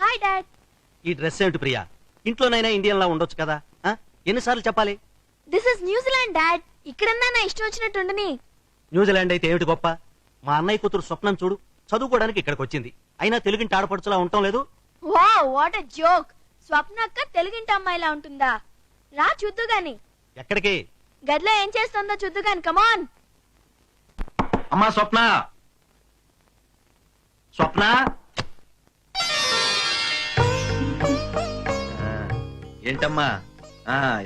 Hi dad. ఈ dress ఏమిటి Priya? ఇంట్లోనైనా Indian లా ఉండొచ్చు కదా. ఎన్నిసార్లు చెప్పాలి? This is New Zealand dad. ఇక్కడన్నా నా ఇష్టం వచ్చినట్టు ఉండని. న్యూజిలాండ్ అయితే ఏమిటి గొప్ప? మా అన్నయ్య కూతురు స్వప్నం చూడు, చదువుకోవడానికి ఇక్కడికి వచ్చింది. అయినా తెలుగింటి ఆడపడుచులా ఉండటం లేదు. Wow, what a joke. Swapna అక్క తెలుగింటి అమ్మాయిలా ఉంటుందా? రా చూద్దు గాని. ఎక్కడికి? గదిలో ఏం చేస్తుందో చూద్దు గాని. కమాన్. అమ్మా స్వప్న, స్వప్న. ఏంటమ్మా?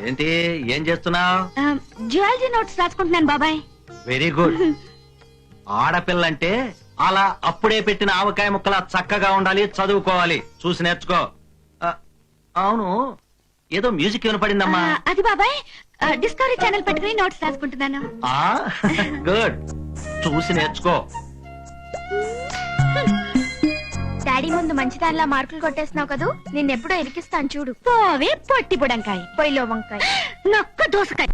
ఏంటి, ఏం చేస్తున్నావు? జియాలజీ నోట్స్ రాసుకుంటున్నాను బాబాయ్. Very good. ఆడపిల్లంటే అలా అప్పుడే పెట్టిన ఆవకాయ ముక్కలా చక్కగా ఉండాలి, చదువుకోవాలి. చూసి నేర్చుకో. అవును, ఏదో మ్యూజిక్ వినపడిందమ్మా. అది బాబాయ్ డిస్కవరీ ఛానల్ పెట్టుకుని నోట్స్ రాసుకుంటున్నాను. గుడ్, చూసి నేర్చుకో. డాడీ ముందు మంచిదానిలా మార్కులు కొట్టేస్తున్నావు కదూ, నిన్నెప్పుడో ఇరికిస్తాను చూడు. పోవే పొట్టి బుడంకాయ, పొయ్యిలో వంకాయ, నొక్క దోసకాయ.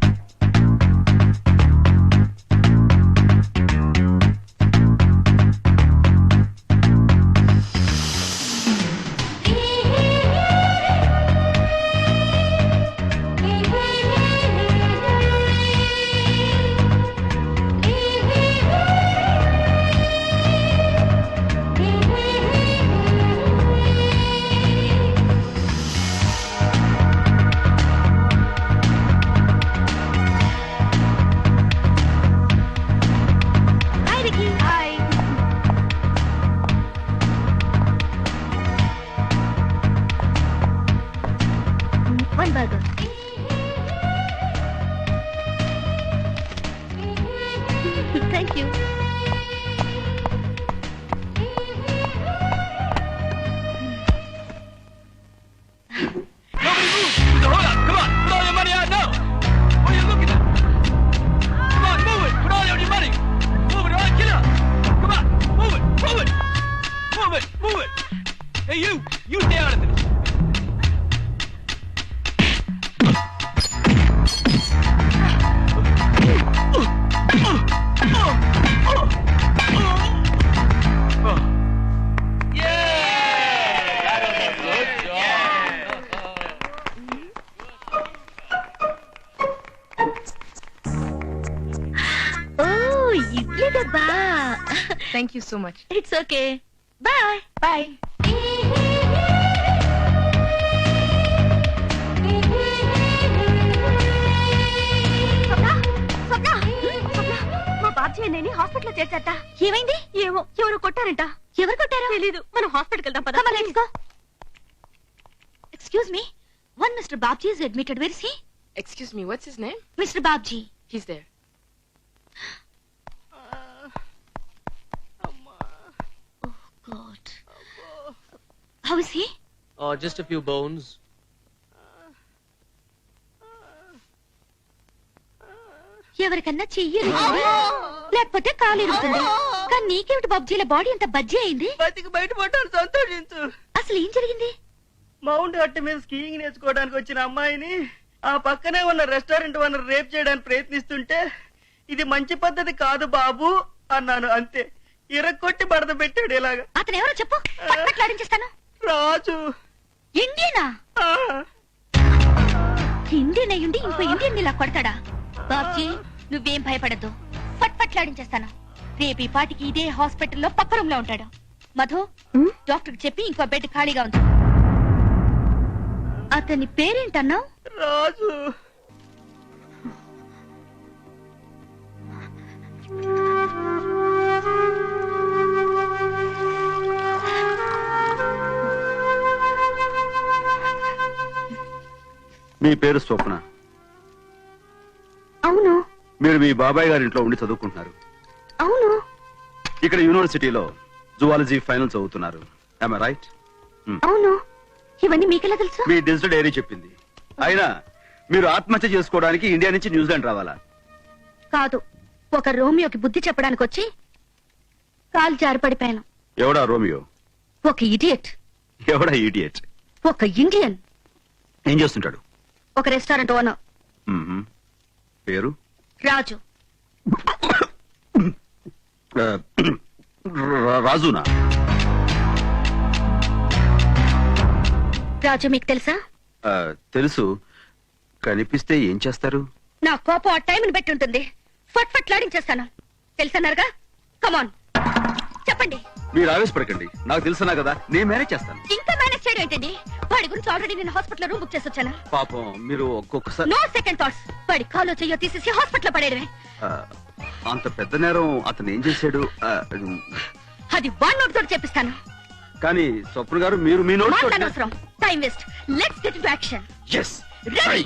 Thank you. Nobody move! Hold up! Come on! Put all your money out now! What are you looking at? Come on, move it! Put all your money! Move it, all right? Get up! Come on! Move it! Move it! Move it! Move it! Hey, you! You stay out of this! Thank you so much. It's okay. Bye. Bye. మా బాబ్జీ నేను hospital లో చేర్చాట. ఏమైంది? ఏమో, ఎవరు కొట్టారంట. ఎవరు కొట్టారో తెలీదు. మనం హాస్పిటల్కి వెళ్దాం పద. Let's go. Excuse me. One Mr. Babji is admitted. Where is he? Excuse me, what's his name? Mr. Babji. He's there. God. How is he? Oh, just a few bones. ఎవరికన్నా చెయ్యి లేకపోతే కాలు ఇరుగుతుంది. కానీ నీకేమిటి బాబ్జీల బాడీ అంత బజ్జీ అయింది? బతికి బయటపడ్డాను, సంతోషించు. అసలు ఏం జరిగింది? మౌంట్ హట్ మీద స్కీయింగ్ నేర్చుకోవడానికి వచ్చిన అమ్మాయిని ఆ పక్కనే ఉన్న రెస్టారెంట్ ఓనర్ రేప్ చేయడానికి ప్రయత్నిస్తుంటే ఇది మంచి పద్ధతి కాదు బాబు అన్నాను. అంతే, ఇరక్కొట్టి బడద పెట్టాడు. ఇలాగా అతను ఎవరో చెప్పు, పట్లాడించేస్తాను. రాజు. ఇండియనా? ఆ, ఇండియన్ అయ్యుండి ఇంకో ఇండియన్ ఇలా కొడతాడా? బాబ్జీ నువ్వేం భయపడద్దు, పట్లాడించేస్తాను. రేపు ఈ పాటికి ఇదే హాస్పిటల్లో పక్క రూమ్ లో ఉంటాడు. మధు, డాక్టర్ చెప్పి ఇంకో బెడ్ ఖాళీగా ఉంది. అతని పేరేంటన్నావు? రాజు. మీ పేరు స్వప్న. అవును. మీరు మీ బాబాయ్ గారి ఇంట్లో ఉండి చదువుకుంటున్నారు. అవును. ఇక్కడ యూనివర్సిటీలో జువాలజీ ఫైనల్ చదువుతున్నారు. Am I right? అవును. ఇవన్నీ మీకెలా తెలుసు? మీ డిజిటల్ డైరీ చెప్పింది. అయినా మీరు ఆత్మహత్య చేసుకోవడానికి ఇండియా నుంచి న్యూజిలాండ్ రావాలా? కాదు, ఒక రోమియోకి బుద్ధి చెప్పడానికి వచ్చి కాలు జారి పడిపోయాను. ఎవడా రోమియో? ఒక ఇడియట్. ఎవడా ఇడియట్? ఒక ఇండియన్. ఏం చేస్తుంటాడు? ఒక రెస్టారెంట్ ఓనర్. పేరు? రాజు. రాజునా? రాజు మీకు తెలుసా? తెలుసు. కనిపిస్తే ఏం చేస్తారు? నా కోపం ఆ టైంని బట్టి ఉంటుంది. ఫట్ ఫట్ లాడించేస్తాను. తెలుసన్నారుగా? కమాన్ చెప్పండి. మీరు ఆవేశపడకండి, నాకు తెలుసునా కదా, నేను మేనేజ్ చేస్తాను. ఇంకా మేనేజ్ చేయడం ఏంటండి? వాడి గురించి ఆల్రెడీ నేను హాస్పిటల్ రూమ్ బుక్ చేసి వచ్చాను. పాపం మీరు ఒక్కొక్కసారి నో సెకండ్ థాట్స్. వాడి కాలో చెయ్యో తీసేసి హాస్పిటల్ పడేయడమే. అంత పెద్ద నేరం అతను ఏం చేశాడు? అది వన్ నోట్ తోటి చెప్పిస్తాను. కానీ స్వప్న గారు మీరు మీ నోట్ మాట్లాడనవసరం. Time waste. Let's get into action. Ready.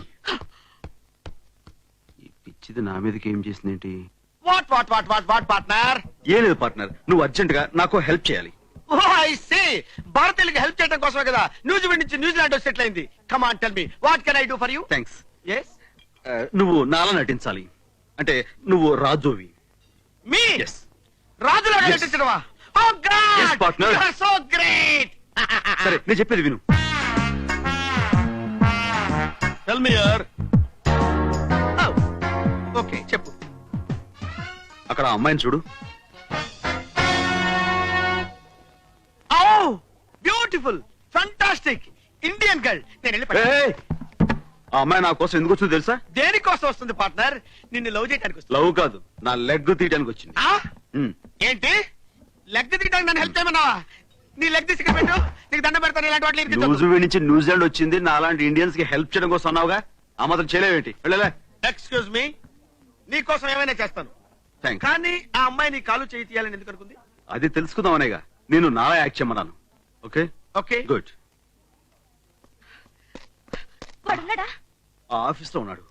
ఈ పిచ్చిది నా మీదకి ఏం చేసిందేంటి? What what what what what partner? ఏం లేదు పార్ట్నర్, నువ్వు అర్జెంట్ గా నాకు హెల్ప్ చేయాలి. Oh I see. భారతీయులకి హెల్ప్ చేయడం కోసమే కదా న్యూజిలాండ్ నుంచి న్యూజిలాండ్ సెటిల్ అయింది. Come on tell me what can I do for you? Thanks. yes నువ్వు నాలా నటించాలి. అంటే నువ్వు రాజువి. మీ Yes. రాజులాగా Yes. నటించడమా? Oh God Yes, partner. You are so great. సరే నేను చెప్పేది విను. Tell me here. ఓకే చెప్పు. అక్కడ ఆ అమ్మాయిని చూడు. ఓ బ్యూటిఫుల్ ఫంటాస్టిక్ ఇండియన్ గర్ల్. నేను వెళ్ళి ఏయ్! ఆ అమ్మాయి నా కోసం ఎందుకు వచ్చిందో తెలుసా? దేనికోసం వస్తుంది పార్ట్నర్? నిన్ను లవ్ చేయడానికి వస్తుంది. లవ్ కాదు, నా లెగ్ తీయడానికి వచ్చింది. ఆ? ఉమ్. ఏంటి లెగ్ తీయడానికి నన్ను హెల్ప్ చేయమన్నావా? నీ లెగ్ తీసి ఇక్కడ పెట్టు, నీకు దండం పెడతాను. ఇలాంటి వాటిని ఇరికించొద్దు. న్యూజిలాండ్ నుంచి న్యూజిలాండ్ వచ్చింది నా లాంటి ఇండియన్స్ కి హెల్ప్ చేయడం కోసం అన్నావుగా, ఆ మాత్రం చేయలేవేంటి? వెళ్ళలే. ఎక్స్క్యూజ్ మీ, నీ కోసం ఏమైనా చేస్తాను. థ్యాంక్స్. కానీ ఆ అమ్మాయి నీ కాలు చేయి తీయాలని ఎందుకు అనుకుంది? అది తెలుసుకుందామనేగా నేను నాలా యాక్ట్ చేయమన్నాను. Okay okay good. వాడున్నాడా? ఆ ఆఫీస్ లో ఉన్నాడు.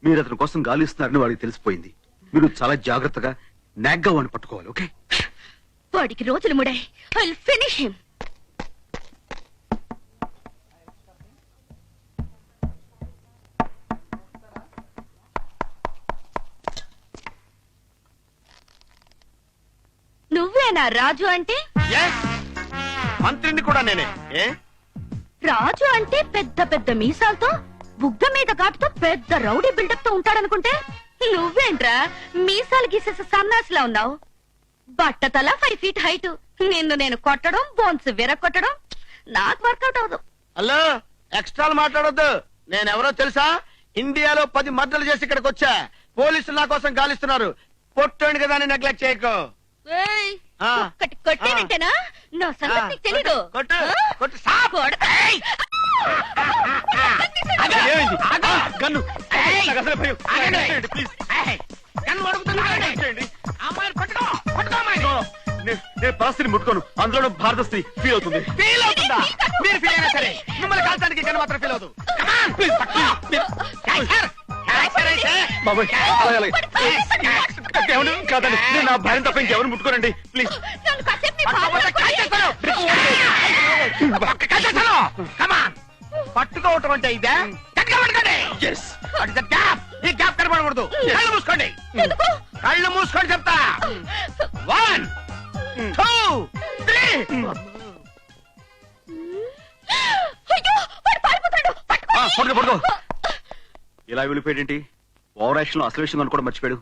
మీరు అతని కోసం గాలిస్తున్నారని వాడికి తెలిసిపోయింది. మీరు చాలా జాగ్రత్తగా నాగ్గా వాడిని పట్టుకోవాలి. ఓకే? వాడికి రోజులు ముడాయి. I will finish him. నువ్వేనా రాజు అంటే? yes మంత్రిని కూడా నేనే. ఏ రాజు అంటే పెద్ద పెద్ద మీసాలతో, బుగ్గ మీద ఘాటుతో పెద్ద రౌడీ బిల్డప్ తో ఉంటాడనుకుంటే నువ్వేంట్రా మీసాలు గీసేసి సన్నాసిలా ఉన్నావు. బట్టతల 5 feet హైట్. నిన్ను నేను కొట్టడం, బోన్స్ విరగొట్టడం నాకు వర్కౌట్ అవదు. హలో, ఎక్స్ట్రాలు మాట్లాడొద్దు. నేనెవరో తెలుసా? ఇండియాలో 10 మర్డర్లు చేసి ఇక్కడికి వచ్చా. పోలీసులు నా కోసం గాలిస్తున్నారు. పొట్టండి కదా అని నెగ్లెక్ట్ చేయకు. ఏయ్, ఆ. ఒక్కటి కొట్టేనంటేనా? నా సంగతి నీకు తెలీదు. కొట్టు, ఆ? కొట్టు, సాప్. కొడతా. ఏమైంది? గన్ను. నాకు అసలే భయం. ప్లీజ్. గన్ను అడుగుతున్నా. అమ్మాయిని పట్టుకో, పట్టుకో అమ్మాయిని. నేను పరిస్థితిని ముట్టుకోను, అందులో భారత స్త్రీ ఫీల్ అవుతుంది. ఫీల్ అవుతుందా? మీరు ఫీల్ అయినా సరే మిమ్మల్ని కాల్చడానికి గన్ను మాత్రం ఫీల్ అవుతుంది. బాబోయ్, అలాగే, అలాగే. ఎవరు కాదండి, నేను నా భార్యను తప్ప ఇంకెవరు ముట్టుకోనండి ప్లీజ్. నన్ను కాసేపు నీ బాధ పట్టుకోవటం అంటే ఇదే. గట్టిగా పట్టుకోండి. What is that gap? ఈ గ్యాప్ కనబడకూడదు. కళ్ళు మూసుకోండి, కళ్ళు మూసుకోండి చెప్తా. 1 2 3. అయ్యో, వాడు పారిపోతాడు. పడుకో పడుకో. ఇలా వెళ్ళిపోయాడేంటి? ఓవర్ యాక్షన్ లో అసలు విషయం అనుకోవడం మర్చిపోయాడు.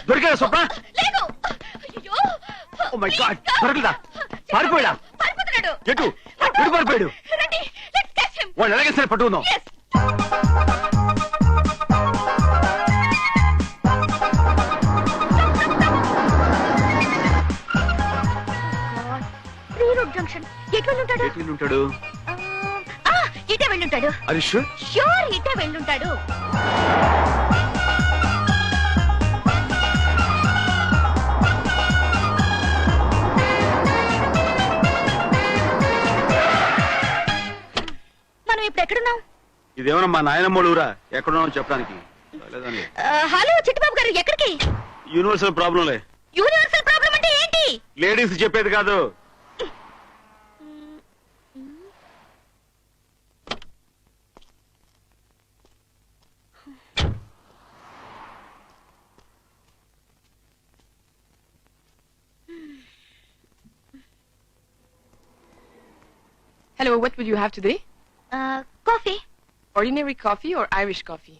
దొరికాడా స్వప్న? లేదు. అయ్యో. ఓ మై గాడ్, దొరకలేదా? పారిపోయాడా? పారిపోతున్నాడు. ఎటు ఎటు పారిపోయాడు? రండి, let's catch him. వాళ్ళు ఎలాగే సరే పట్టుకుందాం. Yes. Reroute junction. ఎటు వెళ్ళుంటాడు? ఎటు వెళ్ళుంటాడు? ఇటే వెళ్ళుంటాడు. అది షూర్? ష్యూర్ ఇటే వెళ్ళుంటాడు. మనం ఇప్పుడు ఎక్కడున్నాం? ఇదేమన్నా మా నాయనమ్మోడు ఊరా? ఎక్కడున్నామో చెప్పడానికి. హలో చిట్టుబాబు గారు, ఎక్కడికి? యూనివర్సల్ ప్రాబ్లంలే. యూనివర్సల్ ప్రాబ్లం అంటే ఏంటి? లేడీస్ చెప్పేది కాదు. Hello, what would you have today? Coffee. Ordinary coffee or Irish coffee?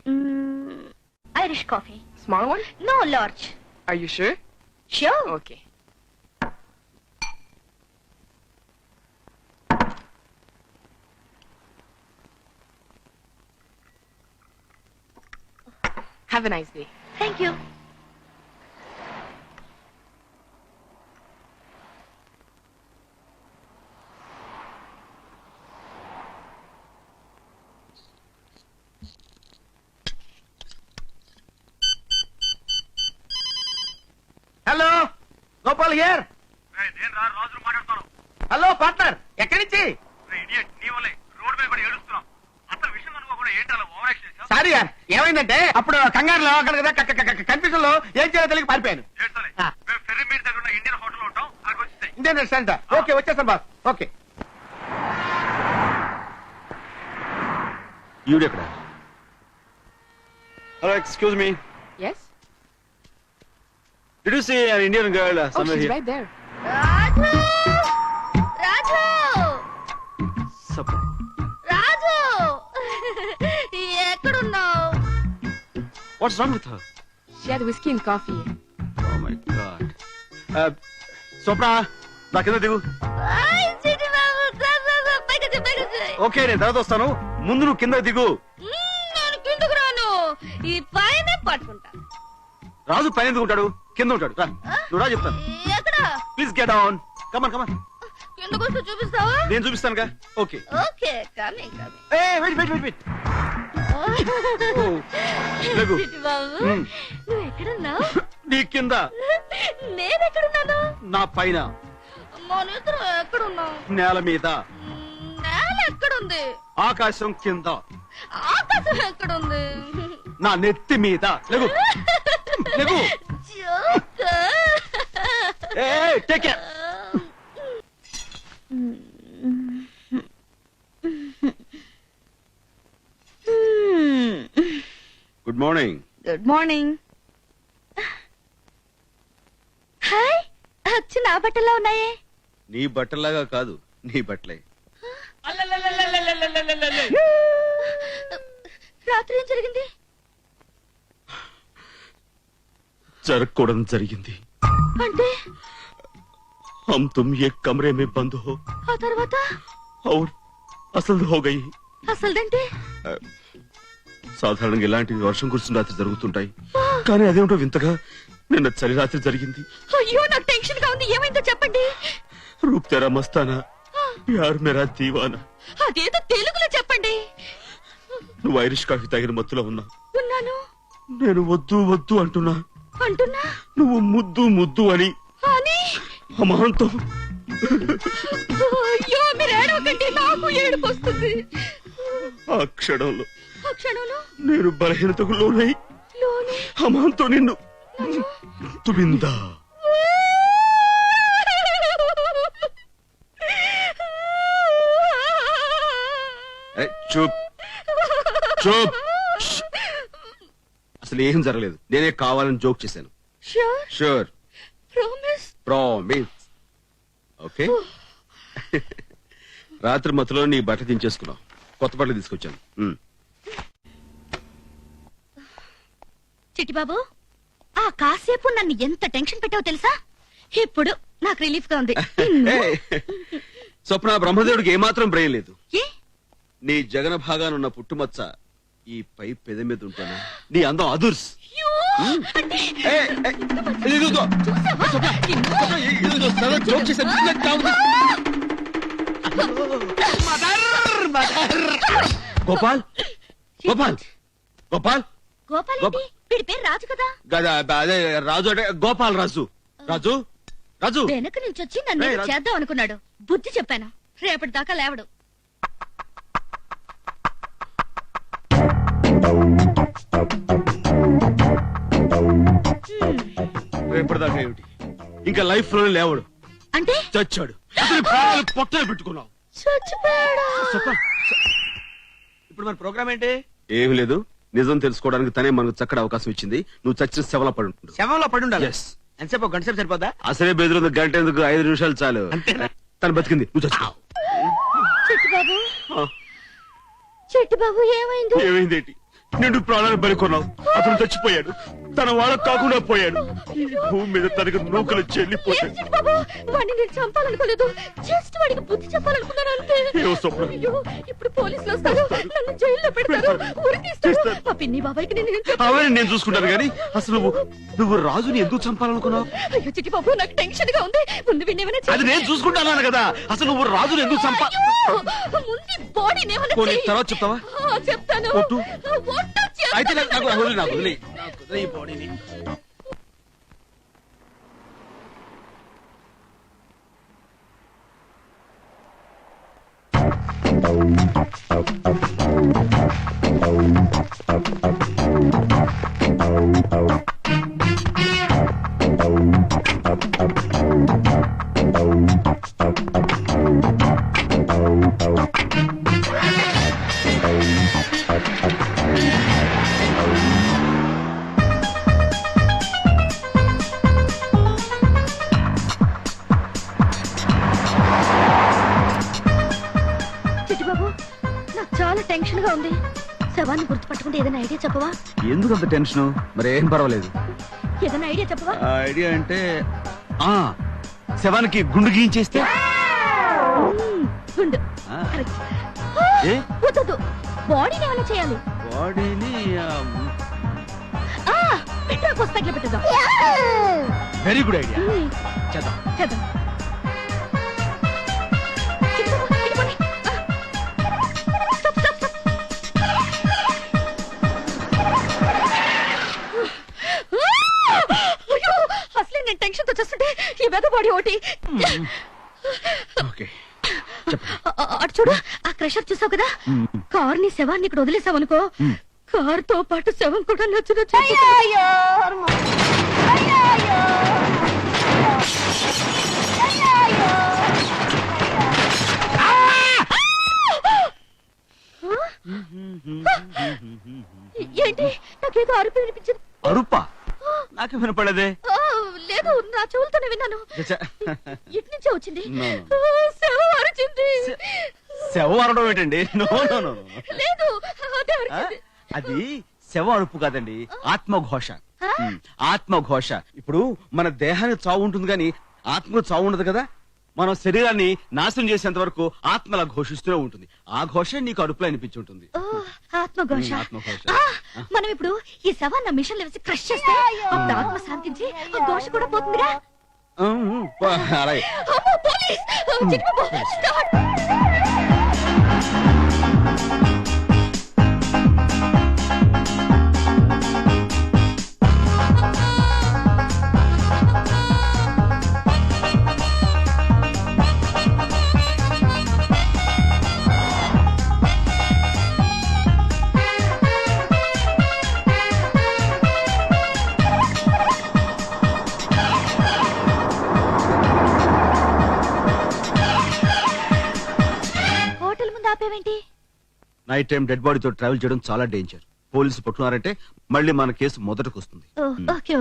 Irish coffee. Small one? No large. Are you sure? Sure. Okay. Have a nice day. Thank you. Hello Gopal here. Hello partner, ఎక్కడి నుంచి? Sorry యార్, ఏమైందంటే అప్పుడు కంగారులో confusion లో ఏం చేయాలో తెలియక పారిపోయాను. Indian restaurant. ఓకే, వచ్చేస్తాను బాస్. ఓకే. ఈవిడెక్కడ? Hello, excuse me. Yes? Did you see an Indian girl Oh, somewhere she's here? right there. Raju, Raju, Surprise. రాజు, ఎక్కడున్నావు? What's wrong with her? She had whiskey and coffee. Oh my God. స్వప్న, నా కింద దిగు. Okay, నేను తర్వాత వస్తాను. ముందు నువ్వు కింద దిగు. నేను కిందకు రాను, ఈ పైన పట్టుకుంటా. రాజు పైన ఎందుకు ఉంటాడు? కింద ఉంటాడు. రా, నువ్వు రా, చెప్తాను. ఎక్కడ? Please get down. Come on come on. కిందకు వస్తే చూపిస్తావా? నేను చూపిస్తానుగా. Okay. Okay, coming coming. Wait wait wait wait. లెగు. బాబు, నువ్వు ఎక్కడున్నావు? నీ కింద. నేను ఎక్కడున్నాను? నా పైన. మన ఇద్దరు ఎక్కడున్నావు? నేల మీద. నేల ఎక్కడుంది? ఆకాశం కింద. ఆకాశం ఎక్కడుంది? నా నెత్తి మీద. లెగు లెగు. Joke. Take care. Good morning. Good morning. Hi, వచ్చి నా బట్టల్లో ఉన్నాయే. నీ బట్టలాగా కాదు, నీ బట్టలే. రాత్రి ఏం జరిగింది? జరగకూడదు జరిగింది. అంటే हम तुम एक कमरे में बंद हो ఆ తర్వాత और असल हो गई. అసలుదంటే సాధారణంగా ఇలాంటి వర్షం కురిసిన రాత్రి జరుగుతుంటాయి, కానీ అదేమిటో వింతగా నిన్న చలి రాత్రి జరిగింది. అయ్యో, నాకు టెన్షన్ గా ఉంది. ఏమైందో చెప్పండి. రూప్ తెరా మస్తానా, ప్యార్ మేరా దీవానా. అదేదో తెలుగులో చెప్పండి. నువ్వు ఐరిష్ కాఫీ తాగిన మత్తులో ఉన్నా. ఉన్నాను నేను వద్దు వద్దు అంటున్నా. అంటున్నా నువ్వు ముద్దు ముద్దు అని అని. అమాంతో. అయ్యో, మీరు ఏడవకండి, నాకు ఏడుపు వస్తుంది. ఆ క్షణంలో ఆ క్షణంలో నేను బలహీనతకు లోనై లోనే అమాంతో నిన్ను తుబిందా. చూప్ చూప్. అసలు ఏం జరగలేదు, నేనే కావాలని జోక్ చేశాను. Sure sure. Promise. Promise. Okay. రాత్రి మత్తులో నీ బట్ట దించేసుకున్నావు, కొత్త బట్టలు తీసుకొచ్చాను. చిట్టిబాబు, ఆ కాసేపు నన్ను ఎంత టెన్షన్ పెట్టావో తెలుసా? ఇప్పుడు నాకు రిలీఫ్ గా ఉంది. స్వప్న, బ్రహ్మదేవుడికి ఏమాత్రం బ్రెయిన్ లేదు. ఏ? నీ జగన భాగానున్న పుట్టుమచ్చ ఈ పై పెద మీద ఉంటాను. నీ అందం అదుర్స్. అయ్యో, అంటే జోక్ చేశాను. గోపాల్ గోపాల్ గోపాల్ గోపాల్ ఏంటి? వీడి పేరు రాజు కదా. అదే రాజు అంటే గోపాల్ రాజు. రాజు రాజు వెనక నుంచి వచ్చి నన్ను ఏయ్, ఏదో రాజు. చేద్దాం అనుకున్నాడు. బుద్ధి చెప్పాను, రేపటి దాకా లేవడు. రేపటిదాకా ఏమిటి, ఇంకా లైఫ్ లో లేవడు. అంటే చచ్చాడు. అతని ప్రాణాలు పొట్టలు పెట్టుకున్నావు. చచ్చిపోయాడా? ఇప్పుడు మన ప్రోగ్రామ్ ఏంటి? ఏమి లేదు, నిజం తెలుసుకోవడానికి తనే మనకు చక్కటి అవకాశం ఇచ్చింది. నువ్వు చచ్చిన శవలా పడి ఉండు. శవంలో పడి ఉండాలి. Yes. ఎంతసేపు? ఒక గంట సేపు సరిపోద్దా? అసలే బెదిరింది, గంట ఎందుకు, 5 నిమిషాలు చాలు. అంతేనా? తను బతికింది, నువ్వు చచ్చావు. చిట్టిబాబు, ఆ, చిట్టిబాబు ఏమైంది? ఏమైందేంటి? నిండు ప్రాణాలు బలికొన్నావు, అతను చచ్చిపోయాడు. తన వాళ్ళకు కాకుండా పోయాడు. భూమి మీద తనకు నూకలు చెల్లిపోయాడు. బాబు వాడిని నేను చంపాలనుకోలేదు, జస్ట్ వాడికి బుద్ధి చెప్పాలనుకున్నాను అంతే. అయ్యో, ఇప్పుడు పోలీసులు వస్తారు, నన్ను జైల్లో పెడతారు, ఉరి తీస్తారు. ఆ పిన్ని బాబాయ్కి నేను చూసుకుంటాను కానీ అసలు నువ్వు రాజుని ఎందుకు చంపాలనుకున్నావు? అయ్యో చిట్టి బాబు, నాకు టెన్షన్ గా ఉంది. ముందు వినేమన్నా అది నేను చూసుకుంటాను కదా. అసలు నువ్వు రాజుని ఎందుకు ముందు బాడీని తర్వాత చెప్తావా? చెప్తాను. అయితే నాకు వదిలే ఈ బాడీని. చిట్టిబాబు, నాకు చాలా టెన్షన్ గా ఉంది. శవాన్ని గుర్తుపట్టుకుంటే ఏదైనా ఐడియా చెప్పవా? ఎందుకు అంత టెన్షన్? మరి ఏం పర్వాలేదు. ఏదైనా ఐడియా చెప్పవా? ఐడియా అంటే శవానికి గుండు గీయించేస్తే గుండు. ఆ. Correct. ఏ? వద్దు, బాడీని ఏమైనా చేయాలి. బాడీని పెట్రోల్ పోసి తగిలి పెట్టేద్దాం. Very good idea. చేద్దాం. చిట్టిబాబు, ఇటు పోనీ. Stop. అయ్యో, అసలే నేను టెన్షన్ తో చేస్తుంటే ఈ వెద బాడీ ఒకటి. ఓకే అటు చూడు, ఆ క్రషర్ చూసావు కదా, కార్ ని శవాన్ని ఇక్కడ వదిలేసావు అనుకో, కార్ తో పాటు శవం కూడా నచ్చిన. ఏంటి, నాకేదో అరుపు వినిపించింది. అరుపా? నాకే వినపడదే. లేదు, నా చెవులతోనే విన్నాను. ఇటు నుంచే వచ్చింది. No. శవం అరిచింది. శవం అరవడం ఏంటండి? నో. లేదు, అదే అరిచింది. అది శవం అరుపు కాదండి, ఆత్మఘోష. ఆత్మఘోష. ఇప్పుడు మన దేహానికి చావు ఉంటుంది కానీ ఆత్మకు చావు ఉండదు కదా. మనం శరీరాన్ని నాశనం చేసేంత వరకు ఆత్మలా ఘోషిస్తూనే ఉంటుంది. ఆ ఘోష నీకు అరుపులో అనిపించి ఉంటుంది. ఆత్మఘోష. ఆత్మఘోష. మనం ఇప్పుడు ఈ శవాన్ని మిషన్ వేసి క్రష్ చేస్తే అప్పుడు ఆత్మ శాంతించి ఆ ఘోష కూడా పోతుందిగా. అలాగే. అమ్మో, పోలీస్! చిట్టిబాబు, స్టార్ట్. ఆపేవేంటి? నైట్ టైం డెడ్ బాడీతో ట్రావెల్ చేయడం చాలా డేంజర్. పోలీసు పట్టుకున్నారంటే మళ్ళీ మన కేసు మొదటకు వస్తుంది.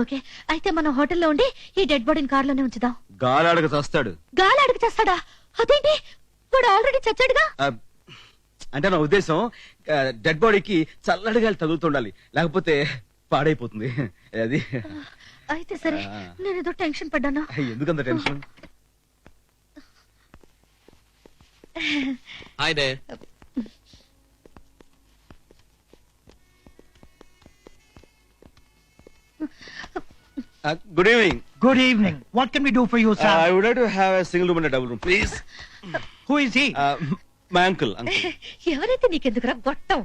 ఓకే. అయితే మనం హోటల్లో ఉండి ఈ డెడ్ బాడీని కారులోనే ఉంచుదాం. గాలాడక చస్తాడు. గాలాడక చేస్తాడా? అదేంటి, వాడు ఆల్రెడీ చచ్చాడుగా. అంటే నా ఉద్దేశం డెడ్ బాడీకి చల్లడి గాలి తగులుతుండాలి, లేకపోతే పాడైపోతుంది. అది. అయితే సరే, నేను ఏదో టెన్షన్ పడ్డాను. ఎందుకంత tension? Hi there. Good evening. Good evening. What can we do for you, sir? I would like to have a single room and a double room, please. Who is he? My uncle. ఎవరైతే నీకెందుకురా గొట్టం?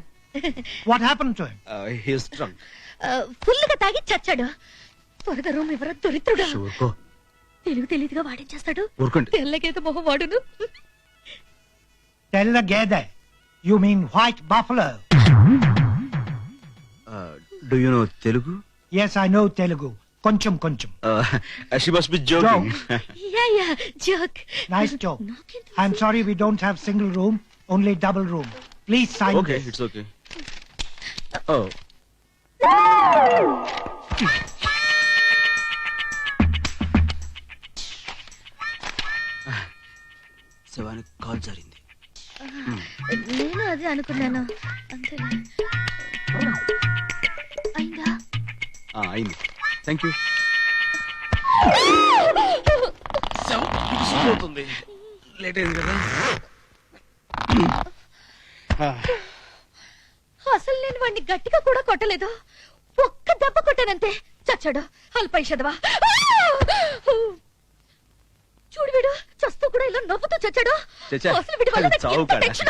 What happened to him? He is drunk. Full గా తాగి చచ్చాడు. త్వరగా room ఎవరో దొరికితుడా. ఊరుకో. తెలివిగా వాడేం ఊరుకోండి. తెల్లగేత మొహం వాడును. Tell the gede. You mean white buffalo? Do you know Telugu? Yes, I know Telugu. Koncham. She must be joking. Yeah, joke. Nice joke. I'm sorry we don't have single room, only double room. Please sign Okay, this. it's okay. Oh. శవానికి call జారింది. నేను అదే అనుకున్నాను. అంతే. అయిందా? అయింది. Thank you. అవుతుంది, late అయింది కదా. అసలు నేను వాడిని గట్టిగా కూడా కొట్టలేదు, ఒక్క దెబ్బ కొట్టానంతే. చచ్చాడు అల్పైషదవా. చూడు వీడు చస్తూ కూడా ఇలా నవ్వుతూ చచ్చాడు. అసలు వీడి వల్ల నాకు ఎంత టెన్షన్.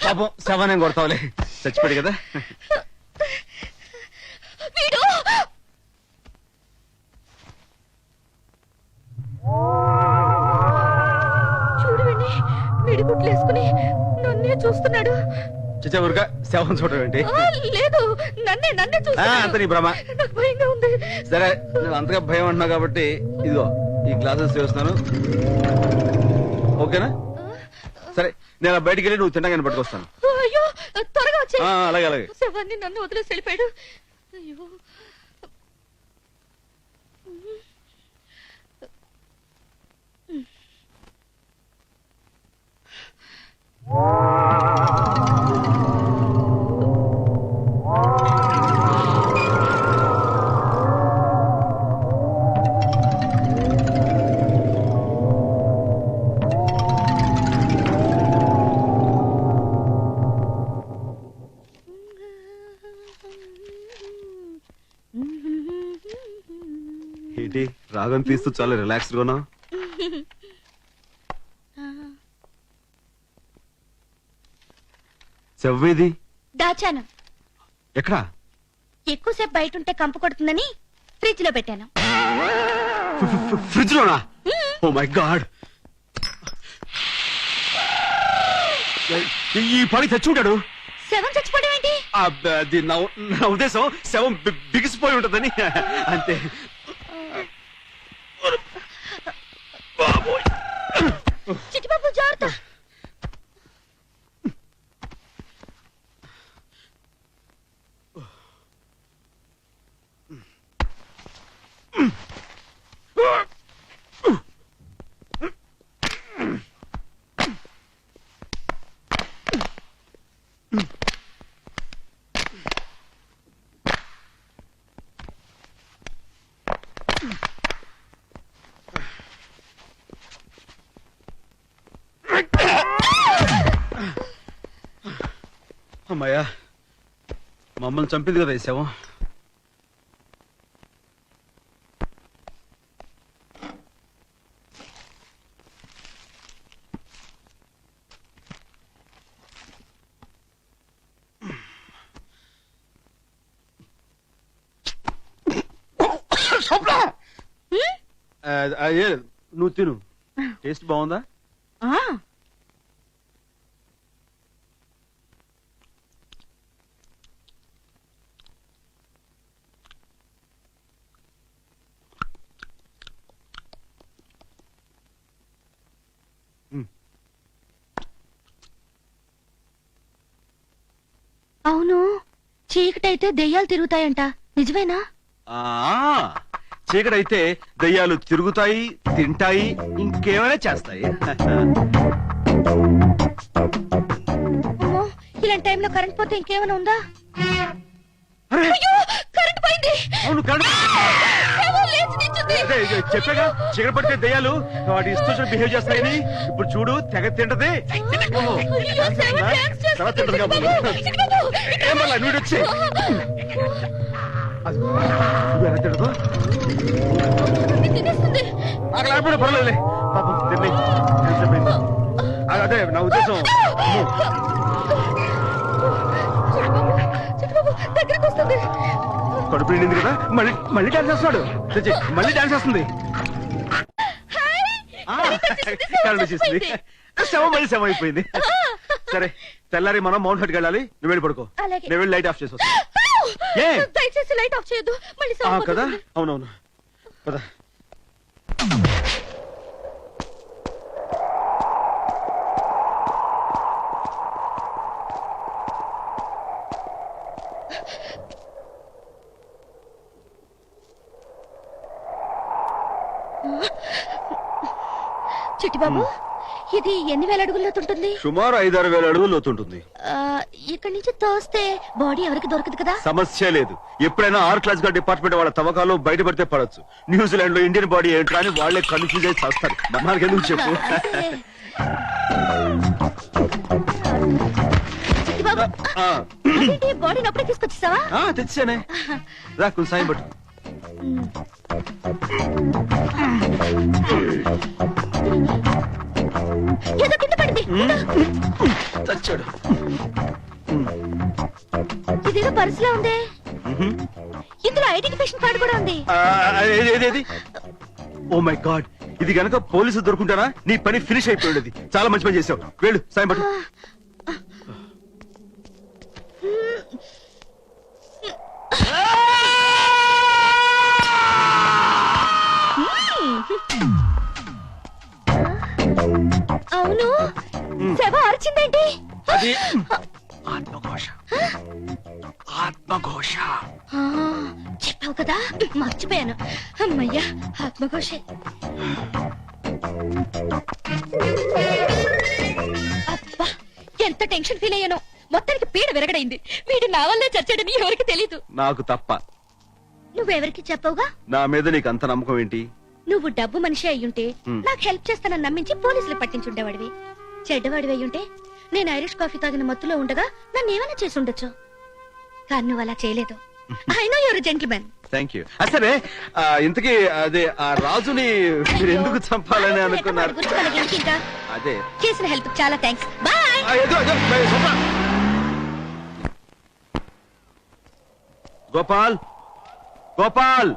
పాపం శవాన్ని కొడతావులే, చచ్చిపోయాడు కదా. వీడు చూడు వీడిని మిడిగుట్లు వేసుకుని నన్నే చూస్తున్నాడు. చచ్చా ఊరుగా శవం చూడడం ఏంటి? లేదు, నన్నే అంత చూస్తున్నాడు. నీ భ్రమ. నాకు భయంగా ఉంది. సరే నువ్వు అంతగా భయం అంటున్నావు కాబట్టి ఇదిగో ఈ గ్లాసెస్ చేస్తున్నాను, ఓకేనా? సరే నేను బయటికి వెళ్ళి నువ్వు తినగానే పట్టుకొస్తాను. అయ్యో త్వరగా వచ్చే. అలాగే అలాగే. శవాన్ని నన్ను వదిలేసి వెళ్ళిపోయాడు. అయ్యో ఏంటి రాగం తీస్తూ చాలా రిలాక్స్డ్ గా ఉన్నావు? చెవ్వేది దాచాను. ఎక్కడా? ఎక్కువసేపు బయట ఉంటే కంపు కొడుతుందని ఫ్రిడ్జ్ లో పెట్టాను. ఫ్రిడ్జ్ లోనా? ఓ మై గాడ్, ఈ పని తెచ్చి ఉంటాడు. శవం చచ్చిపోవడం ఏంటి? అది నా ఉద్దేశం శవం బిగిసిపోయి ఉంటదని అంతే. చిట్టిబాబు జాగ్రత్త. అమ్మాయ్యా, మమ్మల్ని చంపింది కదా ఈ శవం. అదే నువ్వు తిను, టేస్ట్ బాగుందా? అవును, చీకటైతే దెయ్యాలు తిరుగుతాయంట, నిజమేనా? చీకటైతే దయ్యాలు తిరుగుతాయి, తింటాయి, ఇంకేమైనా చేస్తాయి. అమ్మో, ఇలాంటి టైంలో కరెంట్ పోతే ఇంకేమైనా ఉందా? అయ్యో, కరెంట్ పోయింది. అవును, శవం లేచి నిల్చుంది. చెప్పాగా చీకటి పడితే దయ్యాలు వాటి ఇష్టం బిహేవ్ చేస్తాయని. ఇప్పుడు చూడు, తెగ తింటది. అయ్యో, శవం డాన్స్ చేస్తుంది. తింటది కాబట్టి ఏమన్నా నువ్వు వచ్చి ఎలా తింటదో తినేస్తుంది. నాకు లేకపోయినా పర్వాలేదులే, పాపం తిన్నాయి. అదే నా ఉద్దేశం. చిట్టుబాబు దగ్గరికి వస్తుంది. కడుపు నిండింది కదా, మళ్ళీ డాన్స్ చేస్తున్నాడు. మళ్ళీ డాన్స్ చేస్తుంది. కరెంట్ వచ్చేసింది, శవం మళ్ళీ శవం అయిపోయింది. సరే తెల్లారి మనం మౌంట్ హట్కి వెళ్ళాలి, నువ్వు వెళ్ళి పడుకో. అలాగే. నేను వెళ్ళి లైట్ ఆఫ్ చేసి వస్తా. దయచేసి లైట్ ఆఫ్ చేయొద్దు, మళ్ళీ శవం కదా, పోతుంది. అవునవును కదా. చిట్టిబాబు, ఇది ఎన్ని వేల అడుగుల్లో ఉంటుంది? సుమారు 5-6 వేల అడుగులు లోతుంటుంది. ఇక్కడి నుంచి తోస్తే బాడీ ఎవరికి దొరకదు కదా? సమస్య లేదు. ఎప్పుడైనా ఆర్ క్లాస్ గా డిపార్ట్మెంట్ వాళ్ళ తవ్వకాలు బయటపడితే పడచ్చు. న్యూజిలాండ్ లో ఇండియన్ బాడీ ఏంటో అని వాళ్ళే కన్ఫ్యూజ్ అయి చేస్తారు. మనకి ఎందుకు చెప్పు. బాడీని అప్పుడే తీసుకొచ్చేసావా? తెచ్చానే. రా కొంచెం సాయం పట్టు. ఏదో కింద పడింది. తెచ్చాడు. ఇదేదో పర్సులో ఉంది. ఇందులో ఐడెంటిఫికేషన్ కార్డు కూడా ఉంది. ఓ మై గాడ్, ఇది గనక పోలీసు దొరుకుంటారా నీ పని ఫినిష్ అయిపోయింది. చాలా మంచి పని చేసావు. వెళ్ళు సాయం పట్టు. అవును, శవం అరిచిందేంటి? అది ఆత్మఘోష. ఆత్మఘోష చెప్పావు కదా, మర్చిపోయాను. అమ్మయ్యా, ఆత్మఘోషే. అబ్బా, ఎంత టెన్షన్ ఫీల్ అయ్యానో. మొత్తానికి పీడ విరగడైంది. వీడు నా వల్లే చచ్చాడని ఎవరికి తెలీదు. నాకు తప్ప. నువ్వెవరికి చెప్పవుగా? నా మీద నీకు అంత నమ్మకం ఏంటి? నువ్వు డబ్బు మనిషి అయ్యుంటే నాకు హెల్ప్ చేస్తానని నమ్మించి పోలీసులు పట్టించుండేవాడివి. చెడ్డవాడివి అయ్యుంటే నేను ఐరిష్ కాఫీ తాగిన మత్తులో ఉండగా నన్ను ఏమైనా చేసి ఉండొచ్చు. కానీ నువ్వు అలా చేయలేదు. I know your gentlemen. Thank you. సరే, ఇంతకీ అదే ఆ రాజుని మీరు ఎందుకు చంపాలని అనుకున్నారు? అదే చేసిన హెల్ప్ చాలా థ్యాంక్స్. బాయ్. గోపాల్, గోపాల్,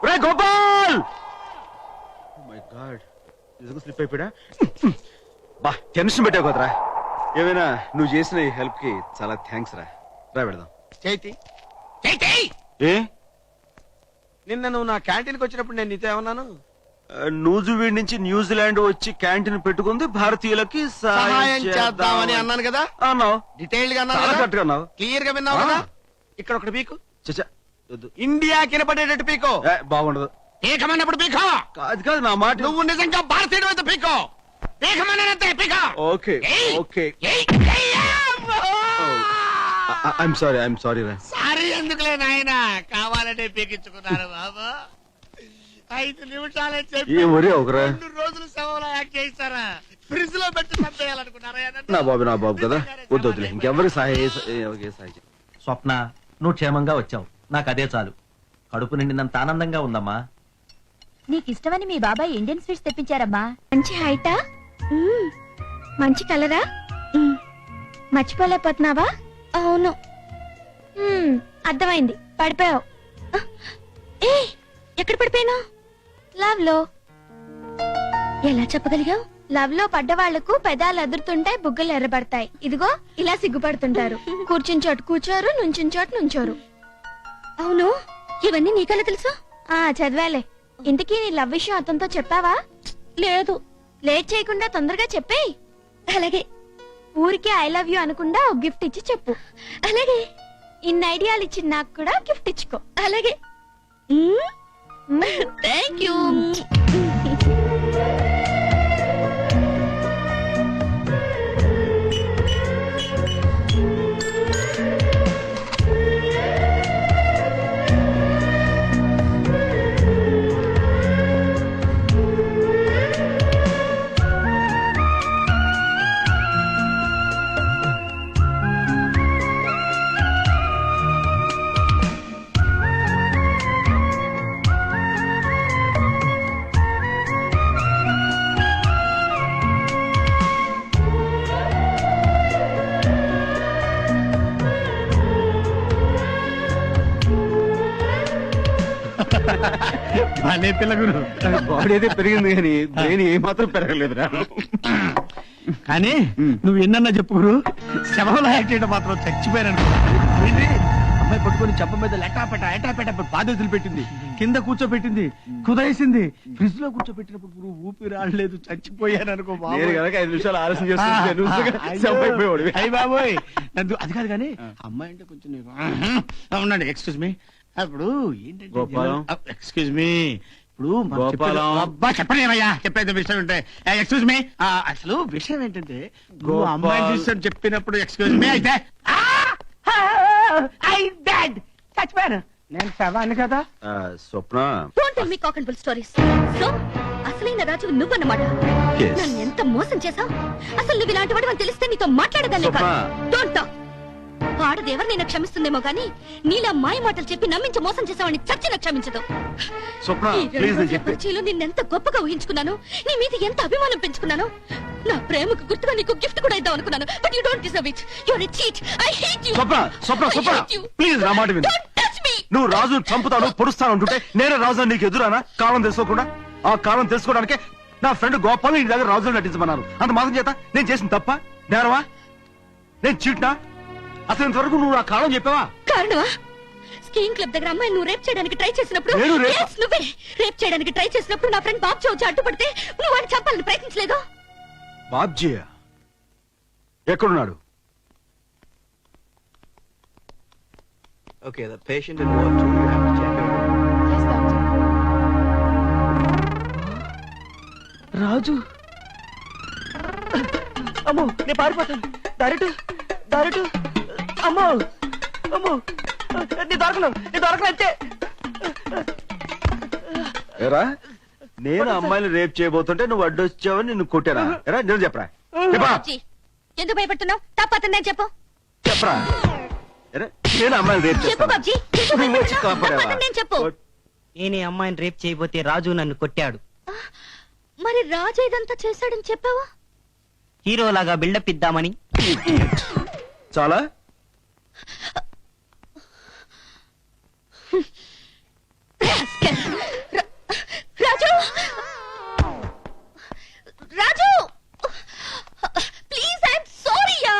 రే గోపాల్. మై గాడ్, నిజంగా స్లిప్ అయిపోయా. బా, టెన్షన్ పెట్టావు కదరా. ఏమైనా నువ్వు చేసిన ఈ హెల్ప్ కి చాలా థ్యాంక్స్ రా. రా పెడదాం. చైతి, ఏ నిన్న నువ్వు నా క్యాంటీన్కి వచ్చినప్పుడు నేను నీతో ఏమన్నాను? నూజివీడ్ నుంచి న్యూజిలాండ్ వచ్చి క్యాంటీన్ పెట్టుకుంది భారతీయులకి సహాయం చేద్దామని అన్నాను కదా. అన్నావు. డీటెయిల్డ్ గా అన్నావు. క్లియర్ గా విన్నావు కదా. ఇక్కడ ఒకటి పీకు. చచ్చా, ఇండియా కినపడేటట్టు పీకో. బాగుండదు. పీకమన్నప్పుడు పీకో. కాదు కాదు, నా మాట. నువ్వు నిజంగా భారతీయుడు అయితే పీకో. పీకమన్నంతే పీకో. Okay okay. ఐఎమ్ సారీ రా. సారీ ఎందుకులే నాయన, కావాలంటే పీకించుకున్నారు బాబా. 5 నిమిషాలే చెప్పి ఏ ఒరే ఒకరా 2 రోజులు శవంలో యాక్ట్ చేస్తారా? ఫ్రిడ్జ్ లో పెట్టి చంపేయాలనుకున్నారా? నా బాబు కదా. వద్దులే, ఇంకెవరికి సహాయం. స్వప్న, నువ్వు క్షేమంగా వచ్చావు. నాకు అదే చాలు. కడుపు నిండినంత ఆనందంగా ఉందమ్మా. నీకు ఇష్టమని మీ బాబాయ్ ఇండియన్ స్వీట్స్ తెప్పించారమ్మా. మంచి హైటా, మంచి కలరా. మర్చిపోలేకపోతున్నావా? అవును, అర్థమైంది. పడిపోయావు. ఏ, ఎక్కడ పడిపోయాను? లవ్ లో. ఎలా చెప్పగలిగావు? లవ్ లో పడ్డవాళ్లకు పెదాలు అదురుతుంటాయి, బుగ్గలు ఎర్రబడతాయి. ఇదిగో ఇలా సిగ్గుపడుతుంటారు. కూర్చుని చోటు కూర్చోరు, నుంచుని చోటు నుంచోరు. అవును, ఇవన్నీ నీకెలా తెలుసు? చదివాలే. ఇంతకీ నీ లవ్ విషయం అతనితో చెప్పావా? లేదు. లేట్ చేయకుండా తొందరగా చెప్పేయ్. అలాగే. ఊరికే ఐ లవ్ యూ అనకుండా ఒక గిఫ్ట్ ఇచ్చి చెప్పు. అలాగే. ఇన్ని ఐడియాలు ఇచ్చి నాకు కూడా గిఫ్ట్ ఇచ్చుకో. అలాగే. Thank you. అనే పిల్లగురు బాడీ అయితే పెరిగింది కానీ బ్రెయిన్ ఏ మాత్రం పెరగలేదురా. కానీ నువ్వు ఎన్నన్నా చెప్పుకురు, శవంలో యాక్ట్ చేయడం మాత్రం చచ్చిపోయాను. అమ్మాయి పట్టుకొని చెప్ప మీద ఎటాపెట బాధ్యతలు పెట్టింది, కింద కూర్చోబెట్టింది, కుదేసింది. ఫ్రిడ్జ్ లో కూర్చోబెట్టినప్పుడు ఊపిరి రాలేదు, చచ్చిపోయాను అనుకో. 5 నిమిషాలు ఆలస్యం చేస్తుంటే అయ్యి బాబోయ్. అది కాదు కానీ అమ్మాయి అంటే కొంచెం ఉండండి. Excuse me. అప్పుడు ఏంటంటే ఎక్స్క్యూజ్ మీ, ఇప్పుడు మనం గోపాలం. చెప్పేది- అబ్బా చెప్పలేమయ్యా చెప్పేది విషయం ఏంటే ఎక్స్క్యూజ్ మీ అసలు విషయం ఏంటంటే నువ్వు గోపాల్. అమ్మాయి చూసాను చెప్పినప్పుడు ఎక్స్క్యూజ్ మీ అయితే చచ్చిపోయాను నేను శవాన్ని కదా. Swapna don't tell me cock and bull stories. So అసలైన రాజు నువ్వన్నమాట. Yes. నన్ను ఎంత మోసం చేశావు. అసలు నువ్వు ఇలాంటి వాడు అని తెలిస్తే నీతో మాట్లాడదాన్ని స్వప్న. కాదు. Don't talk. ఆడదేవరు నేను క్షమిస్తుందేమో గానీ నీలా మాయ మాటలు చెప్పి నమ్మించి మోసం చేసావని చచ్చిన క్షమించదు. స్వప్న ఈ రెండు ప్లీజ్ రోజుల చెప్పి పరిచయంలో నిన్నెంత గొప్పగా ఊహించుకున్నాను. నీ మీద ఎంత అభిమానం పెంచుకున్నాను. నా ప్రేమకు గుర్తుగా నీకు గిఫ్ట్ కూడా ఇద్దాం అనుకున్నాను. But you don't deserve it. You are a cheat. I hate you. Swapna Swapna Swapna please నా మాట విను. Don't touch me. నువ్వు రాజును చంపుతాను పొడుస్తాను అంటుంటే నేనే రాజు నీకు ఎదురానా? కాలం తెలుసుకోకుండా ఆ కాలం తెలుసుకోవడానికే నా ఫ్రెండ్ గోపాల్ నీ దగ్గర రాజుని నటించమన్నారు. అంత మాత్రం చేత నేను చేసిన తప్ప నేరవా? నేను చీట్నా? అసలు ఇంతవరకు నువ్వు ఆ కాలం చెప్పావా? కారణమా? స్కీయింగ్ క్లబ్ దగ్గర అమ్మాయి నువ్వు రేప్ చేయడానికి ట్రై చేసినప్పుడు నేను రేప్- Yes, నువ్వే రేప్ చేయడానికి ట్రై చేసినప్పుడు నా ఫ్రెండ్ బాబు వచ్చి అడ్డుపడితే నువ్వు వాడిని చంపాలని ప్రయత్నించలేదు. బాబ్జీ ఎక్కడున్నాడు? Okay, the patient in ward 2, you have to check her. Yes, doctor. రాజు అమ్మో నేను పారిపోతాను. డైరెక్ట్ అమ్మో అమ్మో నీ దొరకను అంతే. ఎరా నేను అమ్మాయిని రేప్ చేయబోతుంటే నువ్వు అడ్డొచ్చావని నిన్ను కొట్టారా? ఎరా నేను చెప్పరా బాబ్జీ, ఎందుకు భయపడుతున్నావు? తప్పతుందని చెప్పు. చెప్పరా ఎరా నేను అమ్మాయిని రేప్ చెప్పు చేస్తాను. బాబ్జీ, ఎందుకు నువ్వు వచ్చి భయపడుతున్నావు? కాపాడావా? తప్పతుందని చెప్పు. నేను ఈ అమ్మాయిని రేప్ చేయబోతే రాజు నన్ను కొట్టాడు. మరి రాజు ఇదంతా చేశాడని చెప్పావా? హీరోలాగా బిల్డప్ ఇద్దామని. చాలా Rascal. Raju Raju please I'm sorry యా.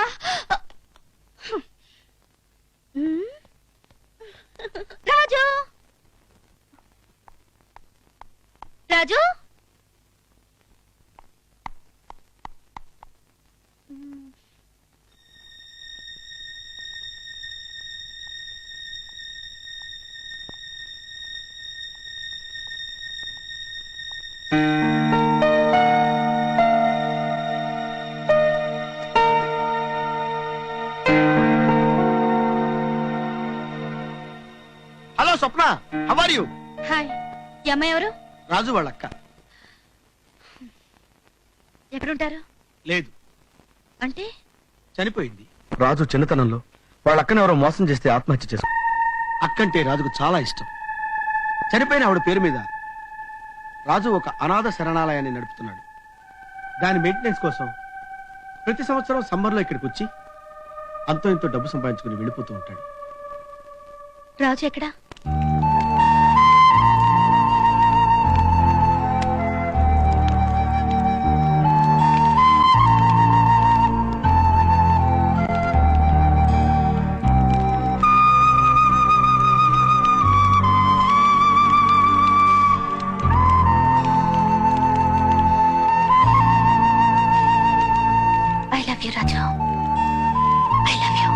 Raju Raju hello Swapna, how are you? Hi. ఈ అమ్మాయి ఎవరు? రాజు వాళ్ళ అక్క. ఎక్కడుంటారు? లేదు, అంటే చనిపోయింది. రాజు చిన్నతనంలో వాళ్ళ అక్కని ఎవరో మోసం చేస్తే ఆత్మహత్య చేసుకు అక్కంటే రాజుకు చాలా ఇష్టం. చనిపోయిన ఆవిడ పేరు మీద రాజు ఒక అనాథ శరణాలయాన్ని నడుపుతున్నాడు. దాని మెయింటెనెన్స్ కోసం ప్రతి సంవత్సరం సమ్మర్లో ఇక్కడికి వచ్చి అంతో ఇంతో డబ్బు సంపాదించుకుని వెళ్ళిపోతూ ఉంటాడు. రాజు ఎక్కడా? I love you, Raju. I love you.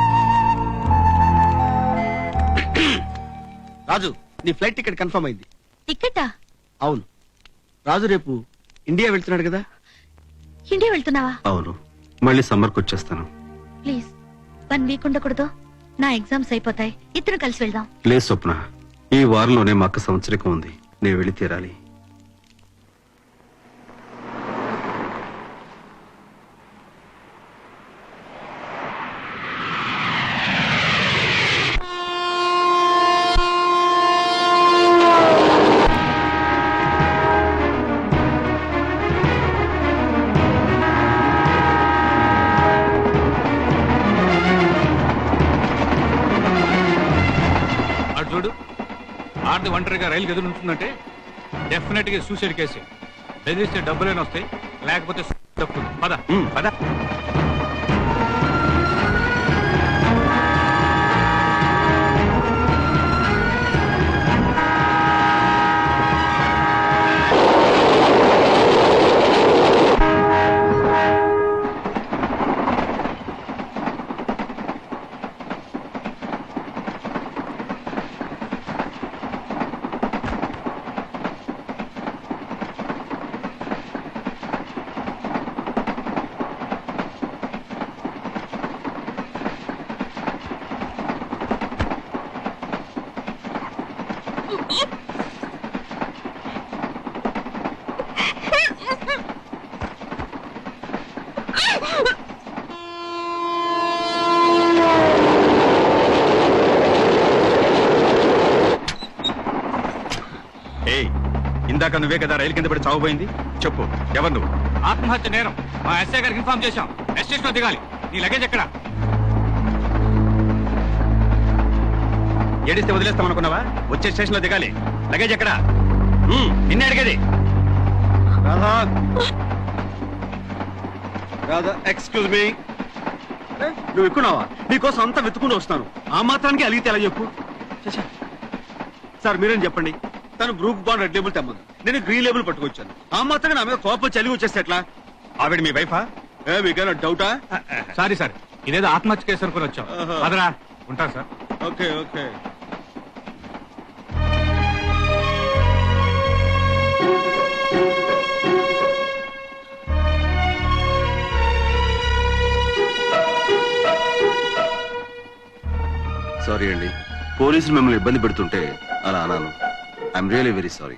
రాజు, నీ ఫ్లైట్ టికెట్ కన్ఫర్మ్ అయింది. టికెటా? అవును, రాజు రేపు ఇండియా వెళ్తున్నాడు కదా. ఇండియా వెళ్తున్నావా? అవును, మళ్ళీ సమ్మర్కి వచ్చేస్తాను. ప్లీజ్ 1 వీక్ ఉండకూడదు? నా ఎగ్జామ్స్ అయిపోతాయి, ఇద్దరు కలిసి వెళ్దాం. లేదు స్వప్న, ఈ వారంలోనే మా అక్క సంవత్సరికం ఉంది. నేను వెళ్ళి తీరాలి. అటు చూడు, ఆడది ఒంటరిగా రైలుకి ఎదురు ఉంటుందంటే డెఫినెట్ గా సూసైడ్ కేసు. బెదిరిస్తే డబ్బులేని వస్తాయి, లేకపోతే తప్పుతుంది. పద పద. ఇందాక నువ్వే కదా రైలు కింద పడి చావుపోయింది. చెప్పు, ఎవరు నువ్వు? ఆత్మహత్య నేరం. మా ఎస్ఐ గారికి ఇన్ఫార్మ్ చేశాం. స్టేషన్ లో దిగాలి. నీ లగేజ్ ఎక్కడ? ఏడిస్తే వదిలేస్తామనుకున్నావా? వచ్చే స్టేషన్ లో దిగాలి. లగేజ్ ఎక్కడ? నిన్నే అడిగేది. Radha, Radha, excuse me. నువ్వు ఎక్కున్నావా? నీకోసం అంతా వెతుకుంటూ వస్తాను. ఆ మాత్రానికి అలిగితే ఎలా చెప్పు? సార్ మీరేం చెప్పండి. తను బ్రూక్ బాండ్ రెడ్ లేబుల్ తెమ్మను, నేను గ్రీన్ లేబుల్ పట్టుకొచ్చాను. ఆ మాత్రంగా నా మీద కోపం చలిగి వచ్చేస్తే ఎట్లా? ఆవిడ మీ వైఫా? మీకైనా డౌటా? సారీ సార్, ఇదేదో ఆత్మహత్య కేసు అనుకుని వచ్చాం. అదరా ఉంటాను సార్. Okay okay. సారీ అండి, పోలీసులు మిమ్మల్ని ఇబ్బంది పెడుతుంటే అలా అన్నాను. I'm really very sorry.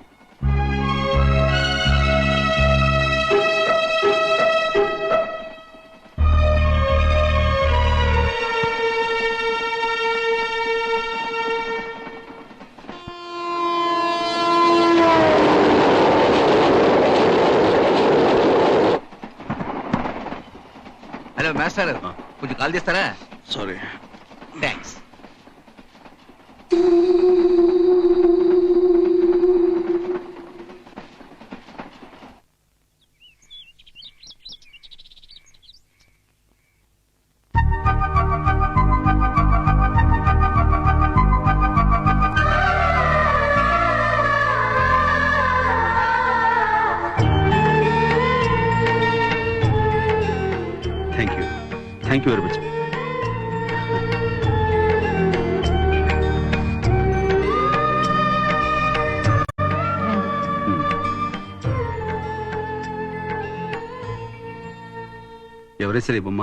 Hello master, కొంచెం కాల్ చేస్తారా? Sorry. Thanks. Thank you very much. ఎవరేసారు ఈ బొమ్మ?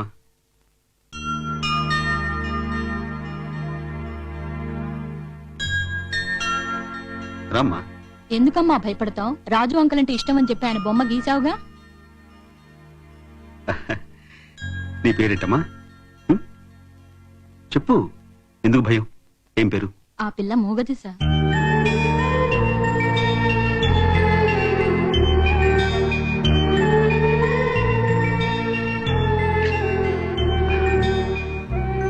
రామ్మా. ఎందుకమ్మా భయపడతావు? రాజు అంకుల్ అంటే ఇష్టం అని చెప్పి ఆయన బొమ్మ గీసావుగా. నీ పేరేంటమ్మా? చెప్పు, ఎందుకు భయం? ఏం పేరు? ఆ పిల్ల మూగది సార్.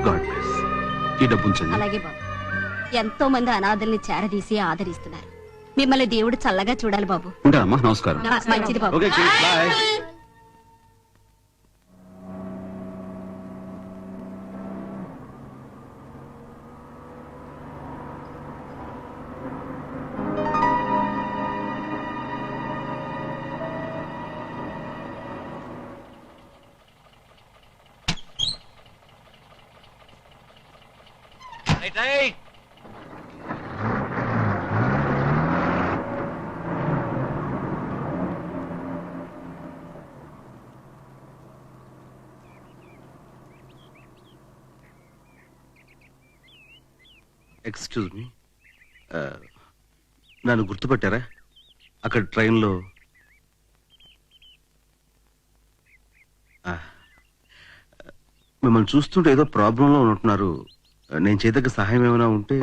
God bless. ఈ డబ్బు ఉంచండి. అలాగే బాబు. ఎంతో మంది అనాథల్ని చేరదీసి ఆదరిస్తున్నారు. మిమ్మల్ని దేవుడు చల్లగా చూడాలి బాబు. ఉంటానమ్మా, నమస్కారం. మంచిది బాబు. Okay, bye. Right. Excuse me, నన్ను గుర్తుపట్టారా? అక్కడ ట్రైన్లో మిమ్మల్ని చూస్తుంటే ఏదో ప్రాబ్లంలో ఉంటున్నారు. నేను చేతక సహాయం ఏమైనా ఉంటే.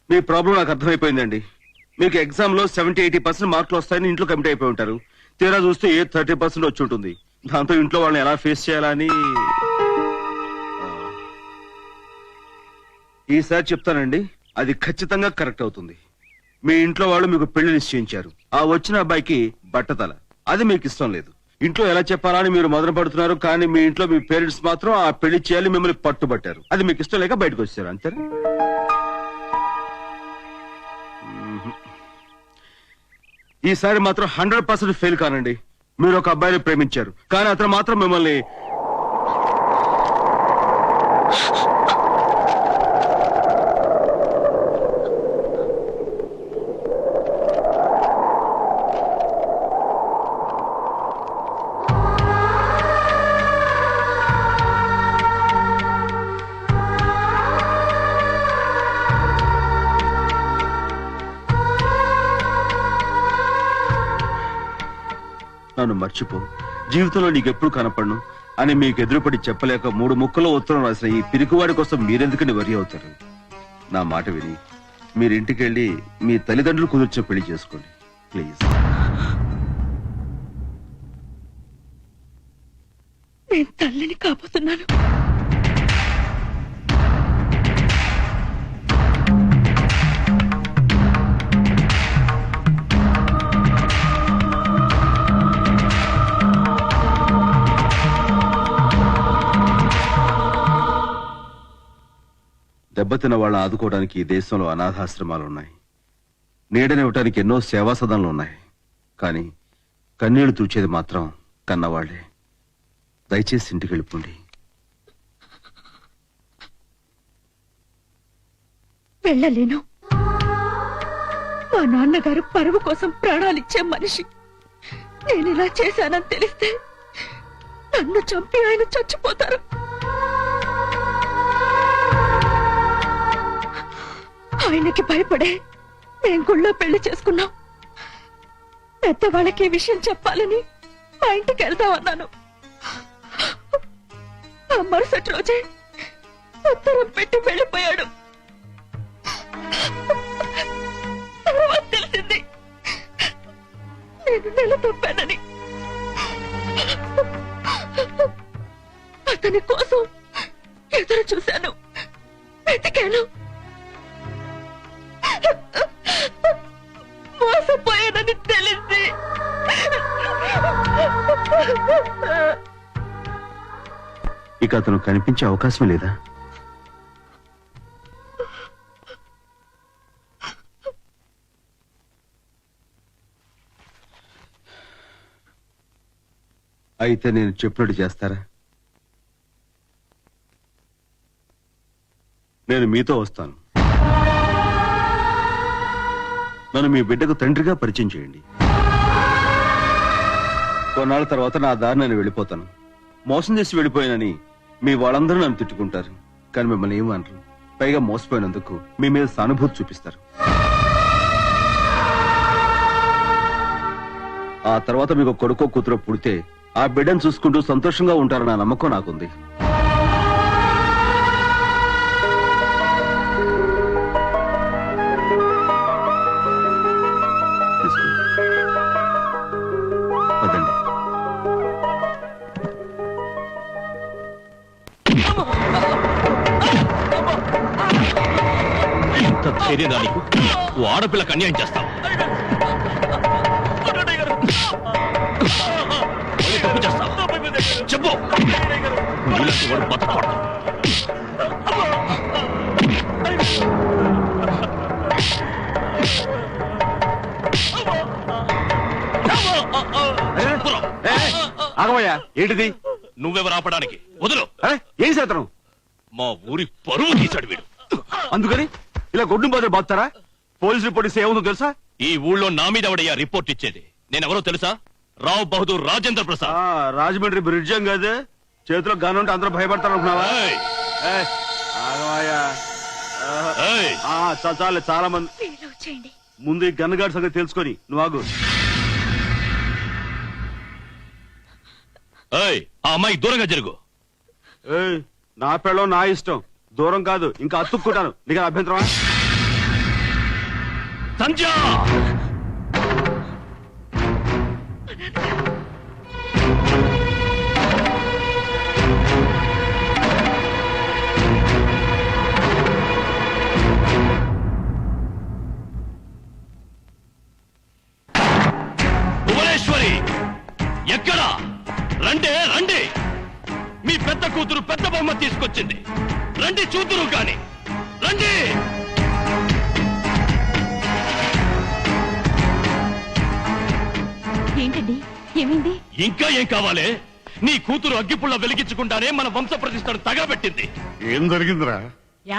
మీ ప్రాబ్లం నాకు అర్థమైపోయిందండి. మీకు ఎగ్జామ్ లో 70-80% మార్కులు వస్తాయని ఇంట్లో కమిట్ అయిపోయి ఉంటారు. తీరా చూస్తే 30% వచ్చి ఉంటుంది. దాంతో ఇంట్లో వాళ్ళని ఎలా ఫేస్ చేయాలని ఈసారి చెప్తానండి, అది ఖచ్చితంగా కరెక్ట్ అవుతుంది. మీ ఇంట్లో వాళ్ళు మీకు పెళ్లి నిశ్చయించారు. ఆ వచ్చిన అబ్బాయికి బట్టతల, అది మీకు ఇష్టం లేదు. ఇంట్లో ఎలా చెప్పాలని మీరు మొదలు పడుతున్నారు, కానీ మీ ఇంట్లో మీ పేరెంట్స్ మాత్రం ఆ పెళ్లి చేయాలి మిమ్మల్ని పట్టుబట్టారు. అది మీకు ఇష్టం లేక బయటకు వచ్చారు, అంతేనా? ఈసారి మాత్రం 100% ఫెయిల్ కానండి. మీరు ఒక అబ్బాయిని ప్రేమించారు, కానీ అతను మాత్రం మిమ్మల్ని నన్ను మర్చిపో, జీవితంలో నీకెప్పుడు కనపడను అని మీకు ఎదురుపడి చెప్పలేక 3 ముక్కలో ఉత్తరం రాసిన ఈ పిరికివాడి కోసం మీరెందుకని వరి అవుతారు? నా మాట విని మీరు ఇంటికి వెళ్ళి మీ తల్లిదండ్రులు కుదిర్చే పెళ్లి చేసుకోండి ప్లీజ్. నేను తల్లిని కాబోతున్నాను. దెబ్బతిన్న వాళ్ళని ఆదుకోవడానికి ఈ దేశంలో అనాథాశ్రమాలు ఉన్నాయి, నీడనివ్వటానికి ఎన్నో సేవా సదనాలు ఉన్నాయి. కానీ కన్నీళ్లు తుడిచేది మాత్రం కన్నవాళ్లే. దయచేసి ఇంటికి వెళ్ళిపోండి. వెళ్ళలేను. మా నాన్నగారు పరువు కోసం ప్రాణాలిచ్చే మనిషి. నేను ఇలా చేశానని తెలిస్తే నన్ను చంపి ఆయన చచ్చిపోతారు. ఆయనకి భయపడే నేను గుళ్ళో పెళ్లి చేసుకున్నాం. పెద్దవాళ్ళకి ఈ విషయం చెప్పాలని మా ఇంటికి వెళ్దామన్నాను. ఆ మరుసటి రోజే ఉత్తరం పెట్టి వెళ్ళిపోయాడు. తర్వాత తెలిసింది నేను నెల తప్పానని. అతని కోసం ఎదురు చూశాను, వెతికాను. మోసపోయానని తెలిసి ఇక అతను కనిపించే అవకాశం లేదా? అయితే నేను చెప్పినట్టు చేస్తారా? నేను మీతో వస్తాను. నన్ను మీ బిడ్డకు తండ్రిగా పరిచయం చేయండి. కొన్నాళ్ళ తర్వాత నా దారి నేను వెళ్ళిపోతాను. మోసం చేసి వెళ్ళిపోయానని మీ వాళ్ళందరూ నన్ను తిట్టుకుంటారు, కానీ మిమ్మల్ని ఏమనరు. పైగా మోసపోయినందుకు మీ మీద సానుభూతి చూపిస్తారు. ఆ తర్వాత మీకు కొడుకో కూతురో పుడితే ఆ బిడ్డను చూసుకుంటూ సంతోషంగా ఉంటారన్న నమ్మకం నాకుంది. పదండి. ఇంత ధైర్యం నీకు? ఓ ఆడపిల్లకు అన్యాయం చేస్తావు. తప్పు చేస్తావు చెప్పు. నీళ్ళకి వాడు బతకూడదు. ఆగమయ్యా, ఏంటిది? నువ్వెవరు ఆపడానికి? వదులు. ఏం చేతను? మా ఊరి పరువు తీశాడు వీడు. అందుకని ఇలా గొడ్డు బాధలు బాగుతారా? పోలీస్ రిపోర్ట్ ఇస్తే ఏముందో తెలుసా? ఈ ఊళ్ళో నా మీద ఎవడయ్యా రిపోర్ట్ ఇచ్చేది? నేనెవరో తెలుసా? రావ్ బహదూర్ రాజేంద్ర ప్రసాద్. రాజమండ్రి బ్రిడ్జ్ కాదు, చేతిలో గన్ ఉంటే అందరూ భయపడతారు అనుకున్నావా? చాలే, చాలా మంది ముందు ఈ గన్ గార్డ్ సంగతి తెలుసుకొని నువ్వు ఆగు. ఆ అమ్మాయి దూరంగా జరుగు. నా పెళ్ళం నా ఇష్టం, దూరం కాదు. ఇంకా అతుక్కుంటాను. నీకు అభ్యంతరమా? సంజా భువనేశ్వరి ఎక్కడా? రండే రండి. మీ పెద్ద కూతురు పెద్ద బొమ్మ తీసుకొచ్చింది. రండి చూతురు కాని రండి. ఏంటండి, ఏమైంది? ఇంకా ఏం కావాలి? నీ కూతురు అగ్గిపుల్ల వెలిగించకుండానే మన వంశ ప్రతిష్టను తగలబెట్టింది. ఏం జరిగిందిరా?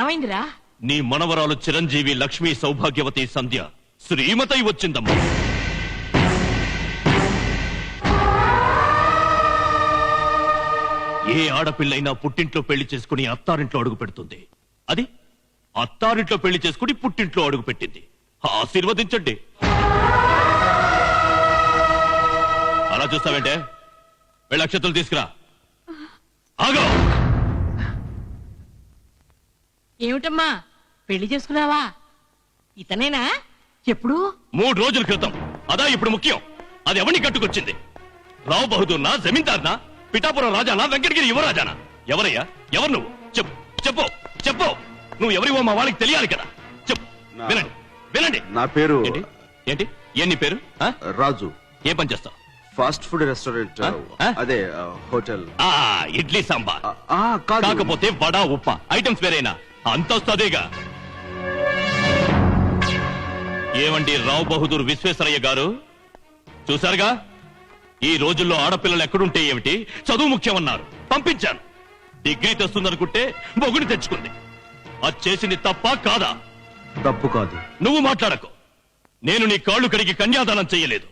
ఏమైందిరా? నీ మనవరాలు చిరంజీవి లక్ష్మీ సౌభాగ్యవతి సంధ్య శ్రీమతై వచ్చిందమ్మా. ఏ ఆడపిల్లైనా పుట్టింట్లో పెళ్లి చేసుకుని అత్తారింట్లో అడుగు పెడుతుంది. అది అత్తారింట్లో పెళ్లి చేసుకుని పుట్టింట్లో అడుగు పెట్టింది. ఆశీర్వదించండి. అలా చూస్తావేంటే? వెళ్ళి అక్షతలు తీసుకురా. ఆగో. ఏమిటమ్మా, పెళ్లి చేసుకున్నావా? ఇతనేనా? ఎప్పుడు? 3 రోజుల క్రితం. అదా ఇప్పుడు ముఖ్యం. అది ఎవరిని కట్టుకొచ్చింది? రావు బహదూర్నా, జమీందార్నా, పిఠాపురం రాజానా, వెంకటగిరి యువరాజానా? ఎవరయ్యా? ఎవరు నువ్వు? చెప్పు చెప్పు చెప్పు. నువ్వు ఎవరివో మా వాళ్ళకి తెలియాలి కదా. చెప్పు. వినండి వినండి. నా పేరు ఏంటి ఏంటి ఏం నీ పేరు? ఆ? రాజు. ఏ పని చేస్తావు? Fast food restaurant. అదే హోటల్. ఇడ్లీ సాంబార్. కాదు. కాకపోతే వడ ఉప్ప ఐటమ్స్ వేరేనా? అంతస్తు అదేగా. ఏమండి రావు బహదూర్ విశ్వేశ్వరయ్య గారు, చూసారుగా ఈ రోజుల్లో ఆడపిల్లలు ఎక్కడుంటే ఏమిటి, చదువు ముఖ్యమన్నారు, పంపించాను. డిగ్రీ తెస్తుందనుకుంటే మొగుని తెచ్చుకుంది. అది చేసింది తప్ప కాదా? తప్పు కాదు. నువ్వు మాట్లాడకు. నేను నీ కాళ్ళు కడిగి కన్యాదానం చెయ్యలేదు.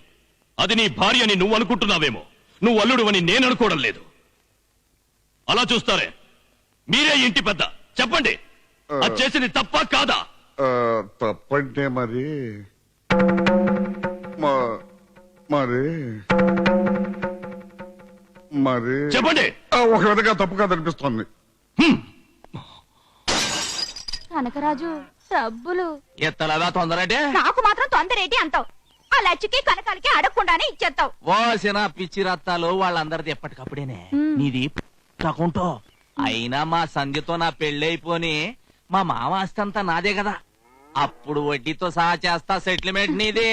అది నీ భార్య అని నువ్వు అనుకుంటున్నావేమో. నువ్వు అల్లుడు అని నేను అనుకోవడం లేదు. అలా చూస్తారే, మీరే ఇంటి పెద్ద, చెప్పండి అది చేసింది తప్ప కాదా? తప్పంటే మరి మరి మరి చెప్పండి. ఒక విధంగా తప్పు కాదనిపిస్తోంది. కనకరాజు డబ్బులు ఎత్తలాగా తొందరంటే నాకు మాత్రం తొందరేటి అంటావు. ఆ లచ్చికి కనకాలకి అడగకుండానే ఇచ్చేస్తావు. ఓసిన పిచ్చి రత్తాలు వాళ్ళందరిది ఎప్పటికప్పుడేనే. నీది అకౌంటో. అయినా మా సంధ్యతో నా పెళ్ళైపోని మా మామ ఆస్తంతా నాదే కదా. అప్పుడు వడ్డీతో సహా చేస్తా సెటిల్మెంట్ నీది.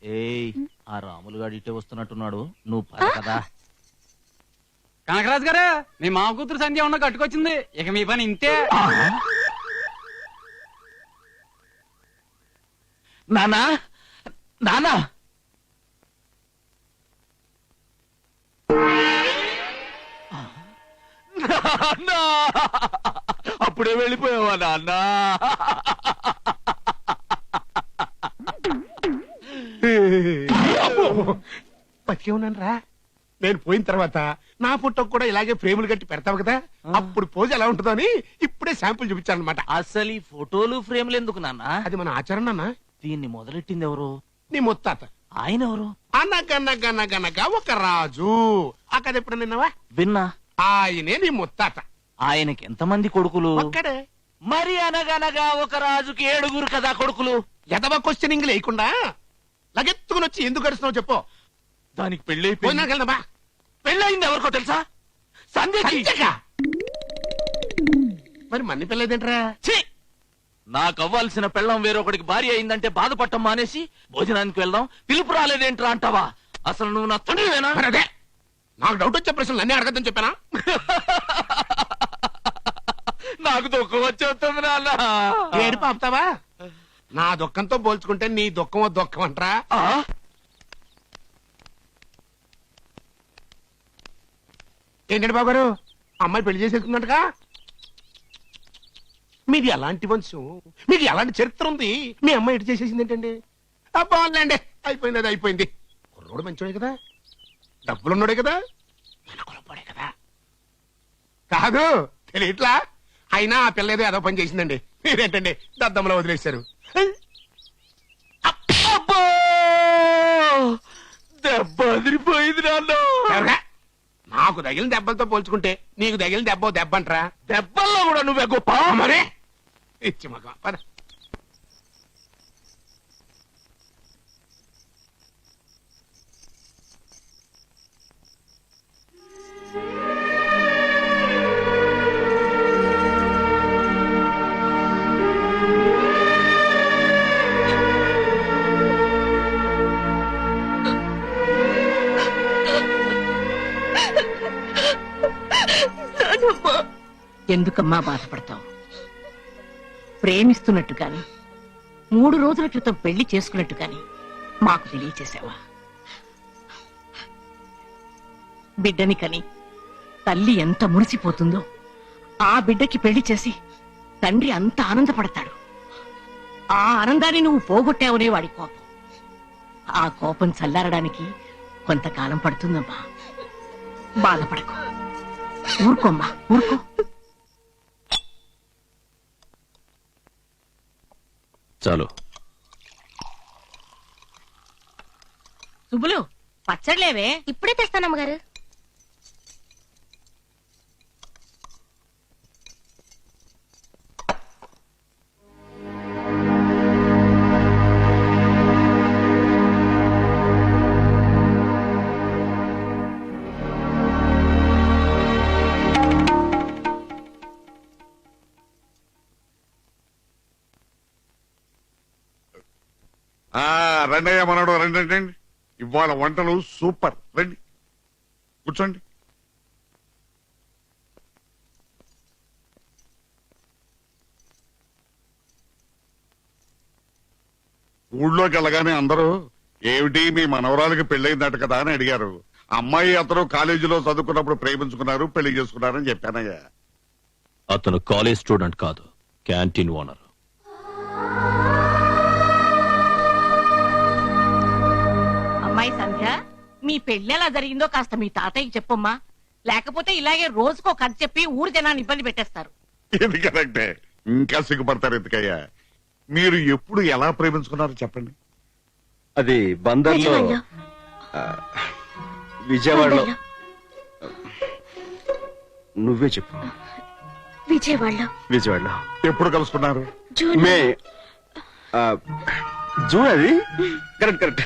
ఏయ్, ఆ రాములు గారు ఇటే వస్తున్నట్టున్నాడు, నువ్వు పద కదా. కనకరాజు గారు, మీ మామ కూతురు సంధ్య ఉన్న కట్టుకొచ్చింది. ఇక మీ పని ఇంతే. నానా నానా, అప్పుడే వెళ్ళిపోయావా నాన్న? బతికే ఉన్నాను రా. నేను పోయిన తర్వాత నా ఫోటోకి కూడా ఇలాగే ఫ్రేములు కట్టి పెడతావు కదా, అప్పుడు పోజ్ ఎలా ఉంటుందో అని ఇప్పుడే శాంపుల్ చూపించాను అనమాట. అసలు ఈ ఫోటోలు ఫ్రేమ్లు ఎందుకు నాన్న? అది మన ఆచరణ అన్న. దీన్ని మొదలెట్టింది ఎవరు? నీ ముత్తాత. ఆయన ఎవరు? అనగనగనగనగా ఒక రాజు. ఆ కథ ఎప్పుడు నిన్నవా? విన్నా. ఆయనే నీ ముత్తాత. ఆయనకి ఎంతమంది కొడుకులు? ఒక్కడే. మరి అనగనగా ఒక రాజుకి 7 కదా కొడుకులు. ఎదవ క్వశ్చనింగ్ లేకుండా లగెత్తుకుని వచ్చి ఎందుకు గడుస్తున్నావు చెప్పు. దానికి పెళ్లి పోయినాకెళ్దామా? పెళ్ళయింది ఎవరికో తెలుసా? సంధ్యగా. మరి మన్ని పెళ్ళేదేంట్రా? నాకు అవ్వాల్సిన పెళ్ళం వేరొకడికి భార్య అయిందంటే బాధపడటం మానేసి భోజనానికి వెళ్దాం, పిలుపు రాలేదేంట్రా అంటావా? అసలు నువ్వు నా తండ్రివేనా? అదే నాకు డౌట్ వచ్చే ప్రశ్నలు అన్నీ అడగద్దని చెప్పానా? నాకు దుఃఖం వచ్చేస్తుంది నాన్న. ఏడు పాపుతావా? నా దుఃఖంతో పోల్చుకుంటే నీ దుఃఖం దుఃఖం అంటరా? ఏంటండి బాబు గారు, అమ్మాయి పెళ్లి చేసేసుకున్నట్టుగా? మీది ఎలాంటి వంశం, మీది ఎలాంటి చరిత్ర ఉంది? మీ అమ్మాయి ఇటు చేసేసింది ఏంటండి? బాగుందండి, అయిపోయింది, అది అయిపోయింది. కుర్రోడు మంచోడే కదా, డబ్బులున్నాడే కదా, మన కులపోడే కదా. కాదు తెలియట్లా? అయినా ఆ పిల్ల ఏదో ఏదో పని చేసిందండి. మీరేంటండి దద్దమ్మలో వదిలేశారు? దెబ్బ అదిరిపోయింది నాన్న. నాకు తగిలిన దెబ్బలతో పోల్చుకుంటే నీకు తగిలిన దెబ్బ దెబ్బ అంటరా? దెబ్బల్లో కూడా నువ్వే గొప్ప. మరే ఇచ్చి మగ పద. ఎందుకమ్మా బాధపడతావు? ప్రేమిస్తున్నట్టు కాని 3 రోజుల క్రితం పెళ్లి చేసుకున్నట్టు కాని మాకు తెలియచేసావా? బిడ్డని కని తల్లి ఎంత మురిసిపోతుందో ఆ బిడ్డకి పెళ్లి చేసి తండ్రి అంత ఆనందపడతాడు. ఆ ఆనందాన్ని నువ్వు పోగొట్టావనే వాడి కోపం. ఆ కోపం చల్లారడానికి కొంతకాలం పడుతుందమ్మా. బాధపడకు, ఊరుకోమ్మా, ఊరుకో. చాలు. సుబ్బులు, పచ్చడిలేవే? ఇప్పుడే తెస్తానమ్మగారు. రండయ్య మనడు రండి రండి. ఇవాళ వంటలు సూపర్. రండి కూర్చోండి. ఊళ్ళోకి వెళ్ళగానే అందరూ ఏమిటి మీ మనవరాలకి పెళ్ళయిందట కదా అని అడిగారు. అమ్మాయి అతను కాలేజీలో చదువుకున్నప్పుడు ప్రేమించుకున్నారు, పెళ్లి చేసుకున్నారని చెప్పానయ్యా. అతను కాలేజ్ స్టూడెంట్ కాదు, క్యాంటీన్ ఓనర్. అమ్మాయి సంధ్య, మీ పెళ్లి ఎలా జరిగిందో కాస్త మీ తాతయ్యకి చెప్పమ్మా. లేకపోతే ఇలాగే రోజుకో కథ చెప్పి ఊరు జనాన్ని ఇబ్బంది పెట్టేస్తారు. ఇది కరెక్టే. ఇంకా సిగ్గుపడతారు ఎందుకయ్యా. మీరు ఎప్పుడు ఎలా ప్రేమించుకున్నారో చెప్పండి. అది బందర్లో, విజయవాడలో. నువ్వే చెప్పు. విజయవాడలో. ఎప్పుడు కలుసుకున్నారు? May June. అది కరెక్ట్ కరెక్ట్.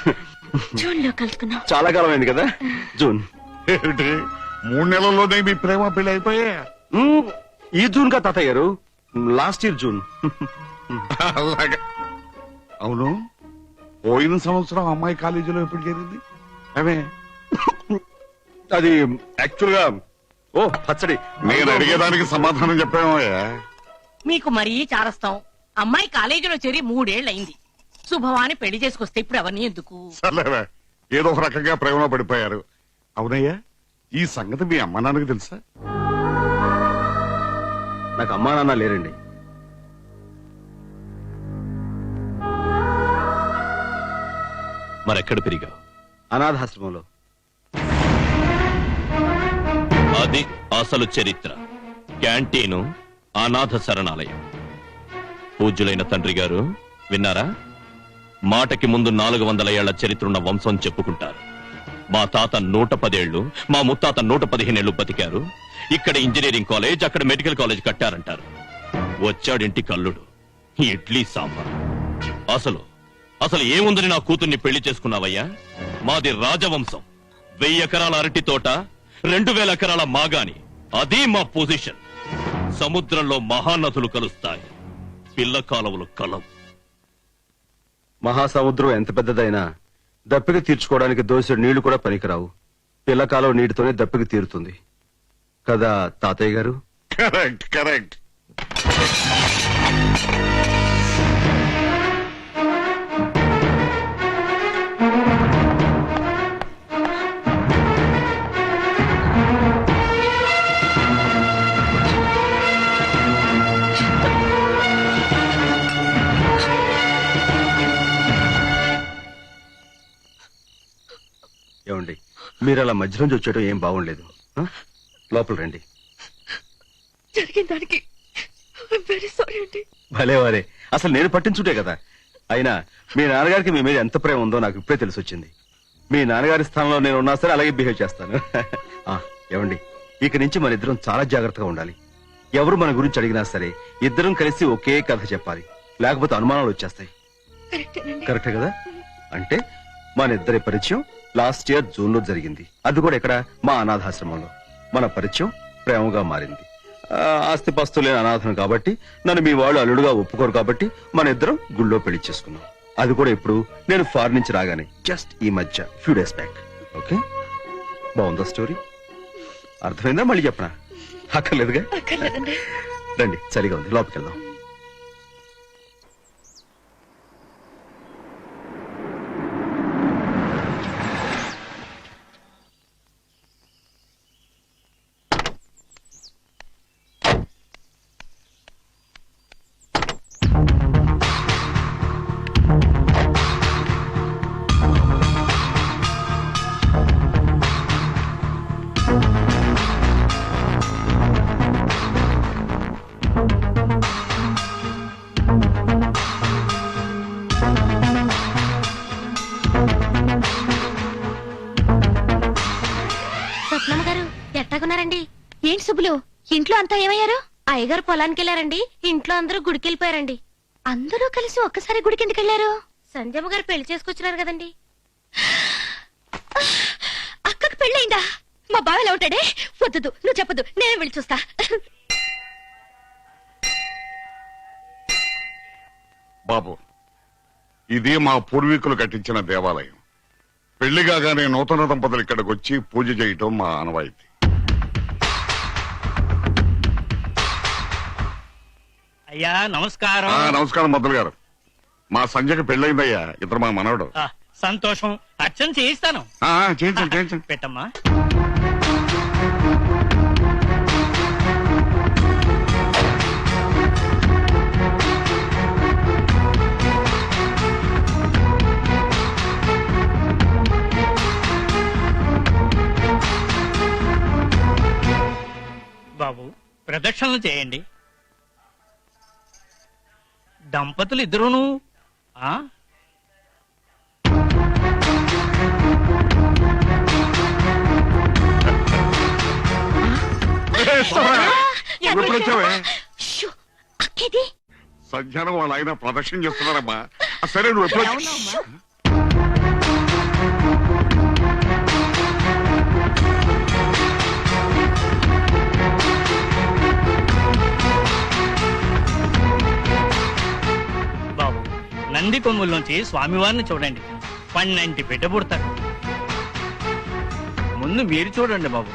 జూన్ లో కలుసుకున్నాం. చాలా కాలం అయింది కదా. జూన్. ఏమిటి 3 నెలల్లోనే మీ ప్రేమ పెళ్లి అయిపోయా? ఈ జూన్ కా తాతయ్య గారు, లాస్ట్ ఇయర్ జూన్. అలాగా. అవును, పోయిన సంవత్సరం అమ్మాయి కాలేజీలో ఎప్పుడు చేరింది? అవే అది యాక్చువల్ గా పచ్చడి. నేను అడిగేదానికి సమాధానం చెప్పామయ్యా. మీకు మరీ చారస్తాం. అమ్మాయి కాలేజీలో చేరి 3 ఏళ్లయింది. శుభవాని పెళ్లి చేసుకొస్తే ఇప్పుడు అవన్నీ ఎందుకు? సర్లేవే, ఏదో ఒక రకంగా ప్రేమలో పడిపోయారు. అవునయ్యా, ఈ సంగతి మీ అమ్మ నాన్నకి తెలుసా? నాకు అమ్మా నాన్న లేరండి. మరెక్కడ పెరిగావు? అనాథాశ్రమంలో. అది అసలు చరిత్ర. క్యాంటీను అనాథ శరణాలయం. పూజ్యులైన తండ్రి గారు విన్నారా? మాటకి ముందు 400 ఏళ్ల చరిత్రున్న వంశం చెప్పుకుంటారు. మా తాత 110 ఏళ్లు, మా ముత్తాత 115 ఏళ్లు బతికారు. ఇక్కడ ఇంజనీరింగ్ కాలేజ్, అక్కడ మెడికల్ కాలేజ్ కట్టారంటారు. వచ్చాడింటి కల్లుడు, ఇడ్లీ సాంబార్. అసలు ఏముందని నా కూతుర్ని పెళ్లి చేసుకున్నావయ్యా? మాది రాజవంశం. 1000 ఎకరాల అరటి తోట, 2000 ఎకరాల మాగాని. అది మా పొజిషన్. సముద్రంలో మహానదులు కలుస్తాయి, పిల్ల కాలువలు కలవు. మహాసముద్రం ఎంత పెద్దదైనా దప్పిక తీర్చుకోవడానికి దోసెడు నీళ్లు కూడా పనికిరావు. పిల్లకాలం నీటితోనే దప్పిక తీరుతుంది కదా తాతయ్య గారు? Correct correct. ఏమండి, మీరు అలా మధ్య నుంచి వచ్చేయడం ఏం బాగుండలేదు. లోపల రండి. జరిగిన దానికి వెరీ సారీ అండి. భలేవారే, అసలు నేను పట్టించుంటే కదా. అయినా మీ నాన్నగారికి మీ మీద ఎంత ప్రేమ ఉందో నాకు ఇప్పుడే తెలిసి వచ్చింది. మీ నాన్నగారి స్థానంలో నేను ఉన్నా సరే అలాగే బిహేవ్ చేస్తాను. ఏమండి, ఇక నుంచి మన ఇద్దరం చాలా జాగ్రత్తగా ఉండాలి. ఎవరు మన గురించి అడిగినా సరే ఇద్దరం కలిసి ఒకే కథ చెప్పాలి, లేకపోతే అనుమానాలు వచ్చేస్తాయి. కరెక్టే కదా? అంటే మన ఇద్దరి పరిచయం లాస్ట్ ఇయర్ జూన్ లో జరిగింది. అది కూడా ఇక్కడ మా అనాథాశ్రమంలో. మన పరిచయం ప్రేమగా మారింది. ఆస్తిపాస్తులు లేని అనాథం కాబట్టి నన్ను మీ వాళ్ళు అల్లుడుగా ఒప్పుకోరు కాబట్టి మన ఇద్దరం గుళ్ళో పెళ్లి చేసుకున్నాం. అది కూడా ఇప్పుడు నేను ఫారెన్ నుంచి రాగానే, జస్ట్ ఈ మధ్య ఫ్యూ డేస్ బ్యాక్. ఓకే, బాగుందా స్టోరీ? అర్థమైందా? మళ్ళీ చెప్పనా? అక్కర్లేదుగా. రండి, చలిగా ఉంది, లోపలికి వెళ్దాం. ఏంటి సుబ్బులు, ఇంట్లో అంతా ఏమయ్యారు? అయ్యగారు పొలానికి వెళ్ళారండి, ఇంట్లో అందరూ గుడికి వెళ్ళిపోయారండి. అందరూ కలిసి ఒక్కసారి గుడికి ఎందుకు వెళ్ళారు? సంజయమ్మ గారు పెళ్లి చేసుకొచ్చినారు కదండి. అక్కకు పెళ్ళయిందా? మా బావలా ఉంటాడే. వద్దు, నువ్వు చెప్పదు, నేనే వెళ్ళి చూస్తా. బాబు, ఇది మా పూర్వీకులు కట్టించిన దేవాలయం. పెళ్లి కాగానే నూతన దంపతులు ఇక్కడికి వచ్చి పూజ చేయటం మా ఆనవాయితీ. అయ్యా నమస్కారం. నమస్కారం మద్దలు గారు. మా సంజయ్కి పెళ్ళయిందయ్యా. ఇతరు మా మనవడు. సంతోషం. అర్చన చేయిస్తాను. చేయించండి. పెట్టమ్మా. బాబు ప్రదక్షిణలు చేయండి. దంపతులు ఇద్దరును సంధ్యానం వాళ్ళ ఆయన ప్రదక్షిణ చేస్తున్నారమ్మా. సరే నువ్వు ఎప్పుడు బాబు నంది కొమ్ముల్లోంచి స్వామివారిని చూడండి. 12 బిడ్డ పుడతారు. ముందు మీరు చూడండి బాబు.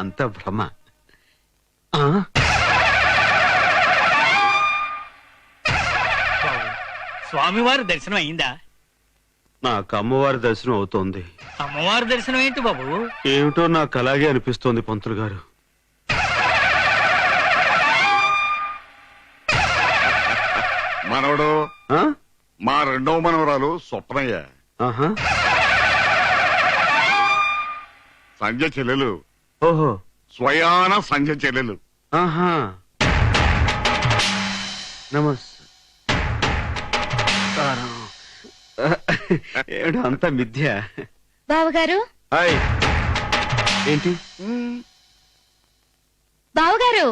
అంత భ్రమ. స్వామివారి దర్శనం అయిందా? నాకు అమ్మవారి దర్శనం అవుతోంది. అమ్మవారి దర్శనం ఏంటి బాబు? ఏమిటో నాకు అలాగే అనిపిస్తోంది పంతులు గారు. మనవడు మా రెండవ మనవరాలు స్వప్నయ్య. సంజయ్ చెల్లెలు. ఓహో, స్వయాన సంజయ్ చెల్లెలు. నమస్కారం. ఏమిటో అంతా మిథ్య. బావగారు ఏంటి బావగారు?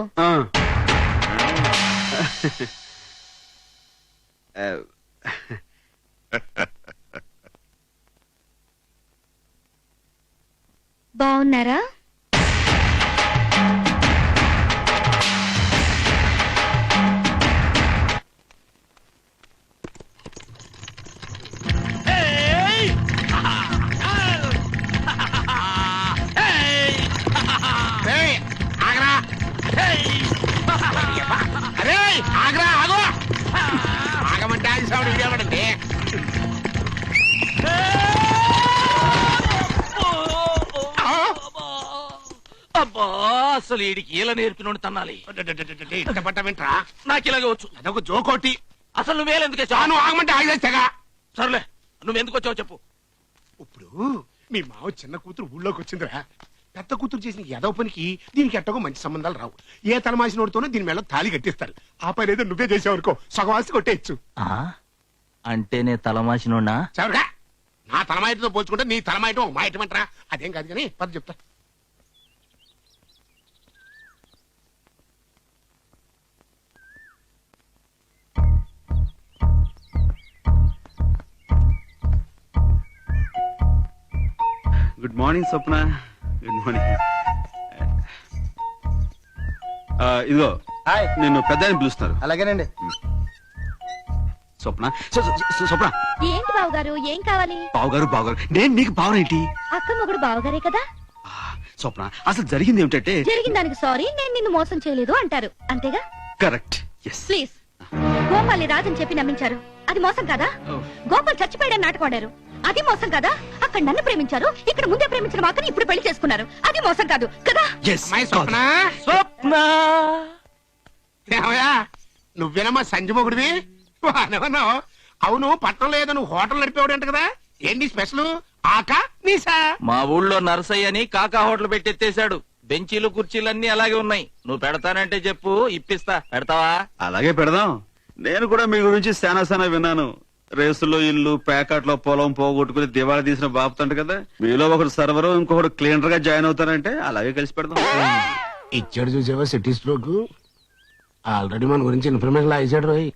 బాగున్నారా? అబ్బా అసలు ఈడికి ఇలా నేర్పినోడు తన్నాలి. పట్టమంటరా? నాకు ఇలాగే వచ్చు. అదొక జోకోటి. అసలు నువ్వేలెందుకు నువ్వు ఆగమంటే ఆగేస్తాగా. సర్లే, నువ్వెందుకు వచ్చావు చెప్పు. ఇప్పుడు మీ మావ చిన్న కూతురు ఊళ్ళోకి వచ్చిందిరా. పెద్ద కూతురు చేసిన ఎదవ పనికి దీనికి ఎట్టగో మంచి సంబంధాలు రావు. ఏ తలమాసినోడితోనో దీని మేళ తాళి కట్టిస్తారు. ఆ పని ఏదో నువ్వే చేసావనుకో సగం ఆస్తి కొట్టేయచ్చు. అంటే నే తలమాసినోడా? చవరగా నా తలమాయటతో పోల్చుకుంటే నీ తలమాయటం ఒక మాయటమంటరా? అదేం కాదు కానీ పద చెప్తా. Good morning Swapna. Good morning. ఇదిగో నిన్ను పెద్ద అని పిలుస్తారు. అలాగేనండి. స్వప్న స్వప్న. ఏంటి బావగారు? ఏం కావాలి? బావగారు నేను నీకు బావనేంటి? అక్క మొగుడు బావగారే కదా. స్వప్న అసలు జరిగింది ఏమిటంటే, జరిగిన దానికి సారీ, నేను నిన్ను మోసం చేయలేదు అంటారు అంతేగా? కరెక్ట్. ప్లీజ్. గోపాల్ని రాజని చెప్పి నమ్మించారు, అది మోసం కదా? గోపాల్ చచ్చిపోయాడని నాటకాడారు, అది మోసం కదా? అక్కడ నన్ను ప్రేమించారు, ఇక్కడ ముందే ప్రేమించిన మాకని ఇప్పుడు పెళ్లి చేసుకున్నారు, అది మోసం కాదు కదా? స్వప్న నువ్వేనమ్మా సంజమొగుడివి? అవును, పట్టణంలో ఏదో నువ్వు హోటల్ నడిపేవాడు అంట కదా, ఏంటి స్పెషల్? ఆకా నీసా? మా ఊళ్ళో నర్సయ్య అని కాకా హోటల్ పెట్టెత్తేశాడు. బెంచీలు కుర్చీలన్నీ అలాగే ఉన్నాయి. నువ్వు పెడతానంటే చెప్పు, ఇప్పిస్తా. పెడతావా? అలాగే పెడదాం. నేను కూడా మీ గురించి శానా విన్నాను. రేసులో ఇల్లు, ప్యాకెట్లో పొలం పోగొట్టుకుని దివాళా తీసిన బాపుతంట కదా. మీలో ఒకరు సర్వర్, ఇంకొకరు క్లీనర్ గా జాయిన్ అవుతారంటే అలాగే కలిసి పెడదాం. ఇచ్చాడు చూసావా సిటీ స్ట్రోక్? ఆల్రెడీ మన గురించి ఇన్ఫర్మేషన్ ఇచ్చాడు రోయ్.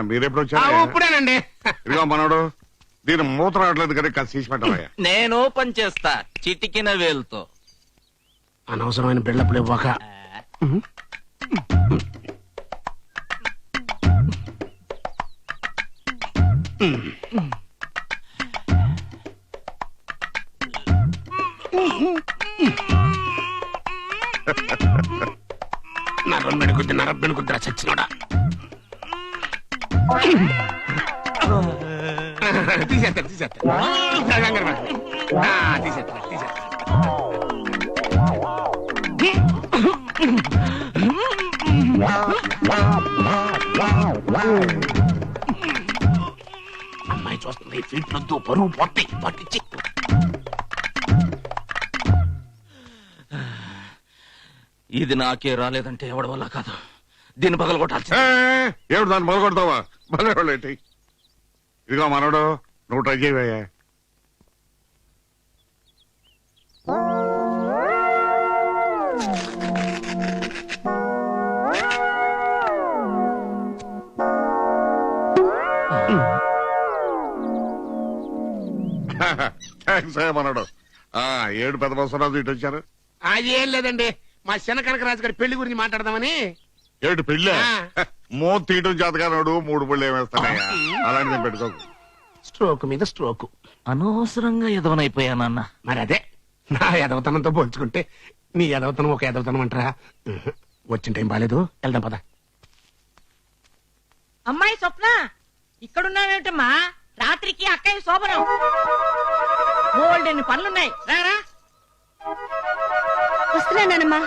మీరెప్పుడు వచ్చారు? ఇప్పుడేనండి. ఇదిగో మనోడు, దీని మూత రావట్లేదు కదా, కసీసి పెట్టవయ్యా. నేను ఓపెన్ చేస్తా చిటికిన వేలుతో. అనవసరమైన బిళ్ళప్పుడు ఇవ్వక. నరబెనుకుద్దిరా చచ్చినోడా. తీసేస్తా అమ్మాయి చూస్తుంది, ఫీట్ నొద్దు, బరువు పోతే పట్టించి. ఇది నాకే రాలేదంటే ఎవడి వల్ల కాదు, దీన్ని పగల కొట్టాల్సి. ఏమిటి దాన్ని మొదలుకొడతావా? మొదలెట్టి. ఇదిగో మనోడు, నువ్వు ట్రై చేయవయ్యా. థ్యాంక్స్ మనోడు. 7 పెద్ద బసవరాజు ఇటు వచ్చారు. అది ఏం లేదండి, మా చిన్న కనకరాజు గారి పెళ్లి గురించి మాట్లాడదామని. ఏమిటి పెళ్ళి? మూత తీయటం చేతగానోడు 3 పళ్ళు ఏమేస్తానయ్యా, అలాంటిది పెట్టుకోకు. స్ట్రోక్ మీద స్ట్రోక్. అనవసరంగా ఎదవనైపోయానన్న. మరి అదే, నా ఎదవతనంతో పోల్చుకుంటే నీ ఎదవతనం ఒక ఎదవతనం అంటారా? వచ్చిన టైం బాలేదు, వెళ్దాం పద. అమ్మాయి స్వప్న, ఇక్కడున్నావేమిటమ్మా? రాత్రికి అక్కయ్య శోభనం. బోల్డెన్ని పనులున్నాయి, రారా. వస్తున్నానమ్మా.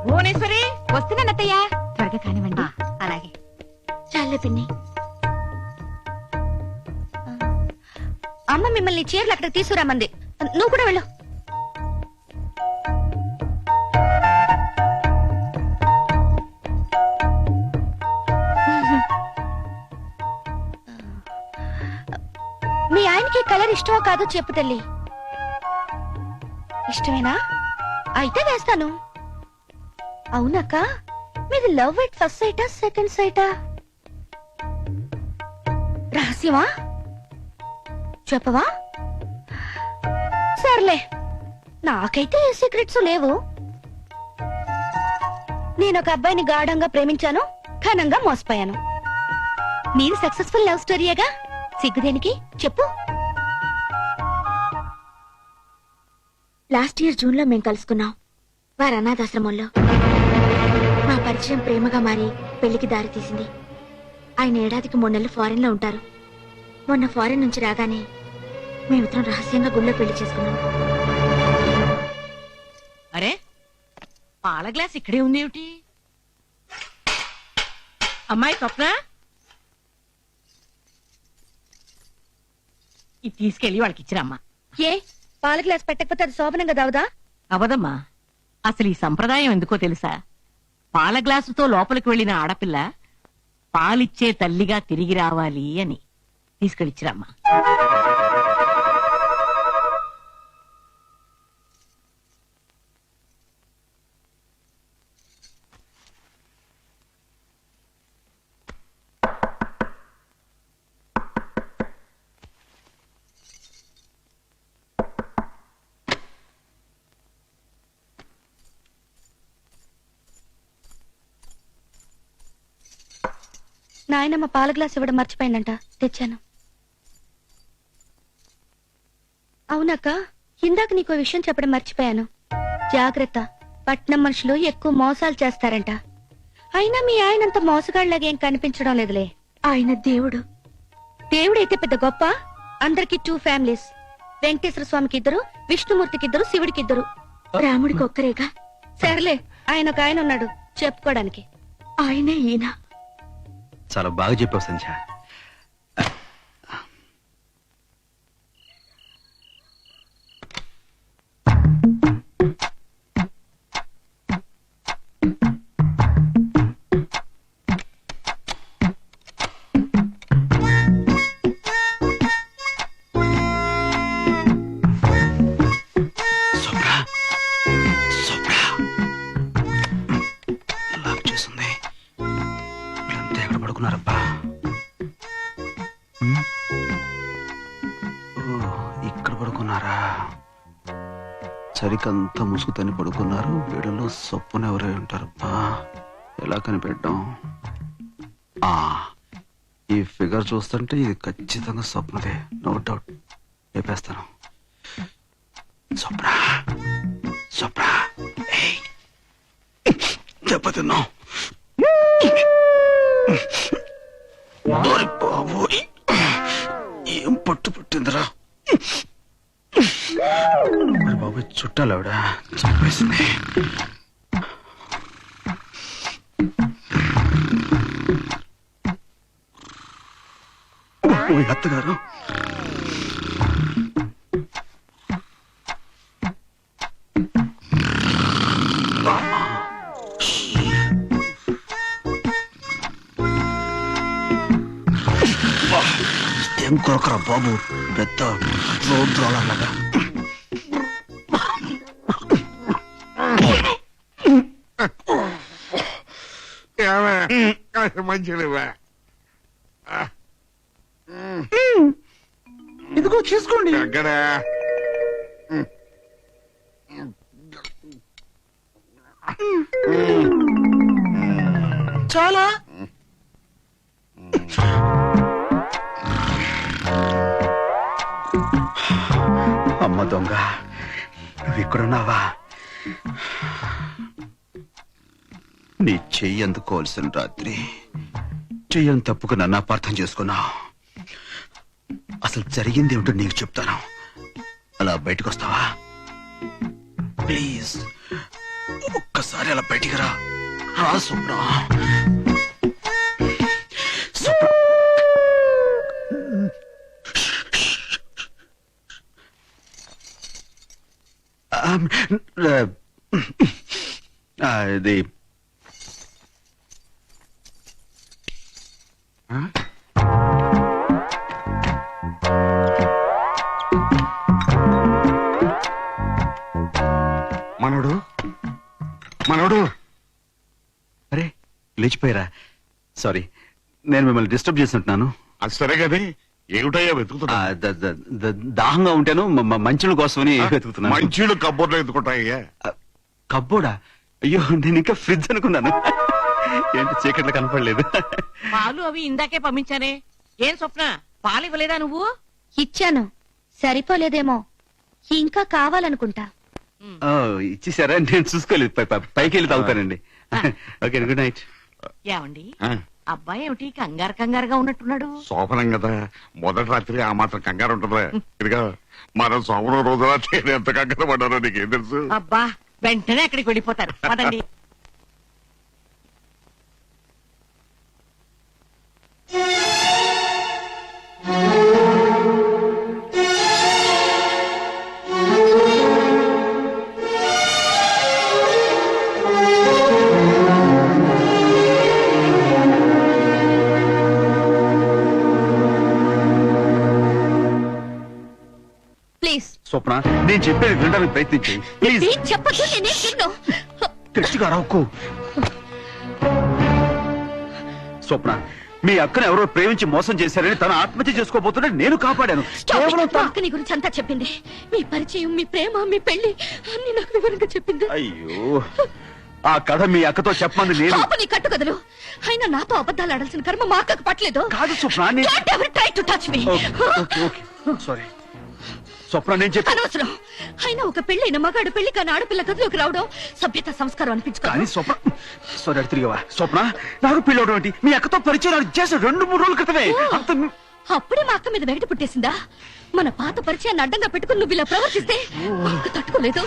భువనేశ్వరి, వస్తున్నానత్తయ్య. త్వరగా కానివ్వండి. అలాగే. చాలే పిన్ని. అమ్మ మిమ్మల్ని చీరలు అక్కడ తీసుకురామంది, నువ్వు కూడా వెళ్ళు. మీ ఆయనకి కలర్ ఇష్టమో కాదో చెప్పు తల్లి. ఇష్టమేనా? అయితే వేస్తాను. అవునక్క, మీది లవ్ ఎట్ ఫస్ట్ సైటా సెకండ్ సైటా? రహస్యమా? చెప్పవా? సర్లే, నాకైతే ఏ సీక్రెట్స్ లేవు. నేను ఒక అబ్బాయిని గాఢంగా ప్రేమించాను, ఘనంగా మోసపోయాను. నేను సక్సెస్ఫుల్ లవ్ స్టోరీయేగా, సిగ్గుదేనికి చెప్పు. లాస్ట్ ఇయర్ జూన్ లో మేం కలుసుకున్నాం, వారి అనాథాశ్రమంలో. మా పరిచయం ప్రేమగా మారి పెళ్లికి దారి తీసింది. ఆయన ఏడాదికి 3 నెలలు ఫారెన్ లో ఉంటారు. మొన్న ఫారెన్ నుంచి రాగానే మేమిద్దరం రహస్యంగా గుళ్ళో పెళ్లి చేసుకున్నాం. అరే, పాల గ్లాస్ ఇక్కడే ఉంది ఏమిటి? అమ్మాయి స్వప్న, ఇది తీసుకెళ్లి వాళ్ళకి ఇచ్చిరమ్మా. ఏ పాల గ్లాస్ పెట్టకపోతే అది శోభనంగా దావుదా? అవదమ్మా, అసలు ఈ సంప్రదాయం ఎందుకో తెలుసా? పాల గ్లాసుతో లోపలికి వెళ్లిన ఆడపిల్ల పాలిచ్చే తల్లిగా తిరిగి రావాలి అని. తీసుకెళ్ళిచ్చిరమ్మా. నాయనమ్మ పాల గ్లాస్ ఇవ్వడం మర్చిపోయిందంట, తెచ్చాను. అవునక్క, ఇందాక నీకు విషయం చెప్పడం మర్చిపోయాను. జాగ్రత్త, పట్నం మనుషులు ఎక్కువ మోసాలు చేస్తారంట. అయినా మీ ఆయనంత మోసగాళ్ళలాగేం కనిపించడం లేదులే. ఆయన దేవుడు. దేవుడైతే పెద్ద గొప్ప. అందరికి 2 ఫ్యామిలీస్. వెంకటేశ్వర స్వామికి 2, విష్ణుమూర్తికి 2, శివుడికి 2. రాముడికి ఒక్కరేగా. సర్లే, ఆయన ఒక ఆయన ఉన్నాడు చెప్పుకోవడానికి. ఆయనే ఈయన. చాలా బాగా చెప్పావు సంధ్య. ఇక్కడ పడుకున్నారా? సరికంతా ముసుగుతని పడుకున్నారు. వీడలో సొప్పున ఎవరై ఉంటారు. ఎలా కనిపెట్టాం? ఈ ఫిగర్ చూస్తుంటే ఇది ఖచ్చితంగా స్వప్నదే, నో డౌట్. లేపేస్తాను. స్వప్న, స్వప్న, దెబ్బతిన్నావు. బాబోయ్, ఏం పట్టు పుట్టిందిరా. మరి బాబు చుట్టాలు ఆవిడ చంపేసింది. అత్తగారు, ఏం కొరకరా బాబు, పెద్ద రోడ్రాలన్నగా. మంచిగా ఇదిగో తీసుకోండి. ఎక్కడ చాలా అమ్మ దొంగ, నువ్వు ఇక్కడున్నావా? నీ చెయ్యి అందుకోవాల్సిన రాత్రి చెయ్యని తప్పుకు నన్ను అపార్థం చేసుకున్నావు. అసలు జరిగింది ఏమిటో నీకు చెప్తాను. అలా బయటకు వస్తావా ప్లీజ్? ఒక్కసారి అలా బయటికి రా. రా స్వప్న. ఇది మనోడు, మనోడు. అరే లేచిపోయారా? సారీ, నేను మిమ్మల్ని డిస్టర్బ్ చేసినట్టున్నాను. అది సరే కదే, ఏమిటయ్యా వెతుకుతున్నా? దాహంగా ఉంటాను, మంచుల కోసమని వెతుకుతున్నాను. మంచీలు కబ్బోర్లో ఎత్తుకుంటాయ్యా. కబ్బోడా? అయ్యో, నేను ఇంకా ఫ్రిడ్జ్ అనుకున్నాను. ఏంటి చీకట్లో కనపడలేదు. పాలు అవి ఇందాకే పంపించానే. ఏం స్వప్న, పాలు ఇవ్వలేదా నువ్వు? ఇచ్చాను, సరిపోలేదేమో, ఇంకా కావాలనుకుంటా. ఇచ్చేసారా? నేను చూసుకోలేదు. పైకి వెళ్ళి తాగుతానండి. Okay, good night. ఏమండి, అబ్బాయి ఏమిటి కంగారు కంగారుగా ఉన్నట్టున్నాడు? శోభనం కదా, మొదటి రాత్రి ఆ మాత్రం కంగారు ఉంటుందా? ఇదిగా మనం శోభనం రోజు రాత్రి ఎంత కంగారు పడ్డారో నీకేం తెలుసు? అబ్బా, వెంటనే అక్కడికి వెళ్ళిపోతారు. పదండి. స్వప్న, నేను చెప్పేది వినడానికి ప్రయత్నించి ప్లీజ్. చెప్పదు, నేనే విన్ను. గట్టిగా అరవకు. స్వప్న, మీ అక్కను ఎవరో ప్రేమించి మోసం చేశారని తన ఆత్మహత్య చేసుకోబోతుంటే నేను కాపాడాను. అక్కని గురించి అంతా చెప్పింది. మీ పరిచయం, మీ ప్రేమ, మీ పెళ్లి అన్ని నాకు వివరంగా చెప్పింది. అయ్యో, ఆ కథ మీ అక్కతో చెప్పమంది నేను. నీ కట్టు కదలు. అయినా నాతో అబద్ధాలు ఆడాల్సిన కర్మ మా అక్కకు పట్టలేదు. కాదు స్వప్న, సారీ స్వప్న, నేను చెప్పి అనవసరం. అయినా ఒక పెళ్ళైన మగాడు పెళ్లి కానీ ఆడపిల్ల గదిలోకి రావడం సభ్యత సంస్కారం అనిపించుకోవాలి. స్వప్న, సారీ తిరిగవా? స్వప్న, నాకు పెళ్ళవడం ఏంటి? మీ అక్కతో పరిచయం చేసిన 2-3 రోజుల క్రితమే. అప్పుడే మా అక్క మీద వెగటి పుట్టేసిందా? మన పాత పరిచయాన్ని అడ్డంగా పెట్టుకుని నువ్వు ఇలా ప్రవర్తిస్తే మా అక్క తట్టుకోలేదు.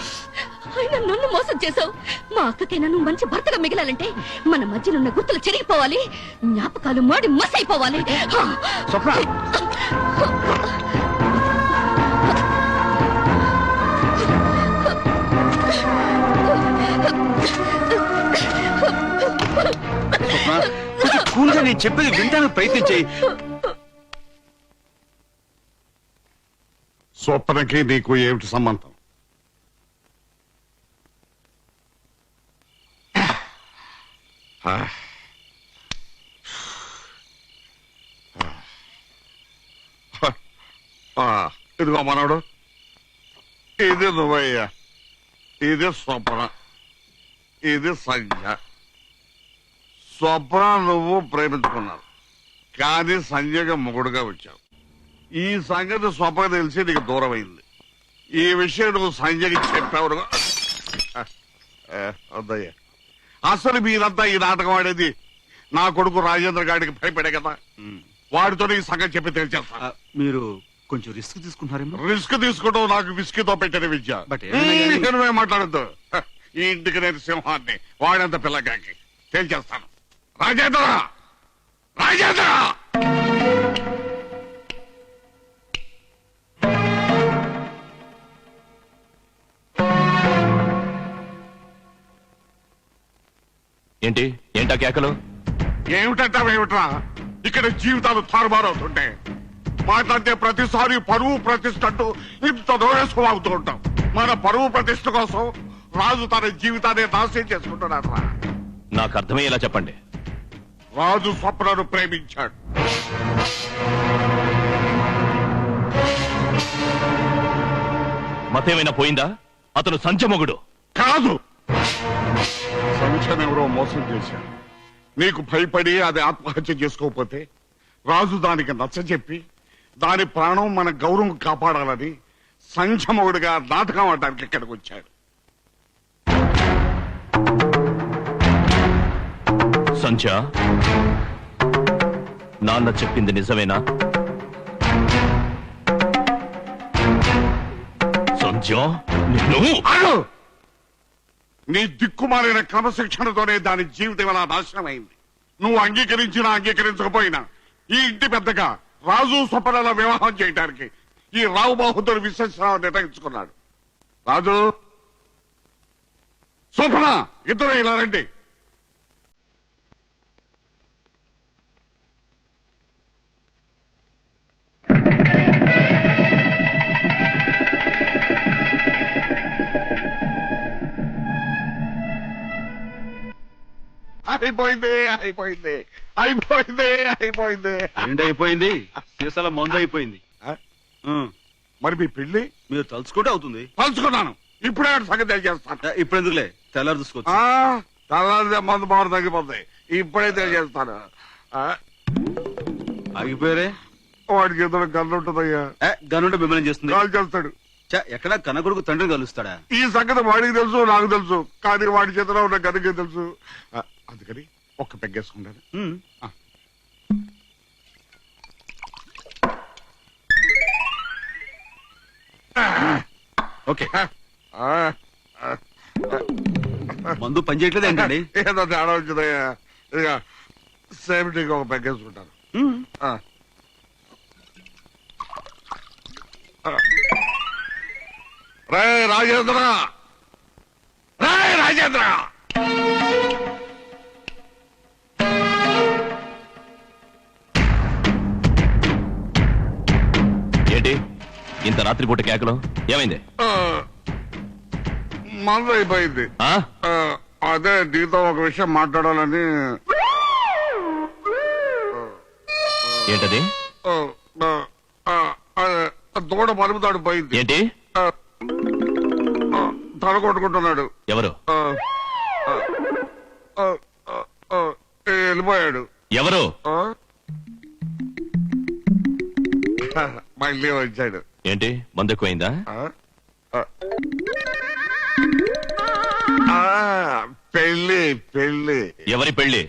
అయినా నన్ను మోసం చేసావు. మా అక్కకైనా నువ్వు మంచి భర్తగా మిగిలాలంటే మన మధ్యనున్న గుర్తులు చెరిగిపోవాలి, జ్ఞాపకాలు మాడి మసైపోవాలి. స్వప్న, కూల్గా నేను చెప్పేది వినడానికి ప్రయత్నించి. స్వప్నకి నీకు ఏమిటి సంబంధం? ఇదిగో మనవడు, ఇది నువ్వయ్యా, ఇది స్వప్న, ఇది సంధ్య. స్వప్న నువ్వు ప్రేమించుకున్నావు, కానీ సంధ్యగా మొగుడుగా వచ్చావు. ఈ సంగతి స్వప్న తెలిసి నీకు దూరమైంది. ఈ విషయం నువ్వు సంధ్యకి చెప్పావు. వద్దయ్యా, అసలు మీరంతా ఈ నాటకం ఆడేది నా కొడుకు రాజేంద్ర గారికి భయపడే కదా. వాడితో ఈ సంగతి చెప్పి తెలిచేస్తా. మీరు కొంచెం రిస్క్ తీసుకుంటున్నారేమో. రిస్క్ తీసుకోవడం నాకు విస్కీతో పెట్టిన విద్య. బట్ నువ్వే మాట్లాడద్దు. ఈ ఇంటికి నేను సింహాన్ని, వాడంత పిల్లగాకి తేల్చేస్తాను. రాజేంద్ర, రాజేంద్ర! ఏంటి ఏంటా కేకలు? ఏమిటంటావేమిట్రా? ఇక్కడ జీవితాలు తారుమారవుతుంటే మాట్లాడితే ప్రతిసారి పరువు ప్రతిష్ట అంటూ ఇంత దూరేసం అవుతూ ఉంటాం. మన పరువు ప్రతిష్ట కోసం రాజు తన జీవితాన్ని నాశనం చేసుకుంటున్నాడు. నాకు అర్థమయ్యేలా చెప్పండి. రాజు స్వప్నను ప్రేమించాడు. మతేమైనా పోయిందా? అతను సంచమొగుడు కాదు. సంఖ్యనెవరో మోసం చేశాడు. నీకు భయపడి అది ఆత్మహత్య చేసుకోకపోతే రాజు దానికి నచ్చజెప్పి దాని ప్రాణం మన గౌరవం కాపాడాలని సంఖ్యమొగుడుగా నాటకం ఆడడానికి ఇక్కడికి వచ్చాడు. సంచ, నాన్న చెప్పింది నిజమేనా? సంచ, నిన్ను నీ దిక్కుమాలిన క్రమశిక్షణతోనే దాని జీవితం ఎలా నాశనం అయింది. నువ్వు అంగీకరించినా అంగీకరించకపోయినా ఈ ఇంటి పెద్దగా రాజు స్వప్నల వివాహం చేయడానికి ఈ రావు బహదూర్ విశ్వేశ్వరరావు నిర్ణయించుకున్నాడు. రాజు, స్వప్న, ఇద్దరు ఇలా రండి. అయిపోయింది, అయిపోయింది, అయిపోయింది, అయిపోయింది. ఏంటైపోయింది? సీసాల మందు అయిపోయింది. మరి మీ పెళ్లి మీరు తలుచుకుంటే అవుతుంది. తలుచుకున్నాను. ఇప్పుడే సంగతి తెలియజేస్తాను. ఇప్పుడు ఎందుకులే, తెల్లారు చూసుకోవచ్చు. తెల్లారితే మందు బాగా తగ్గిపోతుంది. ఇప్పుడే తెలియజేస్తాను. ఆగిపోయారే. వాడికి ఎదురు గన్ను ఉంటుందయ్యా. గనుంటే మిమ్మల్ని చేస్తుంది. కాల్ చేస్తాడు. ఎక్కడ కనకొడుకు తండ్రిని కలుస్తాడా? ఈ సంగతి వాడికి తెలుసు, నాకు తెలుసు. కానీ వాడి చేతిలో ఉన్న గనుకే తెలుసు. అందుకని ఒక్క పెగ్గేసుకుంటాను. ఓకే. మందు పని చేయట్లేదు ఏంటండి? ఏదో తేడా వచ్చిందయ్యా. ఇక సేఫ్టీకి ఒక పెగ్గేసుకుంటాను. రే రాజేంద్ర, రే రాజేంద్ర! ఏంటి ఇంత రాత్రిపూట కేకలు? ఏమైంది? మందు అయిపోయింది. అదే నీతో ఒక విషయం మాట్లాడాలని. ఏంటది? దూడ మలుపుతాడు పోయింది. ఏంటి? తల కొట్టుకుంటున్నాడు. ఎవరు? వెళ్ళిపోయాడు. ఎవరు? మళ్ళీ వచ్చాడు. ఏంటి మందు ఎక్కువైందా? పెళ్లి, పెళ్లి. ఎవరి పెళ్లి?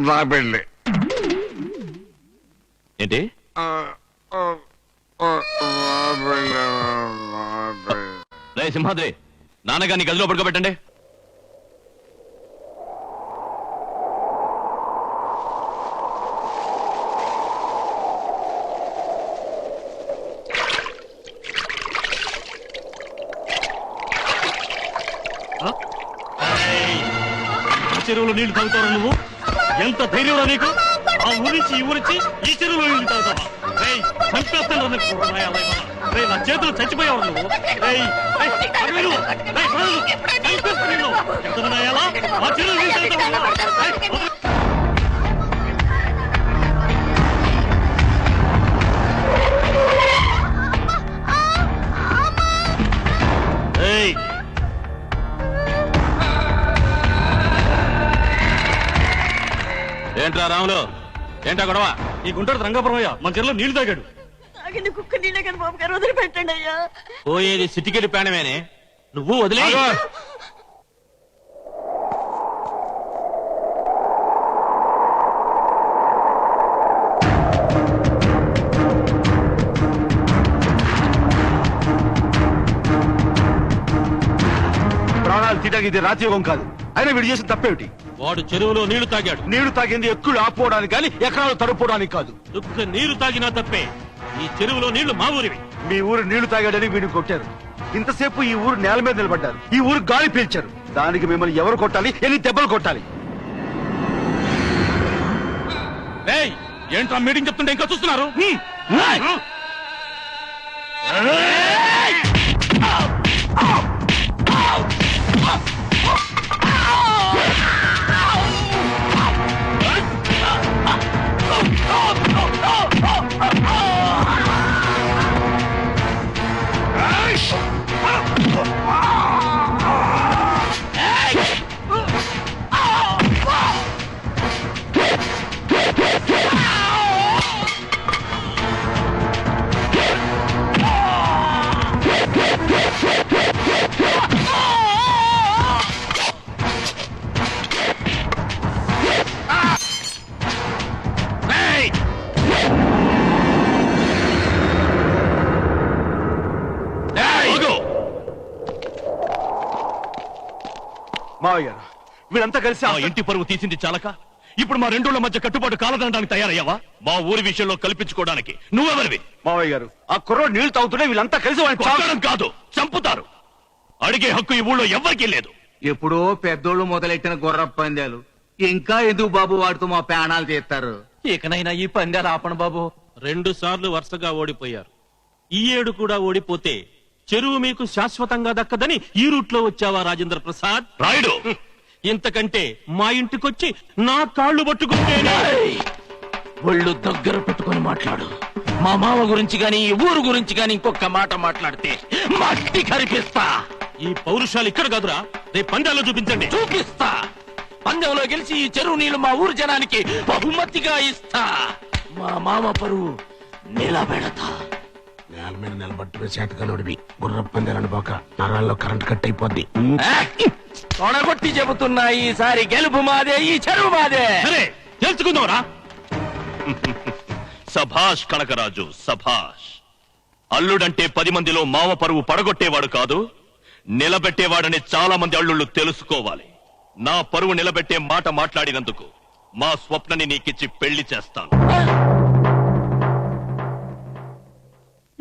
నా పెళ్లి. ఏంటి? రే సింహాద్రి, నాన్నగారిని గదిలో పడుకోబెట్టండి. చెరువులో నీళ్లు తాగుతావు నువ్వు? ఎంత ధైర్యం నీకు? ఆ ఊరించి ఈ ఊరించి ఈ చెరువులో నీళ్లు తాగుతావా? రేయ్, చంపేస్తాను రా నీకు. రేయ్, నా చేతులు చచ్చిపోయావు నువ్వు. రేయ్, అడవిలు, రేయ్, కొడవలు, చంపేస్తాను నిన్ను. ఎంతమంది అయ్యాలా? ఆ చెరువులో నీళ్లు తాగుతావా? రేయ్, ఏంట్రా రాములు, ఏంటా గొడవ? ఈ గుంటూరు రంగాపురమయ్య మన చెరువులో నీళ్లు తాగాడు. కుక్క నీళ్ళే కదా బాబు గారు, వదిలిపెట్టండి అయ్యా. పోయేది సిటికెళ్ళి పేడమేనే, నువ్వు వదిలే. ప్రాణాలు తీయడానికి ఇది రాత్రియోగం కాదు. అయినా వీడు చేసిన తప్పేమిటి? వాడు చెరువులో నీళ్లు తాగాడు. నీళ్లు తాగింది ఎక్కువ ఆపుకోవడానికి కానీ ఎకరాలు తడుపుకోవడానికి కాదు. దుఃఖ నీరు తాగినా తప్పే. ఈ చెరువులో నీళ్లు మా ఊరివి. మీ ఊరు నీళ్లు తాగాడని వీడిని కొట్టారు. ఇంతసేపు ఈ ఊరు నేల మీద నిలబడ్డారు. ఈ ఊరు గాలి పీల్చారు. దానికి మిమ్మల్ని ఎవరు కొట్టాలి? ఎన్ని దెబ్బలు కొట్టాలి? రేయ్, ఏంట్రా మీటింగ్ చెప్తుంటే ఇంకా చూస్తున్నారు? మావయ్య వీళ్ళంతా కలిసి ఆ ఇంటి పరువు తీసింది చాలక ఇప్పుడు మా రెండోళ్ల మధ్య కట్టుబాటు కాలదనడానికి తయారయ్యావా? మా ఊరి విషయంలో కల్పించుకోవడానికి నువ్వెవరివి? మావయ్య గారు, ఆ కుర్రోడు నీళ్లు తాగుతుంటే వీళ్ళంతా కలిసి కొట్టడం కాదు, చంపుతారు. అడిగే హక్కు ఈ ఊళ్ళో ఎవ్వరికీ లేదు. ఎప్పుడో పెద్దోళ్ళు మొదలెట్టిన గుర్ర పందాలు ఇంకా ఎందుకు బాబు వాడుతూ మా ప్రాణాలు తీస్తారు? ఇకనైనా ఈ పందాలు ఆపణ బాబు. 2 సార్లు వరుసగా ఓడిపోయారు. ఈ ఏడు కూడా ఓడిపోతే చెరువు మీకు శాశ్వతంగా దక్కదని ఈ రూట్లో వచ్చావా రాజేంద్ర ప్రసాద్? రాయుడు, ఇంతకంటే మా ఇంటికొచ్చి నా కాళ్ళు పట్టుకుంటేనే. ఒళ్ళు దగ్గర పెట్టుకుని మాట్లాడు. మా మామ గురించి గాని ఈ ఊరు గురించి గాని ఇంకొక మాట మాట్లాడితే మట్టి కరిపిస్తా. ఈ పౌరుషాలు ఇక్కడ కాదురా, రేపు పందాల్లో చూపించండి. చూపిస్తా. పందెంలో గెలిచి ఈ చెరువు నీళ్లు మా ఊరు జనానికి బహుమతిగా ఇస్తా. మా మామ పరువు నిలబెడతా. నేల మీద నిలబట్టి చేతకనుడివి గుర్ర పందాలని పోక నరాల్లో కరెంట్ కట్ అయిపోద్ది. తొడగొట్టి చెబుతున్నా, ఈసారి గెలుపు మాదే, ఈ చెరువు మాదే. సరే తెలుసుకుందాంరా. సభాష్ కనకరాజు, సభాష్. అల్లుడంటే 10 మందిలో మామ పరువు పడగొట్టేవాడు కాదు, నిలబెట్టేవాడని చాలా మంది అల్లుళ్ళు తెలుసుకోవాలి. నా పరువు నిలబెట్టే మాట మాట్లాడినందుకు మా స్వప్నని నీకిచ్చి పెళ్లి చేస్తాను.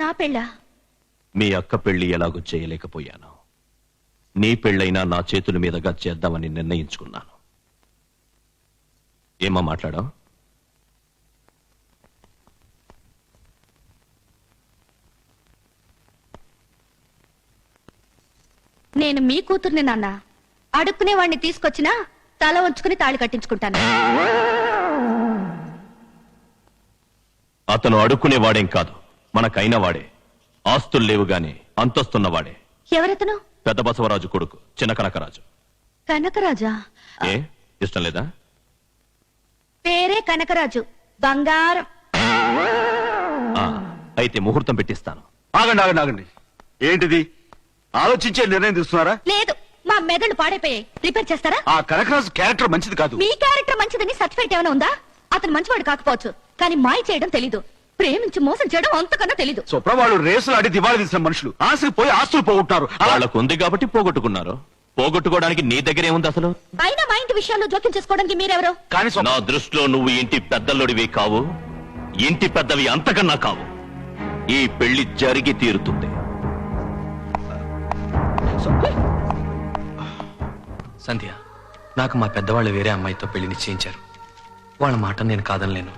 నా పెళ్ళా? మీ అక్క పెళ్లి ఎలాగో చేయలేకపోయాను. నీ పెళ్ళైనా నా చేతుల మీదుగా చేద్దామని నిర్ణయించుకున్నాను. ఏమా మాట్లాడా? నేను మీ కూతుర్ని నాన్న. అడుక్కునే వాడిని తీసుకొచ్చినా తల వంచుకుని తాళి కట్టించుకుంటాను. అతను అడుక్కునేవాడేం కాదు, మనకైన వాడే. ఆస్తులు లేవు గాని అంతస్తున్నవాడే. ఎవరతను? పెద్ద బసవరాజు కొడుకు, చిన్న కనకరాజు. కనకరాజా? ఏ ఇష్టం లేదా? పేరే కనకరాజు, బంగారం. అయితే ముహూర్తం పెట్టిస్తాను. ఆగండి ఆగండి ఆగండి. ఏంటిది? ఆలోచించే నిర్ణయం తీసుకున్నారా? లేదు, మా మెదడు పాడైపోయాయి. రిపేర్ చేస్తారా? ఆ కనకరాజు క్యారెక్టర్ మంచిది కాదు. మీ క్యారెక్టర్ మంచిదని సర్టిఫికేట్ ఏమైనా ఉందా? అతను మంచివాడు కాకపోవచ్చు, కానీ మాయ చేయడం తెలీదు. ప్రేమించి మోసం చేయడం అంతకన్నా తెలీదు. సుప్ర వాళ్ళు రేసులు ఆడి దివాళి తీసిన మనుషులు. ఆశకు పోయి ఆస్తులు పోగొట్టారు. వాళ్ళకు ఉంది కాబట్టి పోగొట్టుకున్నారు. పోగొట్టుకోవడానికి నీ దగ్గర ఏముంది అసలు? అయినా మా ఇంటి విషయాల్లో జోక్యం చేసుకోవడానికి మీరెవరు? నా దృష్టిలో నువ్వు ఇంటి పెద్దల్లుడివి కావు, ఇంటి పెద్దవి అంతకన్నా కావు. ఈ పెళ్లి జరిగి తీరుతుంది. సంధ్య, నాకు మా పెద్దవాళ్ళు వేరే అమ్మాయితో పెళ్లి నిశ్చయించారు. వాళ్ళ మాట నేను కాదనలేను.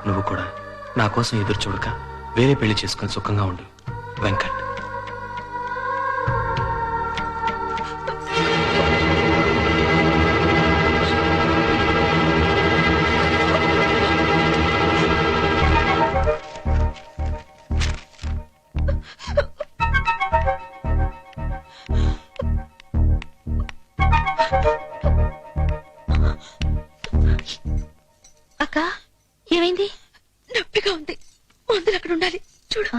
నువ్వు కూడా నా కోసం ఎదురు చూడక వేరే పెళ్లి చేసుకుని సుఖంగా ఉండు వెంకట్. అక్క ఏమైంది? నొప్పిగా ఉంది, మందులు అక్కడ ఉండాలి చూడు.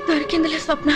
దొరికిందిలే స్వప్న.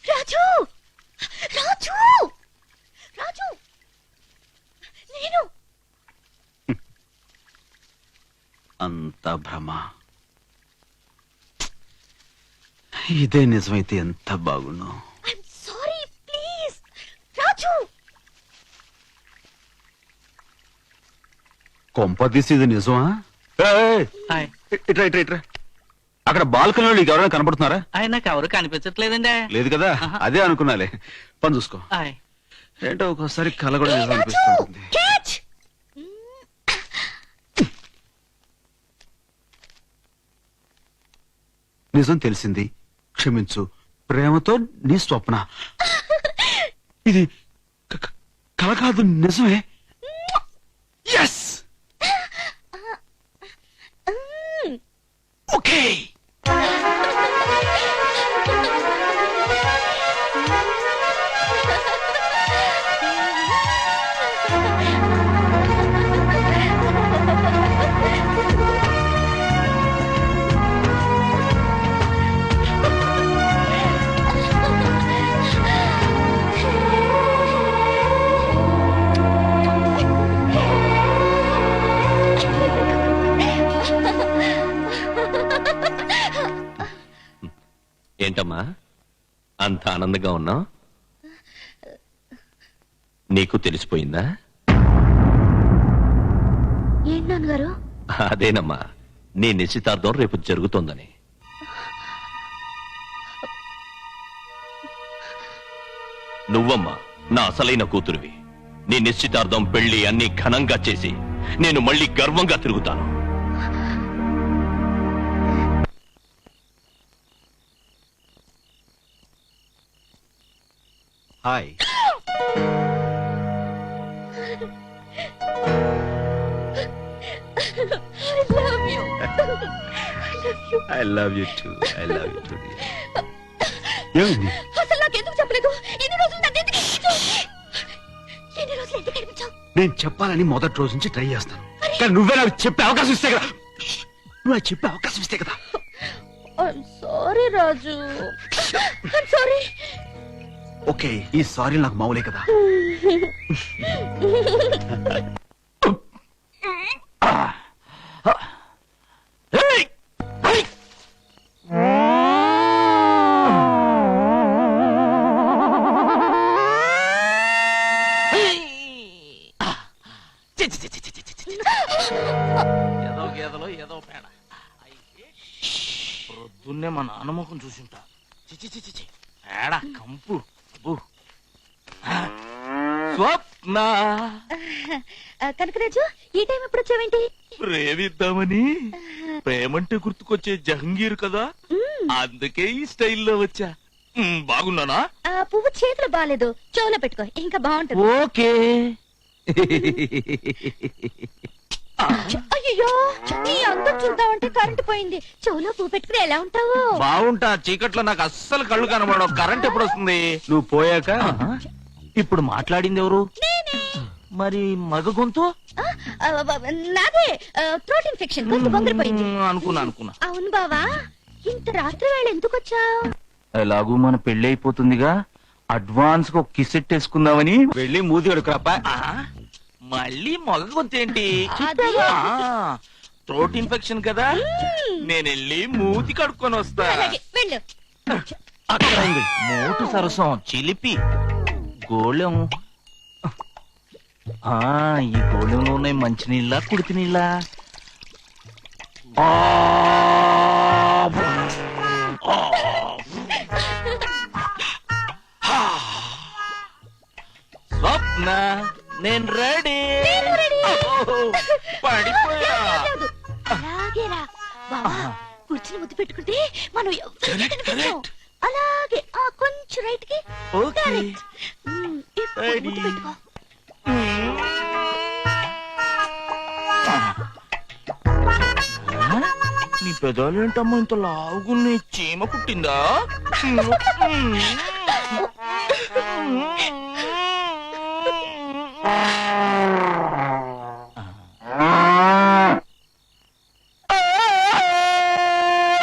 రాజు రాజు రాజు నేను అంత భ్రమ. ఇదే నిజమైతే ఎంత బాగుండు. సారీ ప్లీజ్ రాజు. కొంపదీసి ఇది నిజమా? ఇట్రా ఇట్రా ఇట్రా. అక్కడ బాల్కనీ వాళ్ళు ఎవరైనా కనబడుతున్నారా? నాకు ఎవరు కనిపించట్లేదండి. లేదు కదా, అదే అనుకున్నాలే. పని చూసుకో. ఏంటో ఒక్కోసారి కళ కూడా నిజం అనిపిస్తుంటుంది. నిజం తెలిసింది, క్షమించు. ప్రేమతో నీ స్వప్న. ఇది కళ కాదు, నిజమే. Yes okay. ఏంటమ్మా అంత ఆనందంగా ఉన్నావు? నీకు తెలిసిపోయిందా? ఏంటి నాన్నగారు? అదేనమ్మా, నీ నిశ్చితార్థం రేపు జరుగుతోందని. నువ్వమ్మా నా అసలైన కూతురువి. నీ నిశ్చితార్థం, పెళ్లి అన్ని ఘనంగా చేసి నేను మళ్ళీ గర్వంగా తిరుగుతాను. Hi. I love you two. I love you two. ఏమైంది? అసలు నాకెందుకు చెప్పలేదు? ఎన్ని రోజులు నన్ను ఎందుకు ఏడిపించావు? నేను చెప్పాలని మొదటి రోజు నుంచి ట్రై చేస్తాను, కానీ నువ్వే నాకు చెప్పే అవకాశం ఇస్తే కదా. నువ్వు నాకు చెప్పే అవకాశం ఇస్తే కదా. సారీ రాజు, సారీ. ఓకే, ఈ సారీ నాకు మామూలే కదా. ఏదో గేదలో ఏదో పేడ. పొద్దున్నే మా నాన్నమ్మకం చూసింటా. చిచి పేడ కంపు. స్వప్న కనకరాజు, ఈ టైం ఎప్పుడు వచ్చావేంటి? ప్రేమిద్దామని. ప్రేమంటే గుర్తుకొచ్చే జహంగీర్ కదా, అందుకే ఈ స్టైల్లో వచ్చా. బాగున్నానా? ఆ పువ్వు చేతులు బాగాలేదు, చెవులో పెట్టుకో, ఇంకా బాగుంటుంది. ఓకే. అయ్యో అయ్యో నీ అందం చూద్దామంటే కరెంట్ పోయింది. చెవులో పువ్వు పెట్టుకుని ఎలా ఉంటావు? బాగుంటా. చీకట్లో నాకు అస్సలు కళ్ళు కనబడవు. కరెంట్ ఎప్పుడు వస్తుంది? నువ్వు పోయాక. ఇప్పుడు మాట్లాడింది ఎవరు? మరి మగ గొంతు? నాదే. థ్రోట్ ఇన్ఫెక్షన్, గొంతు బొంగిపోయింది. అనుకున్నా. అవును బావా, ఇంత రాత్రి వేళ ఎందుకు వచ్చావు? ఎలాగూ మన పెళ్లి అయిపోతుందిగా, అడ్వాన్స్ గా కిసెట్ వేసుకుందామని. వెళ్ళి మూది కడుకురాప. మళ్ళీ మగ గొంతు ఏంటి? థ్రోట్ ఇన్ఫెక్షన్ కదా, నేను వెళ్ళి మూతి కడుక్కొని వస్తా. వెళ్ళు. అక్కడ ఉంది మోటు సరసం, చిలిపి గోళం. ఈ గోళంలో ఉన్నాయి మంచినీళ్ళ, కుడితి నీళ్ళ? స్వప్న, నేను రెడీ. పడిపోయా. అలాగేరా బావా, కూర్చుని ముద్దు పెట్టుకుంటే మనం అలాగే కొంచెం రైట్ కి. ముద్దు పెట్టుకో. నీ పెదాలు ఏంటమ్మా ఇంత లావుగున్నాయి? చీమ కుట్టిందా?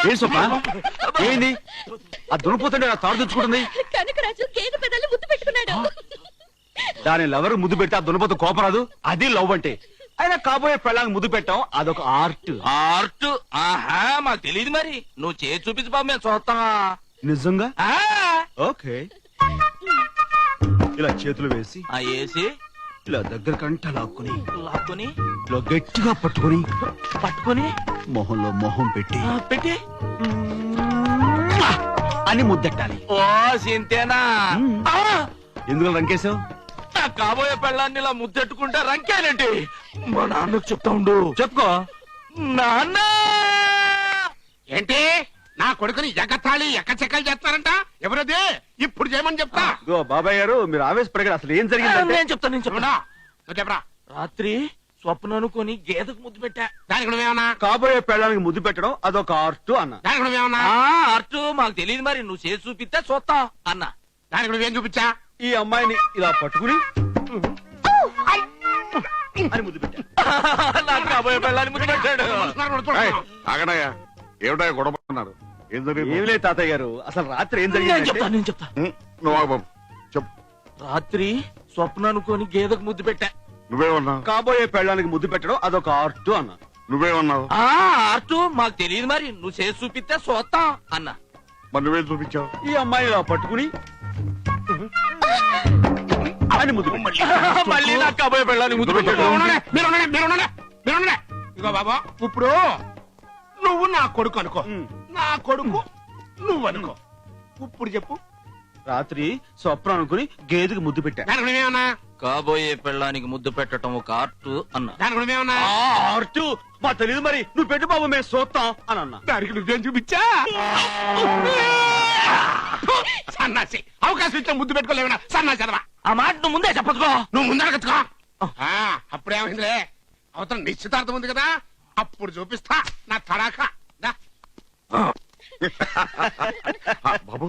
ఏం స్వప్న, ఏంది? ఆ దున్నపోతుండే నా తాడు తెచ్చుకుంటుంది. కనకరాజు గేదె పెదాలు ముద్దు పెట్టుకున్నాడు. దాని లవర్ ముద్దు పెట్టి ఆ దున్నపోతు కోపరాదు. అది లవ్ అంటే. అయినా కాబోయే పెళ్ళానికి ముద్దు పెట్టాం, అదొక ఆర్ట్. ఆర్ట్? ఆహా, మాకు తెలియదు. మరి నువ్వు చేసి చూపించు బాబు, మేము చూస్తాం. నిజంగా? ఓకే. ఇలా చేతులు వేసి ఇలా దగ్గర కంట లాక్కుని ఇలా గట్టిగా పట్టుకొని మొహంలో మొహం పెట్టి అని ముద్దెట్టాలి. ఓ సింతేనా? ఎందుకు రంకేశావు? కాబోయే పెళ్ళాన్ని ఇలా ముద్దెట్టుకుంటే రంకేనండి. మా నాన్నకు చెప్తా ఉండు. చెప్పుకో. నాన్న ఏంటి నా కొడుకుని ఎగతాళి ఎక్కచెక్కలు చేస్తారంట? ఎవరది? ఇప్పుడు చేయమని చెప్తా. బాబాయ్ గారు, మీరు ఆవేశపడగారు. అసలు ఏం జరిగింది? నేను చెప్తాను. చెప్పరా. రాత్రి స్వప్న అనుకొని గేదకు ముద్దు పెట్టా. దానికి నువ్వేమన్నా? కాబోయే పెళ్ళానికి ముద్దు పెట్టడం అదొక ఆర్ట్ అన్న. దానికి నువ్వేమన్నా? ఆర్ట్ మాకు తెలియదు. మరి నువ్వు చేసి చూపిస్తే చూస్తాం అన్న. దానికి నువ్వేం చూపించా? ఈ అమ్మాయిని ఇలా పట్టుకుని అని ముద్దు పెట్టా. నాకు కాబోయే పెళ్ళాన్ని ముద్దు పెట్టాడు. ఆగడయ్యా, ఏమిటా గొడవ పడుతున్నారు? ఏం జరిగింది? ఏం లేదు తాతయ్య గారు, అసలు రాత్రి ఏం జరిగింది? నేను చెప్తా. నువ్వు ఆగు బాబు, చెప్పు. రాత్రి స్వప్న అనుకొని గేదకు ముద్దు పెట్టా. నువ్వేమన్నావు? కాబోయే పెళ్ళానికి ముద్దు పెట్టడం అదొక ఆర్ట్ అన్న. నువ్వేమన్నావు? ఆర్ట్ మాకు తెలియదు. మరి నువ్వు చేసి చూపిస్తే చూస్తాం అన్న. మరి నువ్వేం చూపించావు? ఈ అమ్మాయిని ఇలా పట్టుకుని అని ముద్దు మళ్ళీ నాకు కాబోయే పెళ్ళాన్ని ముద్దు పెట్టాడు. ఇగో బాబా, ఇప్పుడు నువ్వు నా కొడుకు అనుకో, నా కొడుకు నువ్వు అనుకో. ఇప్పుడు చెప్పు. రాత్రి స్వప్న అనుకుని గేదెకి ముద్దు పెట్టా. దానికి నువ్వేమన్నా? కాబోయే పెళ్ళానికి ముద్దు పెట్టడం ఒక ఆర్ట్ అన్న. దానికి నువ్వేమన్నా? ఆర్ట్ మా తెలియదు. మరి నువ్వు పెట్టు బాబు, మేము చూస్తాం అని అన్నా. దానికి నువ్వేం చూపించా? సన్నాసి, అవకాశం ఇచ్చా ముద్దు పెట్టుకోలేవనా? సన్నాసి అదవా. ఆ మాట నువ్వు ముందే చెప్పచ్చుకో. నువ్వు ముందరగచ్చుకో. అప్పుడేమైందిలే, అవతల నిశ్చితార్థం ఉంది కదా, అప్పుడు చూపిస్తా నా తడాకా. బాబు,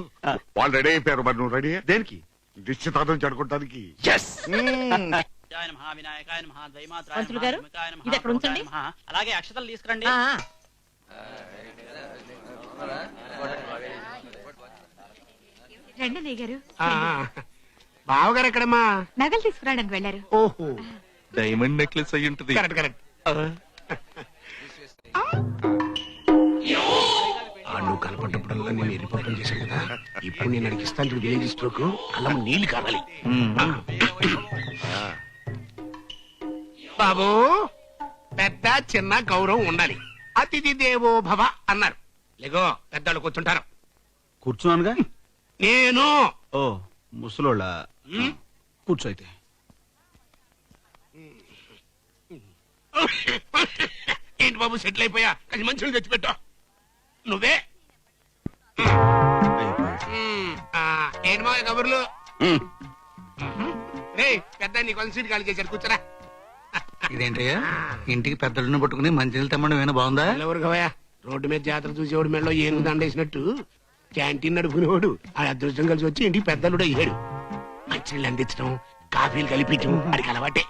వాళ్ళు రెడీ అయిపోయారు. మరి నువ్వు రెడీ? దేనికి? నిశ్చితార్థం జరుపుకోవడానికి. పంతులు గారు, ఇది ఎక్కడ ఉంచండి. అలాగే అక్షతలు తీసుకురండి. రండి గారు. బావగారు ఎక్కడమ్మా? నగలు తీసుకురావడానికి వెళ్ళారు. ఓహో, డైమండ్ నెక్లెస్ అయ్యి ఉంటుంది. Correct correct. నువ్వు కనపడ్డప్పుడల్లా నేను ఎరిపప్పని చేశాను కదా, ఇప్పుడు నేను అడిగిస్తాను విలేజ్ స్ట్రోక్ అల్లం నీళ్లు కావాలి. బాబు, పెద్ద చిన్న గౌరవం ఉండాలి. అతిథి దేవో భవ అన్నారు. లేగో, పెద్దవాళ్ళు కూర్చుంటారు. కూర్చున్నానుగా నేను. ఓ ముసలోళ్ళ, కూర్చో అయితే. ఏంటి బాబు, సెటిల్ అయిపోయా? అది మంచిగా తెచ్చిపెట్టా. నువ్వే ఏంటి మా కబుర్లు? పెద్ద నీ కొంచెం సీట్ ఖాళీ చేశారు, కూర్చోరా. ఇదేంటయ్యా ఇంటికి పెద్దలను పట్టుకుని మంచినీళ్ళు తెమ్మడం ఏమైనా బాగుందా? ఎవరుగవయ్యా రోడ్డు మీద జాతర చూసేవాడు మెడలో ఏనుగు దండేసినట్టు క్యాంటీన్ నడుపుకునేవాడు ఆ అదృష్టం కలిసి వచ్చి ఇంటికి పెద్దలుడు అయ్యాడు. మంచినీళ్ళు అందించడం, కాఫీలు కలిపించడం అడిగి అలవాటే.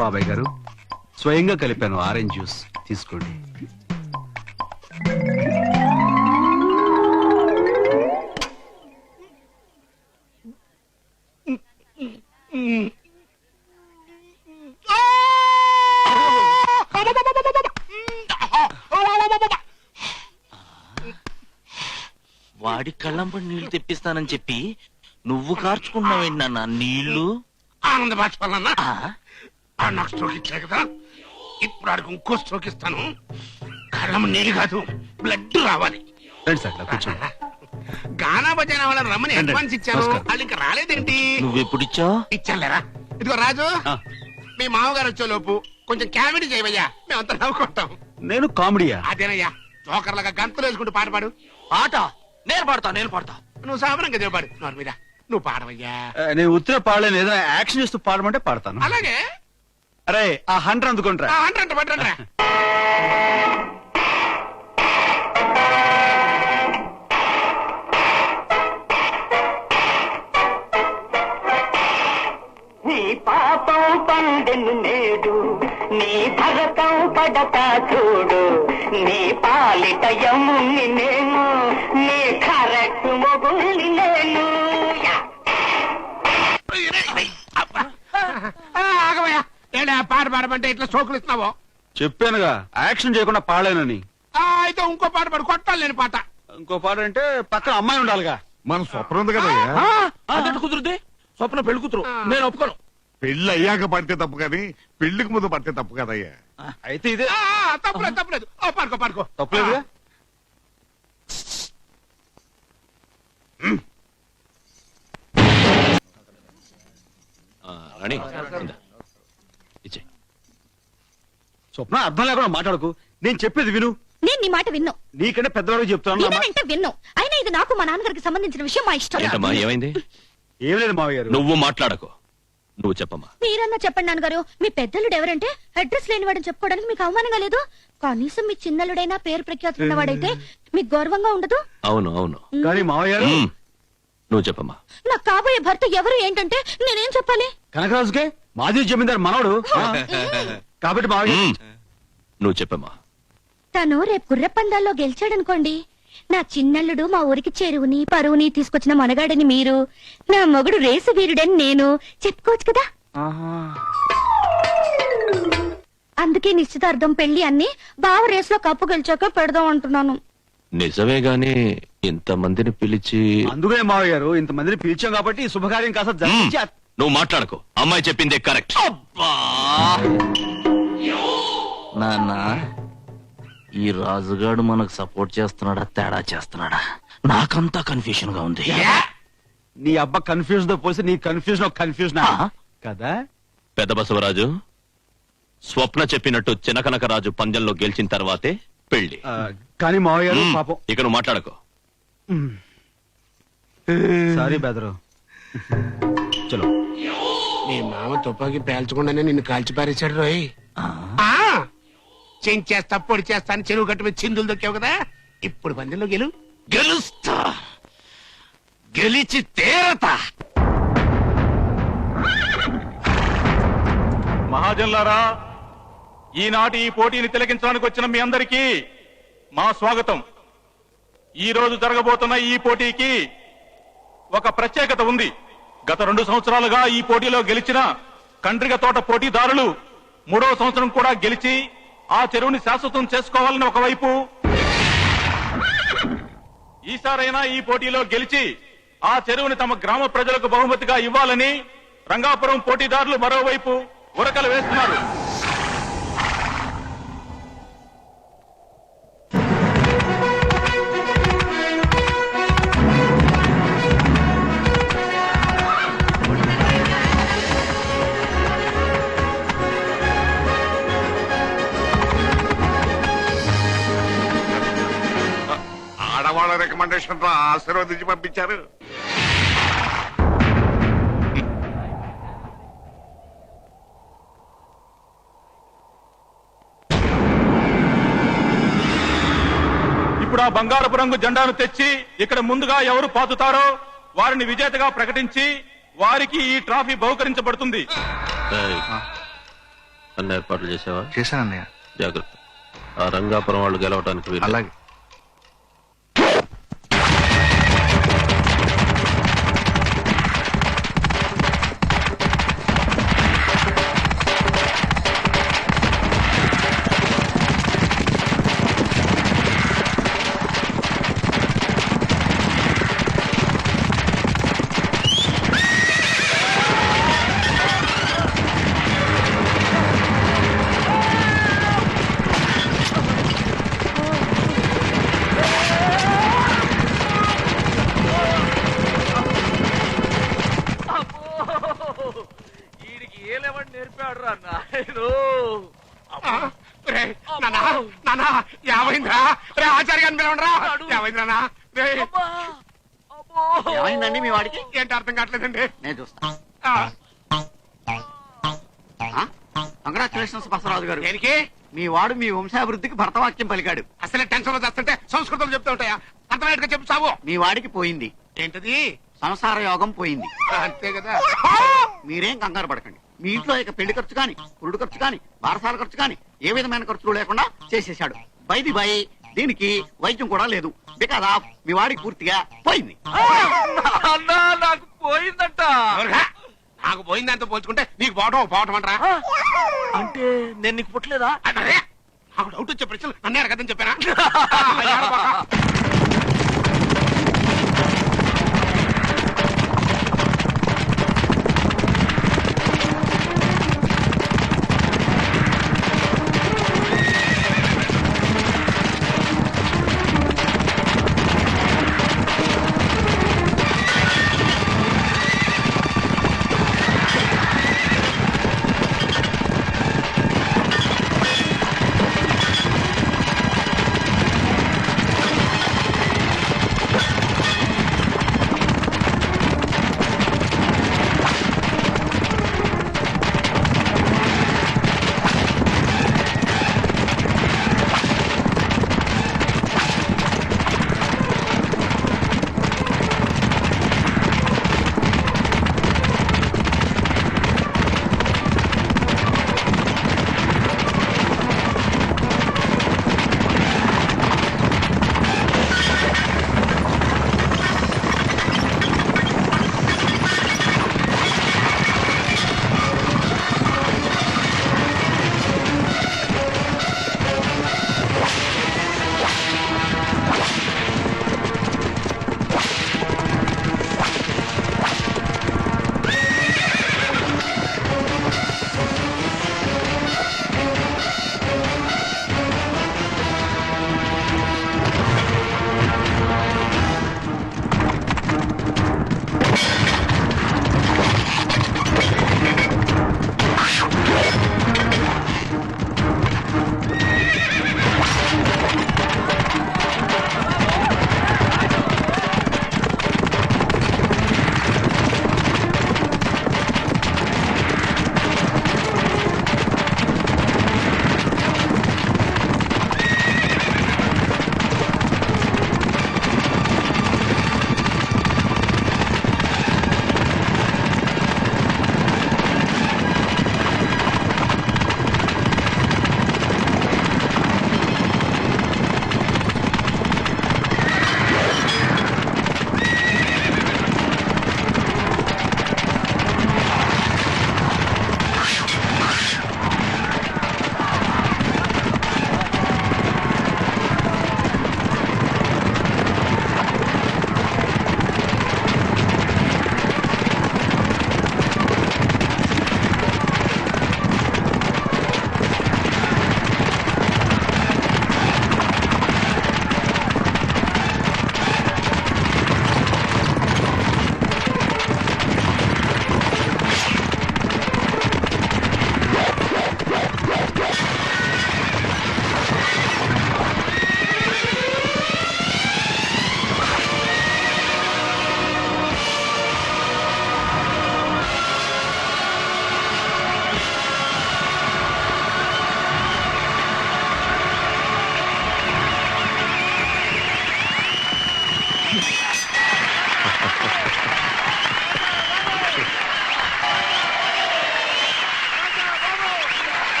బాబాయ్ గారు స్వయంగా కలిపాను ఆరెంజ్ జ్యూస్ తీసుకోండి. వాడి కళ్ళంపడి నీళ్లు తెప్పిస్తానని చెప్పి నువ్వు కార్చుకుంటున్నావేంటి నాన్న నీళ్లు? ఆనంద బాష్పాలన్నా నాకు స్ట్రోక్ ఇచ్చా కదా, ఇప్పుడు ఆడికి ఇంకో స్ట్రోక్ ఇస్తాను. కళ్ళం నీళ్ళు కాదు బ్లడ్ రావాలి. రండి సార్, ఇలా కూర్చోండి. గానా బజానా వాళ్ళని రమ్మని అడ్వాన్స్ ఇచ్చాను, వాళ్ళు ఇంకా రాలేదేంటి? నువ్వెప్పుడు ఇచ్చావు? ఇచ్చాలేరా. ఇదిగో రాజు, మీ మామగారు వచ్చే లోపు కొంచెం కామెడీ చేయవయ్యా, మేమంతా నవ్వుకుంటాం. నేను కామెడీయా? అదేనయ్యా, జోకర్లాగా గంతులు వేసుకుంటూ పాట పాడు. పాట నేను పాడతా. నువ్వు సామరంగా దేవు పాడు. నోరు మీద నువ్వు పాడవయ్యా. నేను ఉత్తర పాడలేను, ఏదైనా యాక్షన్ చేస్తూ పాడమంటే పాడతాను. అలాగే. అరే ఆ హండ్రెడ్ అందుకుంటారా? అంట పట్టండి. నీ పాపం పండెను నేడు, నీ భరతం పడతా చూడు, నీ పాలిట యముని నేను, నీ కరెక్ట్ మొగుల్ని నేను. ఆగవయ్యా, ఏడా పాట పాడమంటే ఇట్లా స్ట్రోకులు ఇస్తున్నావు? చెప్పానుగా యాక్షన్ చేయకుండా పాడలేనని. అయితే ఇంకో పాట పాడు, కొట్టాలి నేను పాట. ఇంకో పాట అంటే పక్కన అమ్మాయి ఉండాలిగా. మన స్వప్నం ఉంది కదా. అదెట్టు కుదురుద్ది? స్వప్న పెళ్లి కూతురు, నేను ఒప్పుకోను. పెళ్లి అయ్యాక పడితే తప్పు కానీ పెళ్లికి ముందు పడితే తప్పు కదయ్యా. అయితే ఇదే తప్పులేదు తప్పులేదు, పాడుకో. తప్పులేదుగా. రాణి స్వప్న అర్థం లేకుండా మాట్లాడకు, నేను చెప్పేది విను. నేను నీ మాట విన్ను. నీకంటే పెద్దవాడికి చెప్తాను. విన్నానంటే విన్ను. అయినా ఇది నాకు మా నాన్నగారికి సంబంధించిన విషయం, మా ఇష్టం. ఏంటమ్మా ఏమైంది? ఏం లేదు మావయ్య గారు. నువ్వు మాట్లాడకు, నువ్వు చెప్పమ్మా. మీరన్నా చెప్పండి నాన్నగారు. మీ పెద్దలుడు ఎవరంటే అడ్రస్ లేనివాడని చెప్పుకోవడానికి మీకు అవమానంగా లేదు? కనీసం మీ చిన్నలుడైనా పేరు ప్రఖ్యాతులు ఉన్నవాడైతే మీకు గౌరవంగా ఉండదు? అవును అవును. కానీ మావయ్య గారు నువ్వు చెప్పమ్మా. నాకు కాబోయే భర్త ఎవరు ఏంటంటే నేనేం చెప్పాలి? కనకరాజుకే మాజీ జమీందారు మనవడు కాబట్టి మావయ్య నువ్వు చెప్పమ్మా. తను రేపు గుర్రపందాల్లో గెలిచాడనుకోండి, నా చిన్నల్లుడు మా ఊరికి చెరువుని పరువుని తీసుకొచ్చిన మనగాడని మీరు, నా మొగుడు రేసు వీరుడని నేను చెప్పుకోవచ్చు కదా. అందుకే నిశ్చితార్థం పెళ్లి అన్ని బావ రేసులో కప్పు గెలిచాక పెడదాం అంటున్నాను. నిజమే గాని ఇంతమందిని పిలిచి. అందుకే మావయ్య గారు ఇంతమందిని పిలిచాం కాబట్టి ఈ శుభకార్యం కాస్త జరిగించి. నువ్వు మాట్లాడకు, అమ్మాయి చెప్పిందే కరెక్ట్. నాన్న, ఈ రాజుగాడు మనకు సపోర్ట్ చేస్తున్నాడా తేడా చేస్తున్నాడా? నాకంతా కన్ఫ్యూషన్ గా ఉంది. నీ అబ్బా కన్ఫ్యూజన్ తో పోసి నీ కన్ఫ్యూజన్ కదా. పెద్ద బసవరాజు, స్వప్న చెప్పినట్టు చినకనకరాజు పందెంలో గెలిచిన తర్వాతే పెళ్లి. కానీ మావయ్య గారు పాపం. ఇక నువ్వు మాట్లాడకు. సారీ బెదరు. చలో. నీ మామ తుపాకి పేల్చకుండానే నిన్ను కాల్చి పారేశాడు రోయ్. చేస్తా పొడి చేస్తా అని చెరువు గట్టు మీద చిందులు దొక్కావు కదా, ఇప్పుడు పందెంలో గెలుస్తా, గెలిచి తేరతా. మహాజన్లారా, ఈనాటి ఈ పోటీని తిలకించడానికి వచ్చిన మీ అందరికీ మా స్వాగతం. ఈ రోజు జరగబోతున్న ఈ పోటీకి ఒక ప్రత్యేకత ఉంది. గత 2 సంవత్సరాలుగా ఈ పోటీలో గెలిచిన కండ్రిగ తోట పోటీదారులు 3వ సంవత్సరం కూడా గెలిచి ఆ చెరువుని శాశ్వతం చేసుకోవాలని ఒకవైపు, ఈసారైనా ఈ పోటీలో గెలిచి ఆ చెరువుని తమ గ్రామ ప్రజలకు బహుమతిగా ఇవ్వాలని రంగాపురం పోటీదారులు మరోవైపు ఉరకలు వేస్తున్నారు. మనుషులు ఆశీర్వదించి పంపించారు. ఇప్పుడు ఆ బంగారపు రంగు జెండాను తెచ్చి ఇక్కడ ముందుగా ఎవరు పాతుతారో వారిని విజేతగా ప్రకటించి వారికి ఈ ట్రాఫీ బహుకరించబడుతుంది. అన్ని ఏర్పాట్లు చేసావా? చేశానన్నయ్య. జాగ్రత్త, ఆ రంగాపురం వాళ్ళు గెలవడానికి వీలు. అలాగే. ఏమైందిరా? ఆచార్యాన్ని పిలవండిరా. ఏమైందిరా? ఏమైందండి మీ వాడికి? ఏంటి అర్థం కావట్లేదండి. నేను చూస్తా. కంగ్రాచులేషన్స్ బసవరాజు గారు. దేనికి? మీ వాడు మీ వంశాభివృద్ధికి భరతవాక్యం పలికాడు. అసలే టెన్షన్ లో చేస్తుంటే సంస్కృతం చెప్తూ ఉంటాయా? అర్థమయ్యేట్టుగా చెప్పు చావు. మీ వాడికి పోయింది. ఏంటది? సంసార యోగం పోయింది. అంతే కదా. మీరేం కంగారు పడకండి. మీ ఇంట్లో ఇక పెళ్లి ఖర్చు కాని, పురుడు ఖర్చు కాని, బారసాల ఖర్చు కాని ఏ విధమైన ఖర్చులు లేకుండా చేసేశాడు. బైది బై దీనికి వైద్యం కూడా లేదు. బికాజ్ ఆఫ్ మీ వాడికి పూర్తిగా పోయింది. నాకు పోయిందంట. నాకు పోయిందంతా పోల్చుకుంటే నీకు పోవటం అంటారా? అంటే నేను నీకు పుట్టలేదా? నాకు డౌట్ వచ్చే ప్రశ్నలు నన్నే అడగదని చెప్పానా?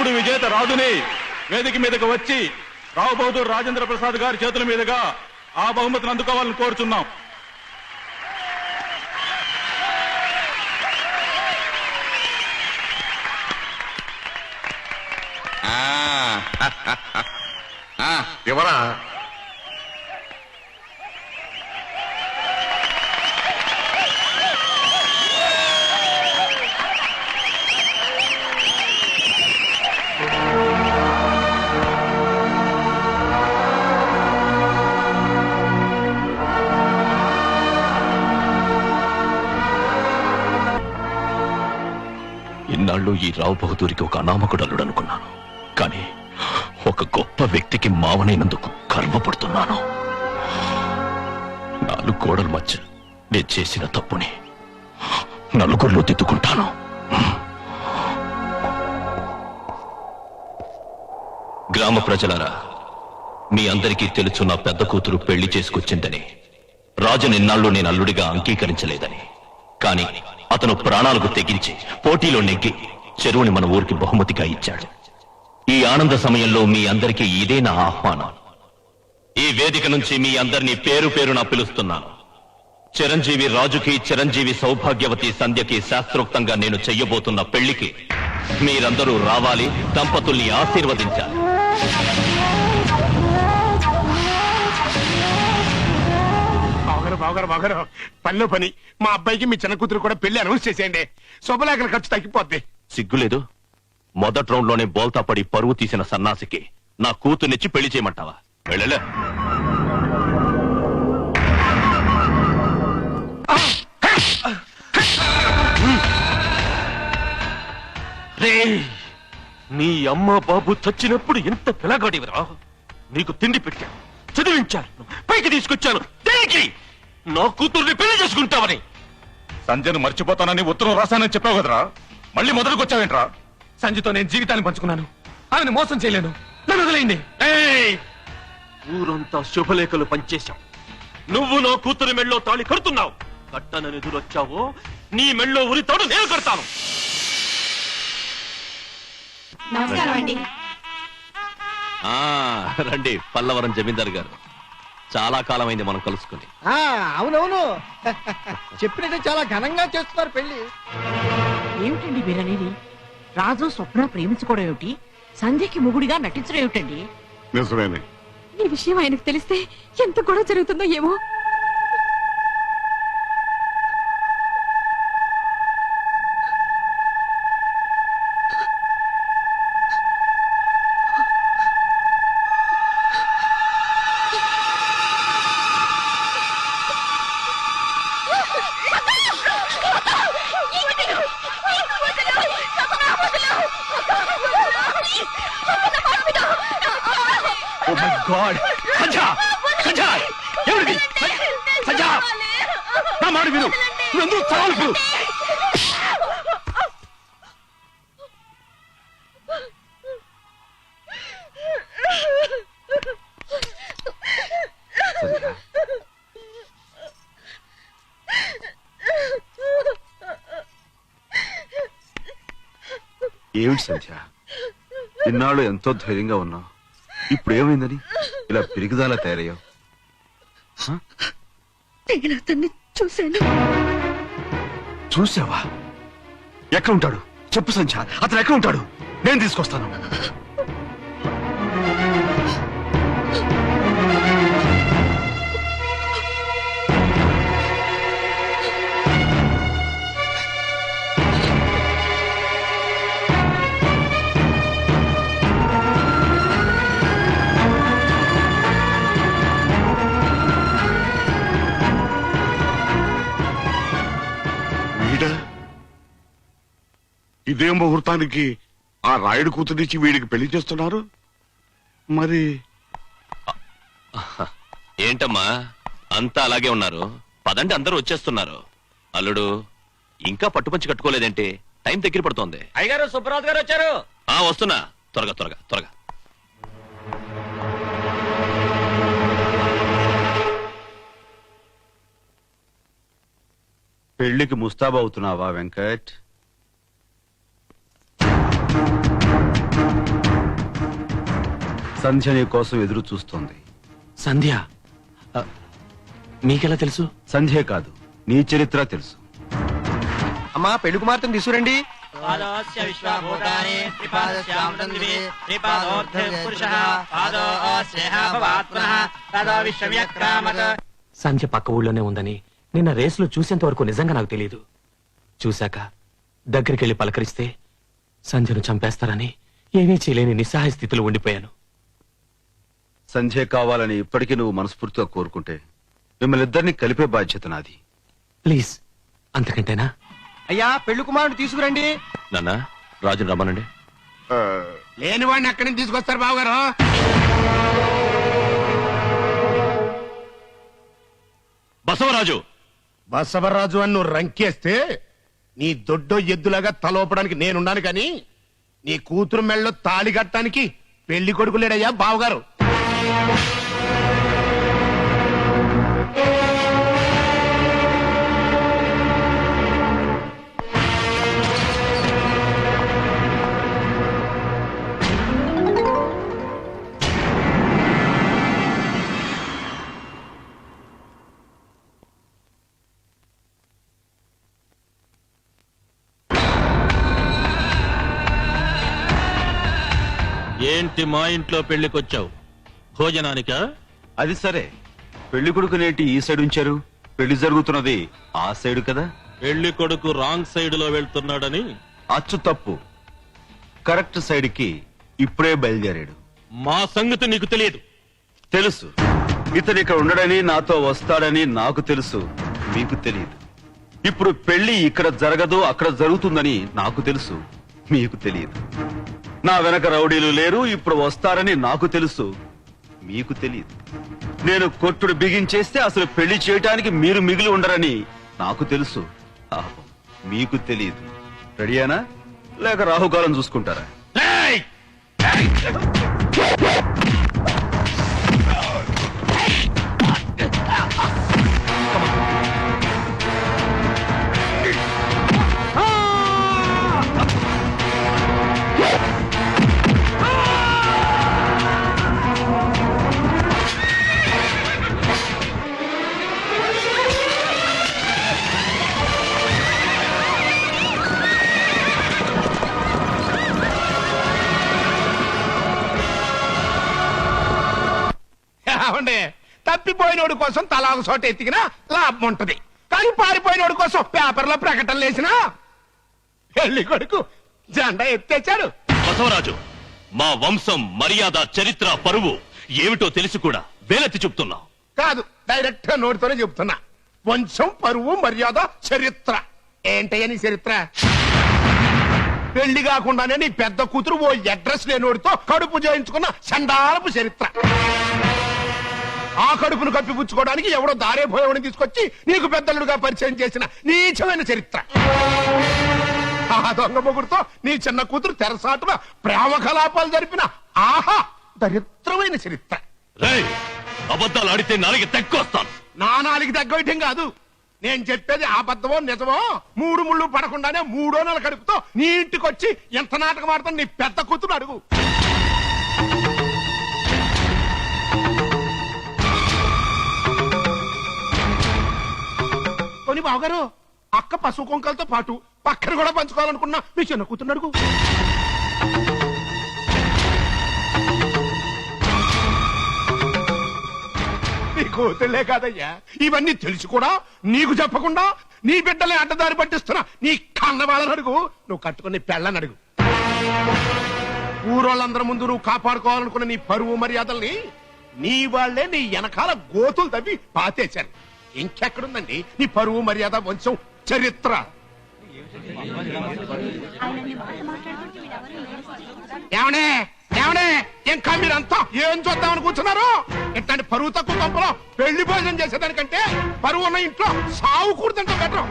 అవార్డు విజేత రాజుని వేదిక మీదకి వచ్చి రావు బహదూర్ రాజేంద్ర ప్రసాద్ గారి చేతుల మీదుగా ఆ బహుమతిని అందుకోవాలని కోరుచున్నాం. ఎవరా? ఇన్నాళ్ళు ఈ రావు బహదూరికి ఒక అనామకుడు అల్లుడు అనుకున్నాను, కానీ ఒక గొప్ప వ్యక్తికి మావనైనందుకు గర్వపడుతున్నాను. 4 గోడల మధ్య నేను చేసిన తప్పుని నలుగురిలో దిద్దుకుంటాను. గ్రామ ప్రజలారా, మీ అందరికీ తెలుసు నా పెద్ద కూతురు పెళ్లి చేసుకొచ్చిందని. రాజు నిన్నాళ్ళు నేను అల్లుడిగా అంగీకరించలేదని, కానీ అతను ప్రాణాలకు తెగించి పోటీలో నెగ్గి చెరువుని మన ఊరికి బహుమతిగా ఇచ్చాడు. ఈ ఆనంద సమయంలో మీ అందరికీ ఇదే నా ఆహ్వానం. ఈ వేదిక నుంచి మీ అందరినీ పేరు పేరున పిలుస్తున్నాను. చిరంజీవి రాజుకి, చిరంజీవి సౌభాగ్యవతి సంధ్యకి శాస్త్రోక్తంగా నేను చెయ్యబోతున్న పెళ్లికి మీరందరూ రావాలి, దంపతుల్ని ఆశీర్వదించాలి. బావగారు పనిలో పని, మా అబ్బాయికి మీ చిన్న కూతురు కూడా పెళ్లి అనౌన్స్ చేసేయండి. శుభలేఖల ఖర్చు తగ్గిపోద్ది. సిగ్గులేదు? మొదటి రౌండ్ లోనే బోల్తా పడి పరువు తీసిన సన్నాసికి నా కూతుర్నిచ్చి పెళ్లి చేయమంటావా? వెళ్ళలే. నీ అమ్మ బాబు చచ్చినప్పుడు ఎంత పిలగాడివిరా? నీకు తిండి పెట్టాను, చదివించాను, పైకి తీసుకొచ్చాను. దేనికి? నా కూతుర్ని పెళ్లి చేసుకుంటావని. సంజయ్ను మర్చిపోతానని ఉత్తరం రాశానని చెప్పావు కదరా, మళ్ళీ మొదలుకు వచ్చావేంట్రా? సంజయ్తో నేను జీవితాన్ని పంచుకున్నాను, ఆమెను మోసం చేయలేను, నన్ను వదిలేయండి. ఊరంతా శుభలేఖలు పంచేశాం. నువ్వు నా కూతురి మెళ్ళో తాళి కడుతున్నావు. కట్టనని ఎదురొచ్చావో నీ మెళ్ళో ఉరి తాడు నేను కడతాను. నమస్కారం అండి. రండి పల్లవరం జమీందార్ గారు, చాలా కాలమైంది మనం కలుసుకుని. అవునవును, చెప్పినట్టు చాలా ఘనంగా చేస్తున్నారు పెళ్లి. ఏమిటండి మీరనేది? రాజు స్వప్న ప్రేమించుకోవడం ఏమిటి? సంధ్యకి మొగుడిగా నటించడం ఏమిటండి? నిజమేనే. ఈ విషయం ఆయనకు తెలిస్తే ఎంత గొడవ జరుగుతుందో ఏమో. Oh my God! సంధ్య! సంధ్య! ఎవరిది? సంధ్య! నా మాట విను, నువ్వెందుకు చావాలి ఇప్పుడు? ఏమిటి సంధ్య, ఇన్నాళ్ళు ఎంతో ధైర్యంగా ఉన్నావు, ఇప్పుడు ఏమైందని ఇలా పిరిగిదాలా తయారయ్యావు? నేను అతన్ని చూశాను. చూసావా? ఎక్కడ ఉంటాడు చెప్పు సంధ్య, అతను ఎక్కడ ఉంటాడు? నేను తీసుకొస్తాను. ఇదే ముహూర్తానికి ఆ రాయుడు కూతురిచ్చి వీడికి పెళ్లి చేస్తున్నారు. మరి ఏంటమ్మా అంతా అలాగే ఉన్నారు? పదండి, అందరూ వచ్చేస్తున్నారు. అల్లుడు ఇంకా పట్టుపంచి కట్టుకోలేదేంటి? టైం దగ్గర పడుతోంది. అయ్యగారు, సుబ్బరాజు గారు వచ్చారు. వస్తున్నా, త్వరగా త్వరగా త్వరగా. పెళ్లికి ముస్తాబు అవుతున్నావా వెంకట్? సంధ్య నీ కోసం ఎదురు చూస్తోంది. సంధ్య మీకెలా తెలుసు? సంధ్య కాదు, నీ చరిత్ర తెలుసు. అమ్మా పెళ్లి కుమార్తెను తీసుకురండి. సంధ్య పక్క ఊళ్ళోనే ఉందని నిన్న రేసులో చూసేంత వరకు నిజంగా నాకు తెలియదు. చూశాక దగ్గరికెళ్లి పలకరిస్తే సంధ్యను చంపేస్తారని ఏమీ చేయలేని నిస్సహాయ స్థితిలో ఉండిపోయాను. సంధ్య కావాలని ఇప్పటికీ నువ్వు మనస్ఫూర్తిగా కోరుకుంటే మిమ్మల్ని ఇద్దరిని కలిపే బాధ్యత నాది. ప్లీజ్ అంతకంటేనా? అయ్యా పెళ్లి కుమారుడు తీసుకురండి. నాన్న రాజుని రమ్మనండి. లేని వాడిని ఎక్కడి నుంచి తీసుకొస్తారు బావగారు? బసవరాజు బసవరాజు అని నువ్వు రంకేస్తే నీ దొడ్డో ఎద్దులాగా తలోపడానికి నేనున్నాను కానీ నీ కూతురు మెళ్ళలో తాళి కట్టడానికి పెళ్లి కొడుకు లేడయ్యా బావగారు. ఏంటి మా ఇంట్లో పెళ్లికొచ్చావు? భోజనానికా? అది సరే, పెళ్లి కొడుకు నేటి ఈ సైడ్ ఉంచారు, పెళ్లి జరుగుతున్నది ఆ సైడ్ కదా. పెళ్లి కొడుకు రాంగ్ సైడ్ లో వెళ్తున్నాడని అచ్చు తప్పు. కరెక్ట్ సైడ్ కి ఇప్పుడే బయలుదేరాడు. మా సంగతి నీకు తెలియదు. తెలుసు, ఇతను ఇక్కడ ఉండడని నాతో వస్తాడని నాకు తెలుసు, మీకు తెలియదు. ఇప్పుడు పెళ్లి ఇక్కడ జరగదు అక్కడ జరుగుతుందని నాకు తెలుసు, మీకు తెలియదు. నా వెనక రౌడీలు లేరు, ఇప్పుడు వస్తారని నాకు తెలుసు, మీకు తెలియదు. నేను కొట్టుడు బిగించేస్తే అసలు పెళ్లి చేయటానికి మీరు మిగిలి ఉండరని నాకు తెలుసు, పాపం మీకు తెలియదు. రెడీయానా లేక రాహుకాలం చూసుకుంటారా? తప్పిపోయినోడి కోసం తలా ఒక చోట ఎత్తికినా లాభం ఉంటది, కానీ పారిపోయినోడి కోసం పేపర్లో ప్రకటనలు వేసినా పెళ్లి కొడుకు జెండా ఎత్తేచాడు. బసవరాజు, మా వంశం మర్యాద చరిత్ర పరువు ఏమిటో తెలిసి కూడా వేలెత్తి చెప్తున్నావు. కాదు, డైరెక్ట్ గా నోటితోనే చెప్తున్నా. వంశం పరువు మర్యాద చరిత్ర ఏంటయ్యా నీ చరిత్ర? పెళ్లి కాకుండానే నీ పెద్ద కూతురు ఓ అడ్రస్ లేనోడితో కడుపు చేయించుకున్న చండాలపు చరిత్ర. ఆ కడుపును కప్పిపుచ్చుకోవడానికి ఎవడో దారే పోయేవాడిని తీసుకొచ్చి నీకు పెద్దలుగా పరిచయం చేసిన నీచమైన చరిత్ర. ఆ దొంగ మొగుడుతో నీ చిన్న కూతురు తెరసాటున ప్రేమ కలాపాలు జరిపిన ఆహా దరిద్రమైన చరిత్ర. అబద్ధాలు ఆడితే నాలుగు తెక్కొస్తాను. నా నాలుగు తగ్గటం కాదు, నేను చెప్పేది అబద్ధమో నిజమో 3 ముళ్ళు పడకుండానే 3వ నెల కడుపుతో నీ ఇంటికి వచ్చి ఎంత నాటకం ఆడతాను నీ పెద్ద కూతురు అడుగు. కొని బావగారు, అక్క పశు కుంకలతో పాటు పక్కన కూడా పంచుకోవాలనుకున్నా మీ చిన్న కూతురు అడుగు. నీ కూతుళ్లే కాదయ్యా, ఇవన్నీ తెలిసి కూడా నీకు చెప్పకుండా నీ బిడ్డల్ని అడ్డదారి పట్టిస్తున్నా నీ కన్న వాళ్ళని అడుగు. నువ్వు కట్టుకుని పెళ్ళని అడుగు. ఊరోళ్ళందరి ముందు నువ్వు కాపాడుకోవాలనుకున్న నీ పరువు మర్యాదల్ని నీ వాళ్లే నీ వెనకాల గోతులు తవ్వి పాతేశారు. ఇంకెక్కడుందండి నీ పరువు మర్యాద వంశం చరిత్ర? ఏమనే ఏమనే ఇంకా మీరంతా ఏం చూద్దామని కూర్చున్నారు? ఇట్లాంటి పరువు తక్కువ కంపలో పెళ్లి భోజనం చేసేదానికంటే పరువు ఉన్న ఇంట్లో సావు కూడుతుంటే బెటర్.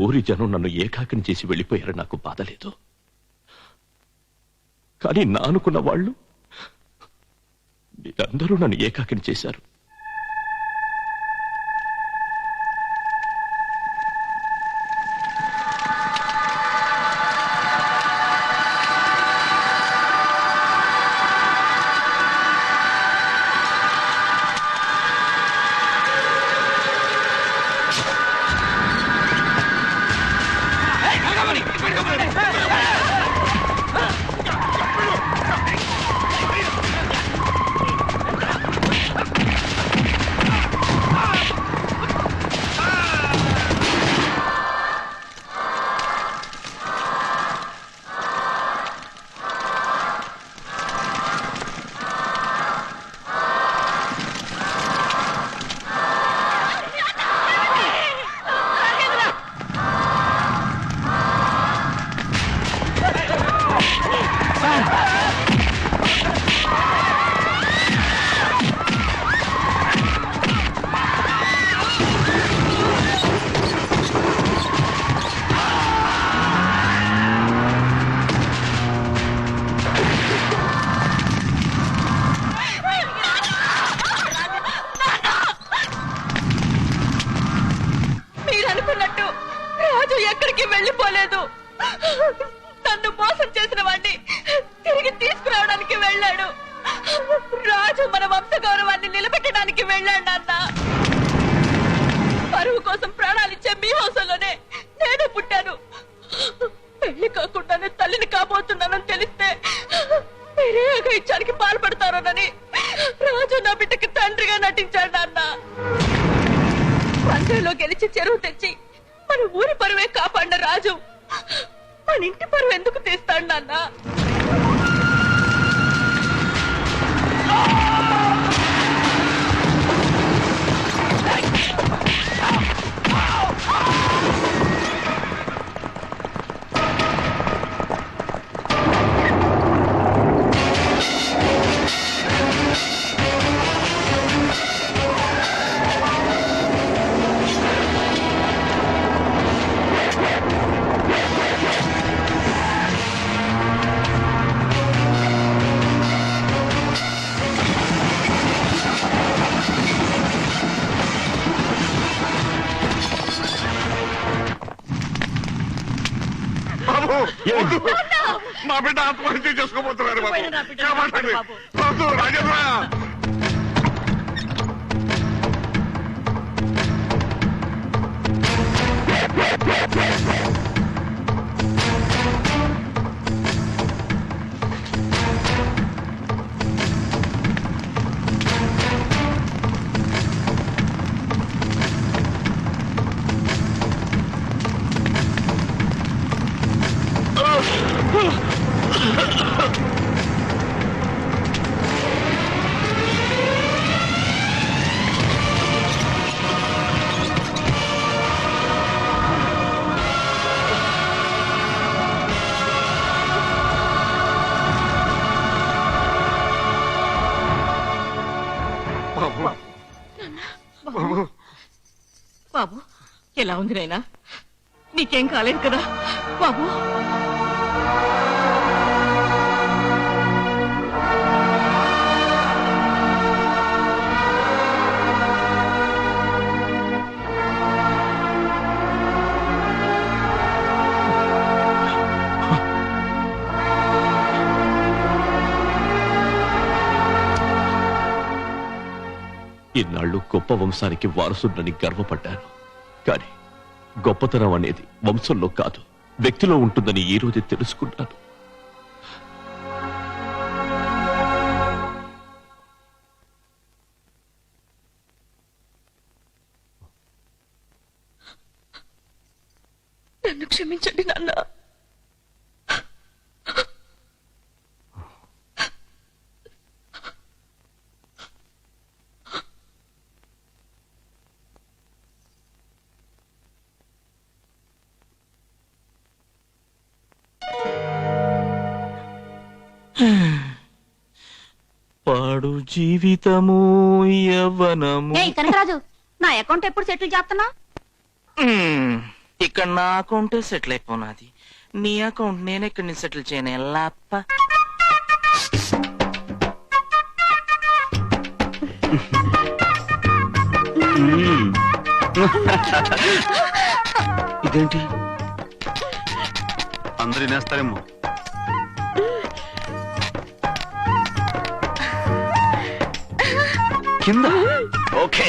ఊరి జనం నన్ను ఏకాకిని చేసి వెళ్ళిపోయారు. నాకు బాధ లేదు. కానీ నా అనుకున్న వాళ్ళు మీరందరూ నన్ను ఏకాకిని చేశారు. వెళ్ళిపోలేదు. నన్ను మోసం చేసిన వాడిని తిరిగి తీసుకురావడానికి వెళ్ళాడు. రాజు మన వంశ గౌరవాన్ని నిలబెట్టడానికి వెళ్ళాడు. నాన్న పరువు కోసం ప్రాణాలిచ్చే మీ హౌసలోనే నేను పుట్టాను. పెళ్లి కాకుండానే తల్లిని కాబోతున్నానని తెలిస్తే మీరే అఘాయిత్యానికి పాల్పడతారోనని రాజు నా బిడ్డకి తండ్రిగా నటించాడు. నాన్న పందెంలో గెలిచి చెరువు తెచ్చి మన ఊరి పరువే కాపాడిన రాజు మన ఇంటి పరువు ఎందుకు తీస్తాడు? నాన్న నా బిడ్డ ఆత్మహత్య చేసుకోబోతున్నారు బాబు. రాజేంద్ర బాబు ఎలా ఉంది నాయనా? నీకేం కాలేదు కదా బాబు? ఇన్నాళ్ళు గొప్ప వంశానికి వారసుడని గర్వపడ్డాను. కానీ గొప్పతనం అనేది వంశంలో కాదు, వ్యక్తిలో ఉంటుందని ఈ రోజే తెలుసుకున్నాను. నన్ను క్షమించండి నాన్న. పాడు జీవితము యవ్వనము. కనకరాజు, నా అకౌంట్ ఎప్పుడు సెటిల్ చేస్తున్నా? ఇక్కడ నా అకౌంటే సెటిల్ అయిపోనాది. నీ అకౌంట్ నేను ఎక్కడి నుంచి సెటిల్ చేయను ఎల్లాప్ప. ఇదేంటి అందరు వినేస్తారేమో. కింద ఓకే